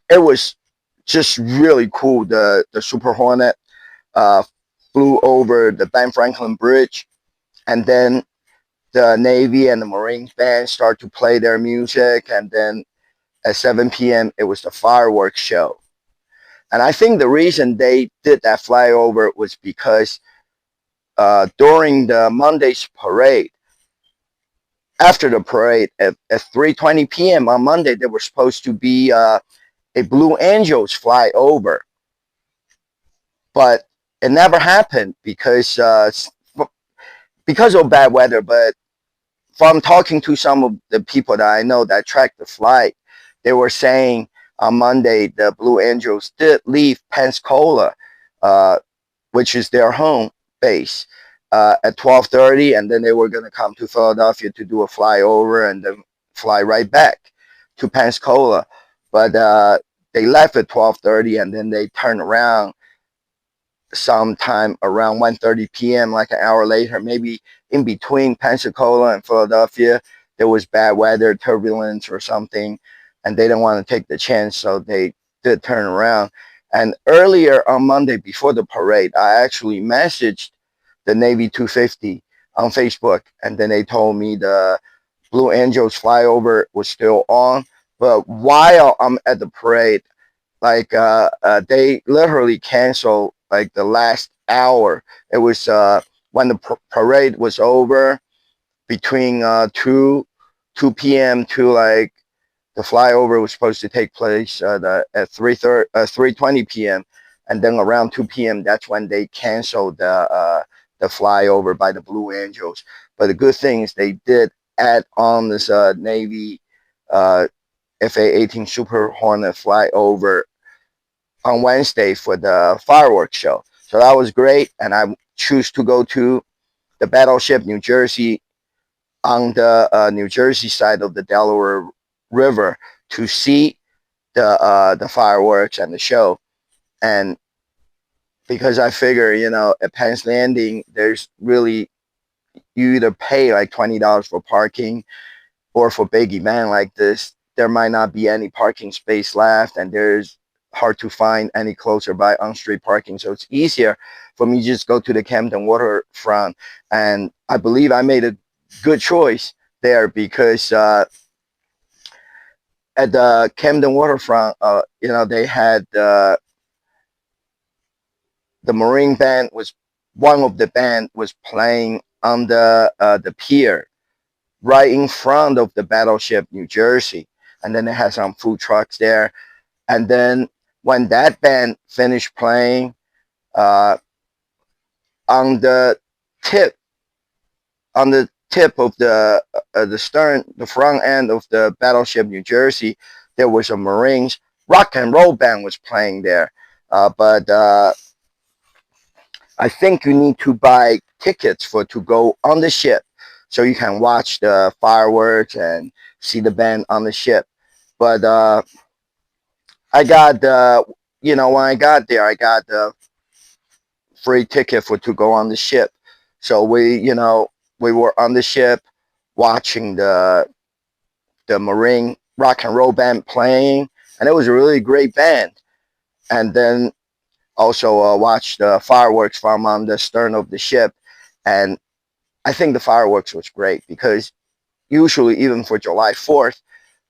It was just really cool, the Super Hornet. uh, flew over the Ben Franklin Bridge, and then the Navy and the Marines band start to play their music, and then at 7 p.m. it was the fireworks show. And I think the reason they did that flyover was because during the Monday's parade, after the parade at 3:20 p.m. on Monday, there was supposed to be a Blue Angels flyover, but it never happened because of bad weather. But from talking to some of the people that I know that tracked the flight, they were saying on Monday the Blue Angels did leave Pensacola, uh, which is their home base, at 12:30, and then they were going to come to Philadelphia to do a flyover and then fly right back to Pensacola. But they left at 12:30, and then they turned around sometime around 1:30 p.m., like an hour later, maybe in between Pensacola and Philadelphia. There was bad weather, turbulence or something, and they didn't want to take the chance, so they did turn around. And earlier on Monday, before the parade, I actually messaged the Navy 250 on Facebook, and then they told me the Blue Angels flyover was still on. But while I'm at the parade, like they literally canceled like the last hour. It was when the parade was over, between 2 p.m. to like the flyover was supposed to take place at 3:20 p.m. and then around 2 p.m. that's when they canceled the flyover by the Blue Angels. But the good thing is they did add on this Navy FA-18 Super Hornet flyover on Wednesday for the fireworks show. So that was great, and I choose to go to the Battleship, New Jersey, on the New Jersey side of the Delaware River to see the fireworks and the show. And because I figure, at Penn's Landing, there's really, you either pay like $20 for parking, or for big event like this, there might not be any parking space left, and there's hard to find any closer by on-street parking. So it's easier for me to just go to the Camden waterfront. And I believe I made a good choice there, because at the Camden waterfront, they had the Marine band was one of the band was playing on the pier right in front of the Battleship, New Jersey. And then they had some food trucks there. And then when that band finished playing, on the tip, of the stern, the front end of the Battleship, New Jersey, there was a Marines rock and roll band was playing there. But I think you need to buy tickets to go on the ship, so you can watch the fireworks and see the band on the ship. But I got when I got there, I got the free ticket to go on the ship. So we were on the ship watching the Marine rock and roll band playing, and it was a really great band. And then also watched the fireworks from on the stern of the ship. And I think the fireworks was great, because usually, even for July 4th,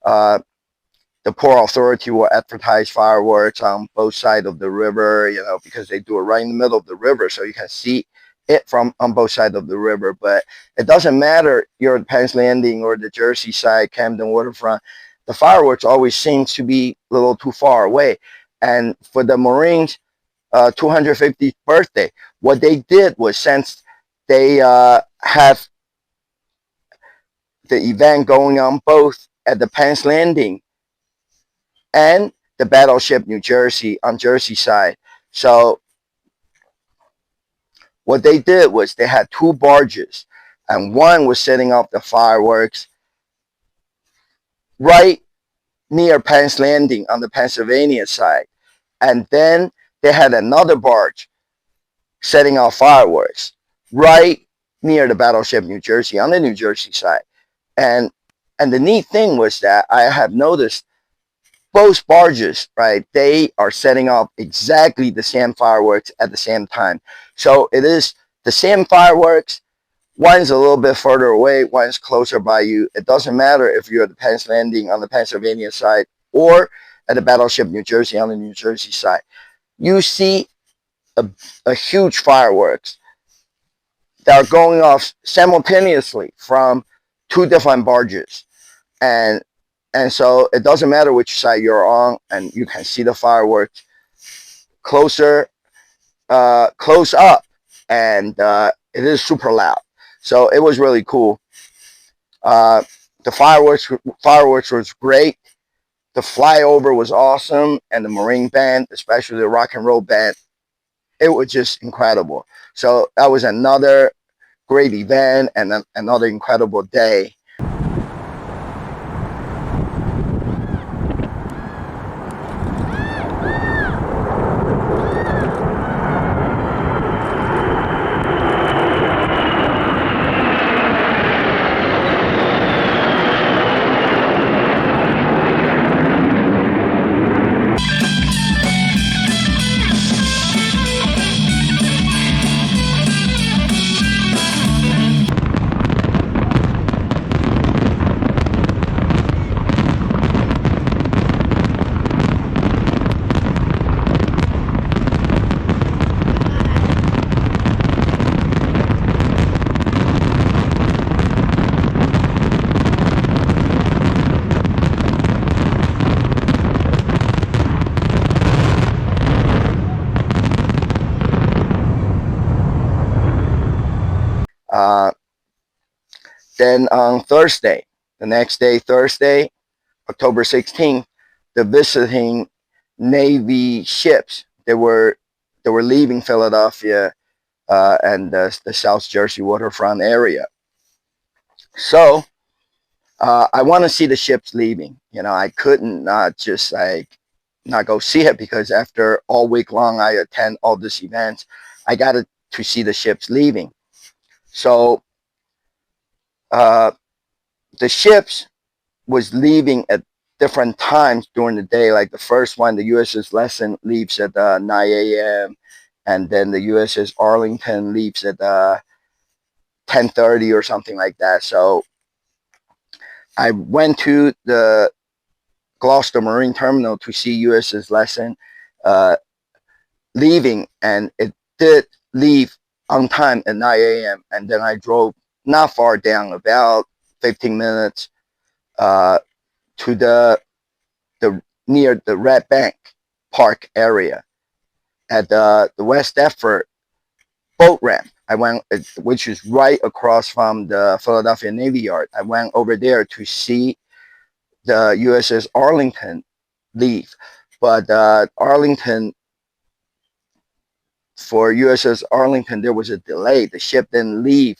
the Port Authority will advertise fireworks on both sides of the river, because they do it right in the middle of the river, so you can see it from on both sides of the river. But it doesn't matter you're at Penn's Landing or the Jersey side, Camden waterfront, the fireworks always seems to be a little too far away. And for the Marines' 250th birthday, what they did was, since they have the event going on both at the Penn's Landing and the Battleship, New Jersey, on Jersey side. So what they did was they had two barges, and one was setting off the fireworks right near Penn's Landing on the Pennsylvania side. And then they had another barge setting off fireworks right near the Battleship, New Jersey, on the New Jersey side. And the neat thing was that I have noticed both barges, right, they are setting up exactly the same fireworks at the same time. So it is the same fireworks. One's a little bit further away, one's closer by you. It doesn't matter if you're at the Penn's Landing on the Pennsylvania side or at the Battleship New Jersey on the New Jersey side. You see a huge fireworks that are going off simultaneously from two different barges. And so it doesn't matter which side you're on, and you can see the fireworks close up, and it is super loud. So it was really cool. The fireworks was great. The flyover was awesome, and the Marine band, especially the rock and roll band, it was just incredible. So that was another great event and another incredible day. Then on Thursday, the next day, Thursday, October 16th, the visiting Navy ships, they were leaving Philadelphia and the South Jersey waterfront area. So I want to see the ships leaving. You know, I couldn't not just like not go see it, because after all week long I attend all these events, I got to see the ships leaving. So the ships was leaving at different times during the day. Like the first one, the USS Lesson leaves at 9 a.m. and then the USS Arlington leaves at 10:30 or something like that. So I went to the Gloucester Marine Terminal to see USS Lesson leaving, and it did leave on time at 9 a.m. And then I drove not far down, about 15 minutes to the near the Red Bank Park area at the West Deptford boat ramp. I went, which is right across from the Philadelphia Navy Yard. I went over there to see the USS Arlington leave, but for USS Arlington, there was a delay. The ship didn't leave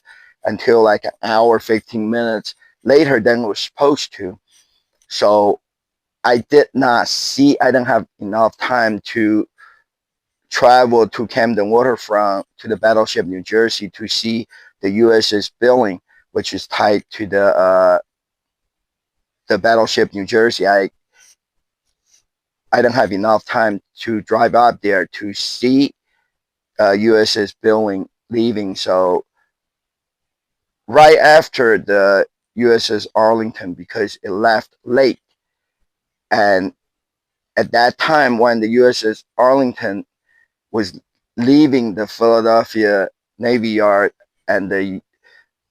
until like an hour, 15 minutes later than it was supposed to. So I didn't have enough time to travel to Camden Waterfront to the Battleship New Jersey to see the USS Billing, which is tied to the Battleship New Jersey. I didn't have enough time to drive up there to see USS Billing leaving. So right after the USS Arlington, because it left late, and at that time when the USS Arlington was leaving the Philadelphia Navy Yard, and the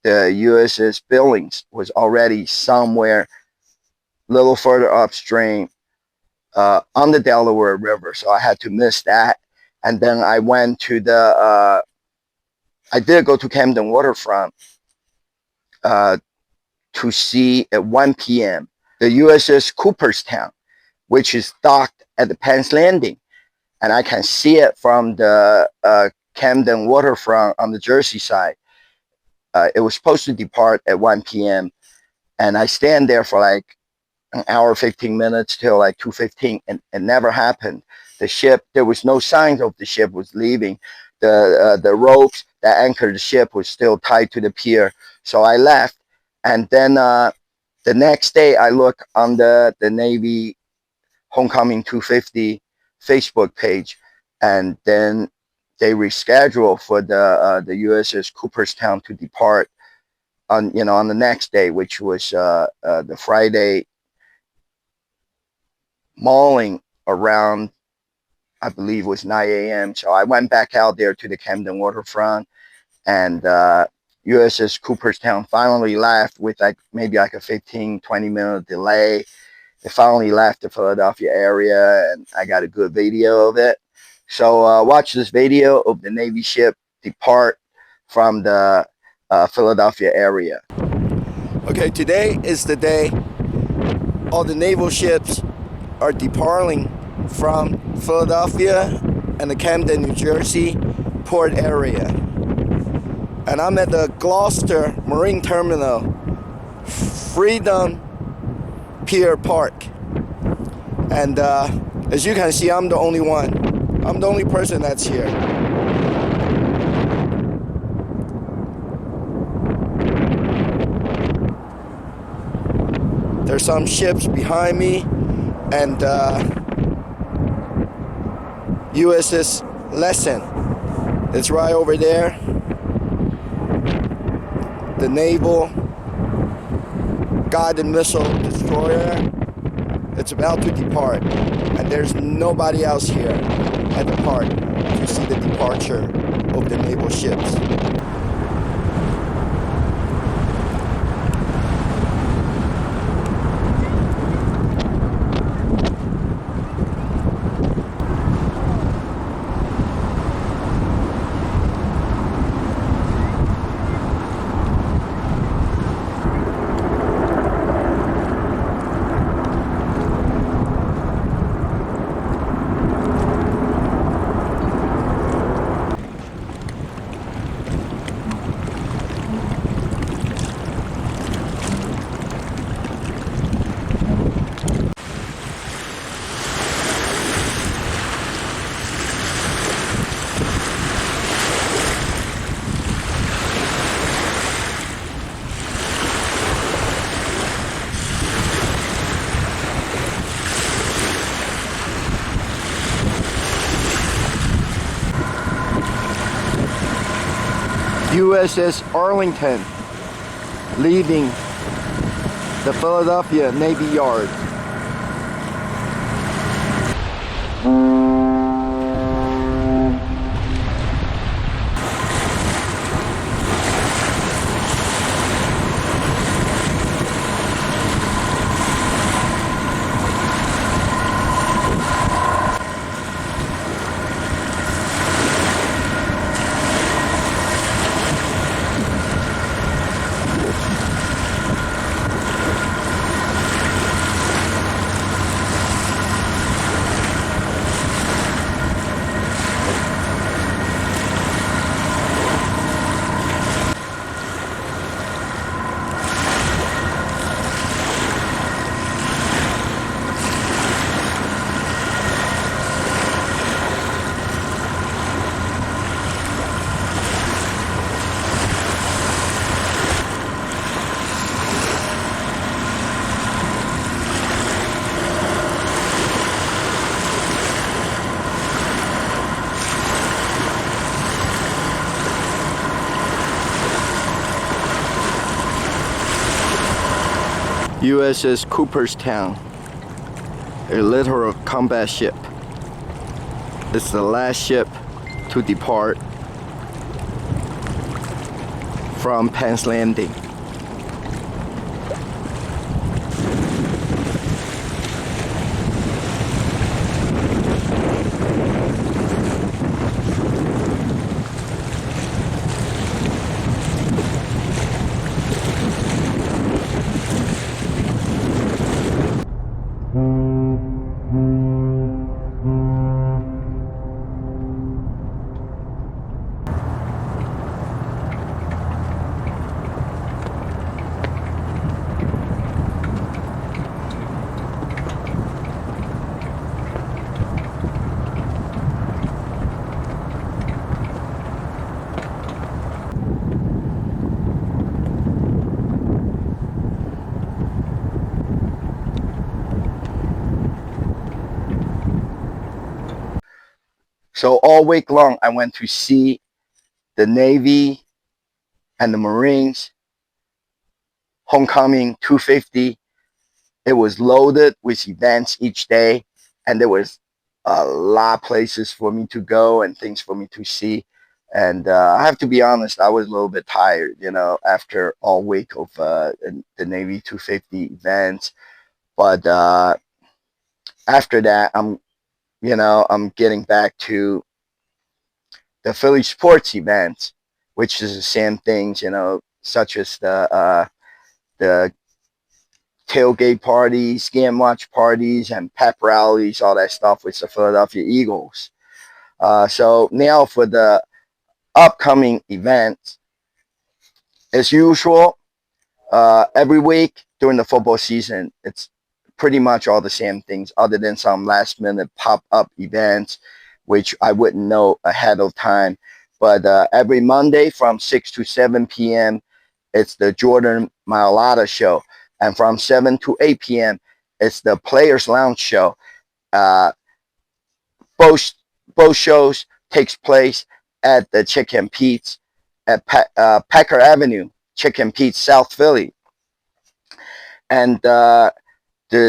USS Billings was already somewhere a little further upstream on the Delaware River. So I had to miss that. And then I went to I did go to Camden Waterfront to see at 1 p.m. the USS Cooperstown, which is docked at the Penn's Landing. And I can see it from the Camden Waterfront on the Jersey side. It was supposed to depart at 1 p.m. And I stand there for like an hour, 15 minutes till like 2:15, and it never happened. The ship, there was no signs of the ship was leaving. The ropes that anchored the ship was still tied to the pier. So I left. And then the next day I look on the Navy Homecoming 250 Facebook page, and then they rescheduled for the USS Cooperstown to depart on the next day, which was the Friday morning around, I believe it was 9 a.m. So I went back out there to the Camden waterfront, and USS Cooperstown finally left with maybe a 15-20 minute delay. It finally left the Philadelphia area, and I got a good video of it. So watch this video of the Navy ship depart from the Philadelphia area. Okay, today is the day all the naval ships are departing from Philadelphia and the Camden, New Jersey port area. And I'm at the Gloucester Marine Terminal, Freedom Pier Park. And as you can see, I'm the only one. I'm the only person that's here. There's some ships behind me, and USS Lesson. It's right over there. The naval guided missile destroyer. It's about to depart, and there's nobody else here at the park to see the departure of the naval ships. USS Arlington leaving the Philadelphia Navy Yard. USS Cooperstown, a littoral combat ship. It's the last ship to depart from Penn's Landing. So all week long, I went to see the Navy and the Marines homecoming 250. It was loaded with events each day, and there was a lot of places for me to go and things for me to see. And I have to be honest, I was a little bit tired, after all week of the Navy 250 events. But after that, I'm getting back to the Philly sports events, which is the same things, such as the tailgate parties, game watch parties, and pep rallies, all that stuff with the Philadelphia Eagles. So now for the upcoming events, as usual, every week during the football season, it's pretty much all the same things, other than some last minute pop up events, which I wouldn't know ahead of time. But every Monday from 6 to 7 p.m., it's the Jordan Mailata show. And from 7 to 8 p.m., it's the Players Lounge show. Uh, both both shows takes place at the Chicken Pete's at Packer Avenue, Chicken Pete's, South Philly. And the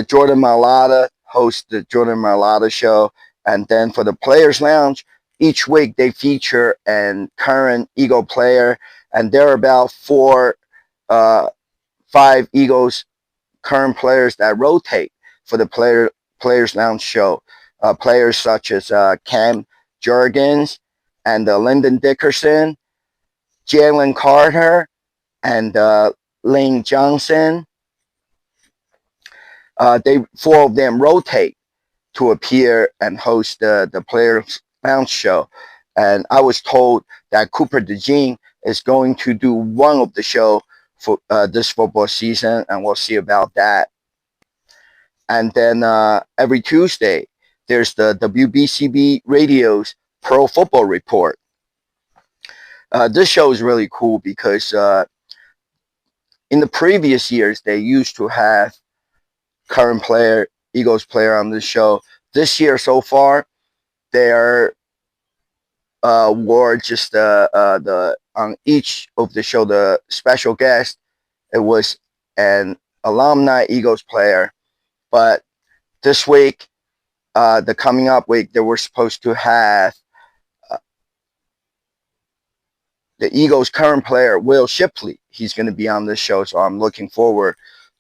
Jordan Mailata hosts the Jordan Mailata show. And then for the Players Lounge, each week they feature an current Eagle player, and there are about 5 Eagles current players that rotate for the Players Lounge show. Players such as Cam Jurgens and Lyndon Dickerson, Jalen Carter, and Lane Johnson. They 4 of them rotate to appear and host the Players Lounge show. And I was told that Cooper DeJean is going to do one of the show for this football season, and we'll see about that. And then every Tuesday, there's the WBCB Radio's Pro Football Report. This show is really cool because in the previous years, they used to have current player, Eagles player on this show. This year so far, they're were just the on each of the show, the special guest, it was an alumni Eagles player. But this week, the coming up week, they were supposed to have the Eagles' current player, Will Shipley. He's going to be on this show, so I'm looking forward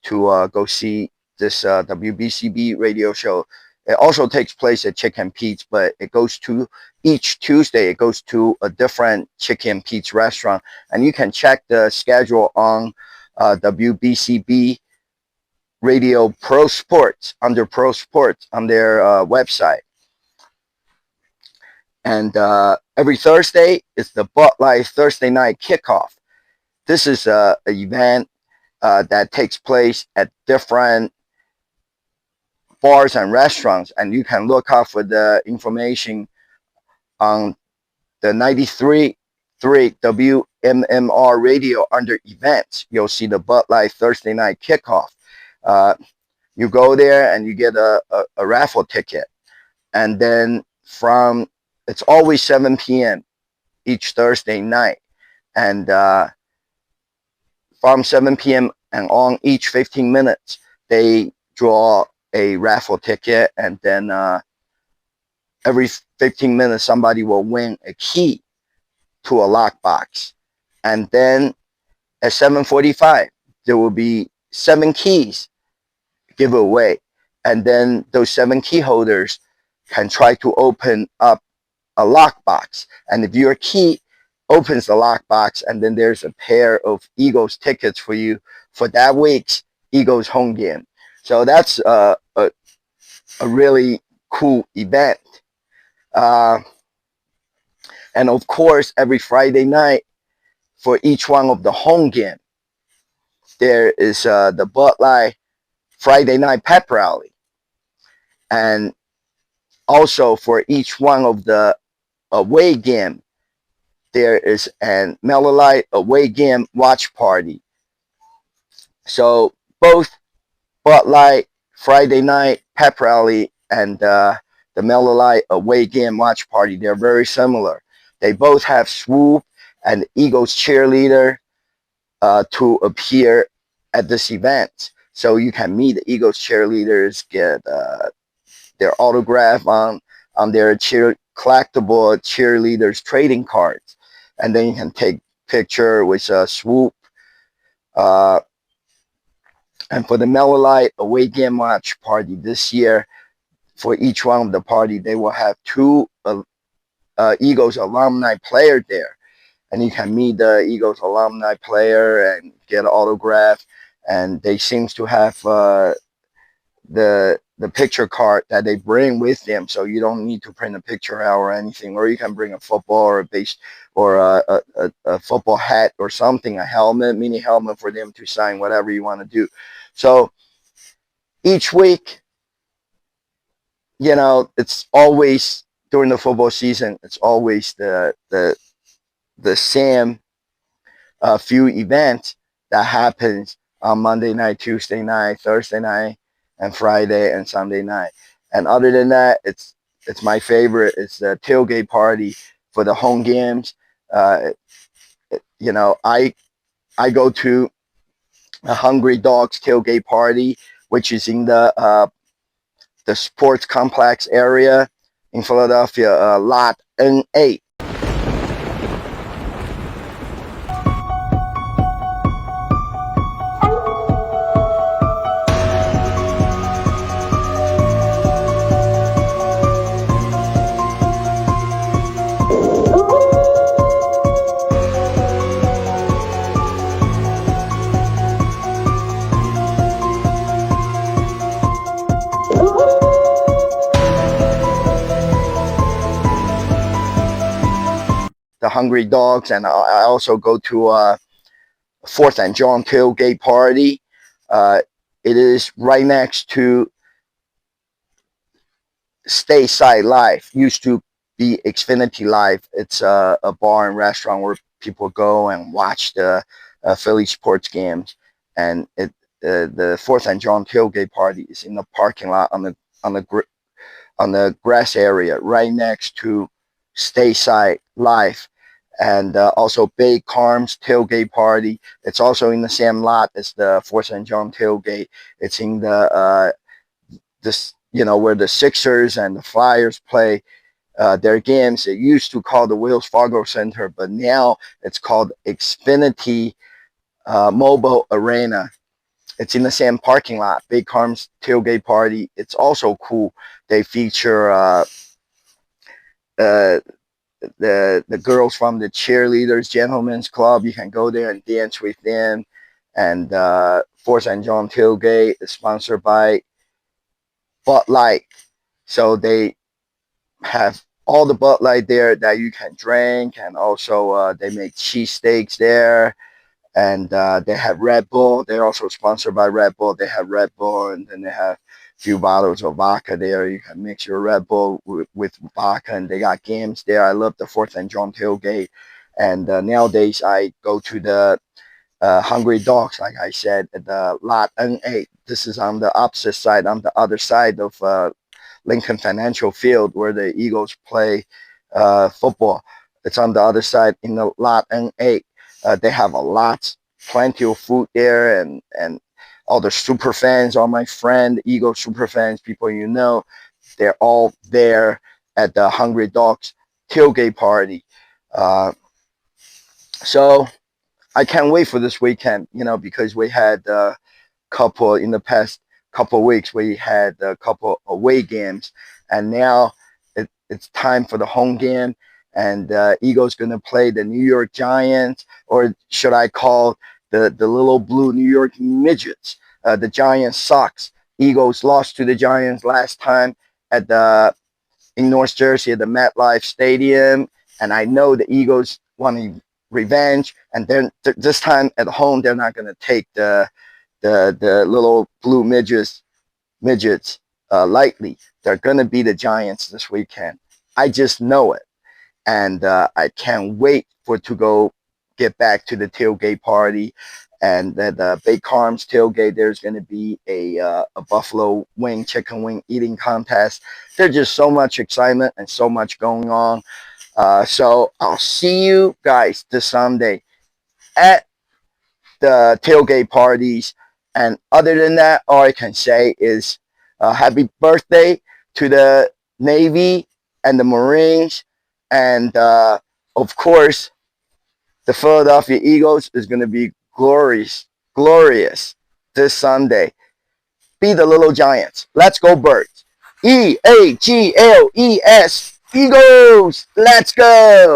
to go see this WBCB radio show. It also takes place at Chicken Pete's, but it goes to each Tuesday. It goes to a different Chicken Pete's restaurant, and you can check the schedule on WBCB Radio Pro Sports under Pro Sports on their website. And every Thursday is the Bud Light Thursday Night Kickoff. This is an event that takes place at different bars and restaurants, and you can look up for the information on the 93.3 WMMR radio under events. You'll see the Bud Light Thursday Night Kickoff. You go there and you get a raffle ticket, and then it's always 7 p.m. each Thursday night, and from 7 p.m. and on, each 15 minutes they draw a raffle ticket, and then every 15 minutes somebody will win a key to a lockbox. And then at 7:45 there will be 7 keys given away, and then those 7 key holders can try to open up a lockbox. And if your key opens the lockbox, and then there's a pair of Eagles tickets for you for that week's Eagles home game. So that's a really cool event. And of course, every Friday night for each one of the home game, there is the Bud Light Friday Night Pep Rally. And also for each one of the away game, there is an Miller Lite away game watch party. So both Bud Light Friday Night Pep Rally and the Miller Lite away game watch party. They're very similar. They both have Swoop and Eagles cheerleader to appear at this event. So you can meet the Eagles cheerleaders, get their autograph on their collectible cheerleaders trading cards, and then you can take picture with Swoop. Uh, and for the Miller Lite away game watch party this year, for each one of the party, they will have two Eagles alumni players there, and you can meet the Eagles alumni player and get an autograph. And they seems to have the picture card that they bring with them, so you don't need to print a picture out or anything. Or you can bring a football or a base or a football hat or something, a helmet, mini helmet for them to sign, whatever you want to do. So each week, it's always during the football season. It's always the same few events that happens on Monday night, Tuesday night, Thursday night, and Friday and Sunday night. And other than that, it's my favorite. It's the tailgate party for the home games. I go to a Hungry Dogs tailgate party, which is in the sports complex area in Philadelphia, Lot N8. The Hungry Dogs, and I also go to 4th and John tailgate party. It is right next to Stateside Live. Used to be Xfinity Live. It's a bar and restaurant where people go and watch the Philly sports games. And the 4th and John tailgate party is in the parking lot on the grass area right next to Stateside Live. And also Bay Carm's tailgate party. It's also in the same lot as the 4th and John tailgate. It's in the where the Sixers and the Flyers play their games. It used to call the Wells Fargo Center, but now it's called Xfinity Mobile Arena. It's in the same parking lot. Big Carm's tailgate party. It's also cool. They feature the girls from the cheerleaders gentlemen's club. You can go there and dance with them. And 4th and John tailgate is sponsored by Bud Light, so they have all the Bud Light there that you can drink. And also they make cheesesteaks there. And they have Red Bull. They're also sponsored by Red Bull. They have Red Bull, and then they have a few bottles of vodka there. You can mix your Red Bull with vodka, and they got games there. I love the 4th and John tailgate. And nowadays, I go to the Hungry Dogs, like I said, at the Lot N8. This is on the opposite side, on the other side of Lincoln Financial Field, where the Eagles play football. It's on the other side in the Lot N8. They have plenty of food there, and all the super fans, all my friend, Eagle super fans, people they're all there at the Hungry Dogs tailgate party. So I can't wait for this weekend, because we had in the past couple of weeks, we had a couple away games, and now it's time for the home game. And Eagles going to play the New York Giants, or should I call the little blue New York midgets. The Giants sucks. Eagles lost to the Giants last time in North Jersey at the MetLife Stadium, and I know the Eagles want revenge. And then this time at home, they're not going to take the little blue midgets lightly. They're going to be the Giants this weekend. I just know it. And I can't wait to get back to the tailgate party. And at the Big Carm's tailgate, there's going to be a buffalo wing, chicken wing eating contest. There's just so much excitement and so much going on. So I'll see you guys this Sunday at the tailgate parties. And other than that, all I can say is happy birthday to the Navy and the Marines. And of course, the Philadelphia Eagles is going to be glorious this Sunday. Be the little Giants. Let's go Birds. Eagles. Eagles. Let's go.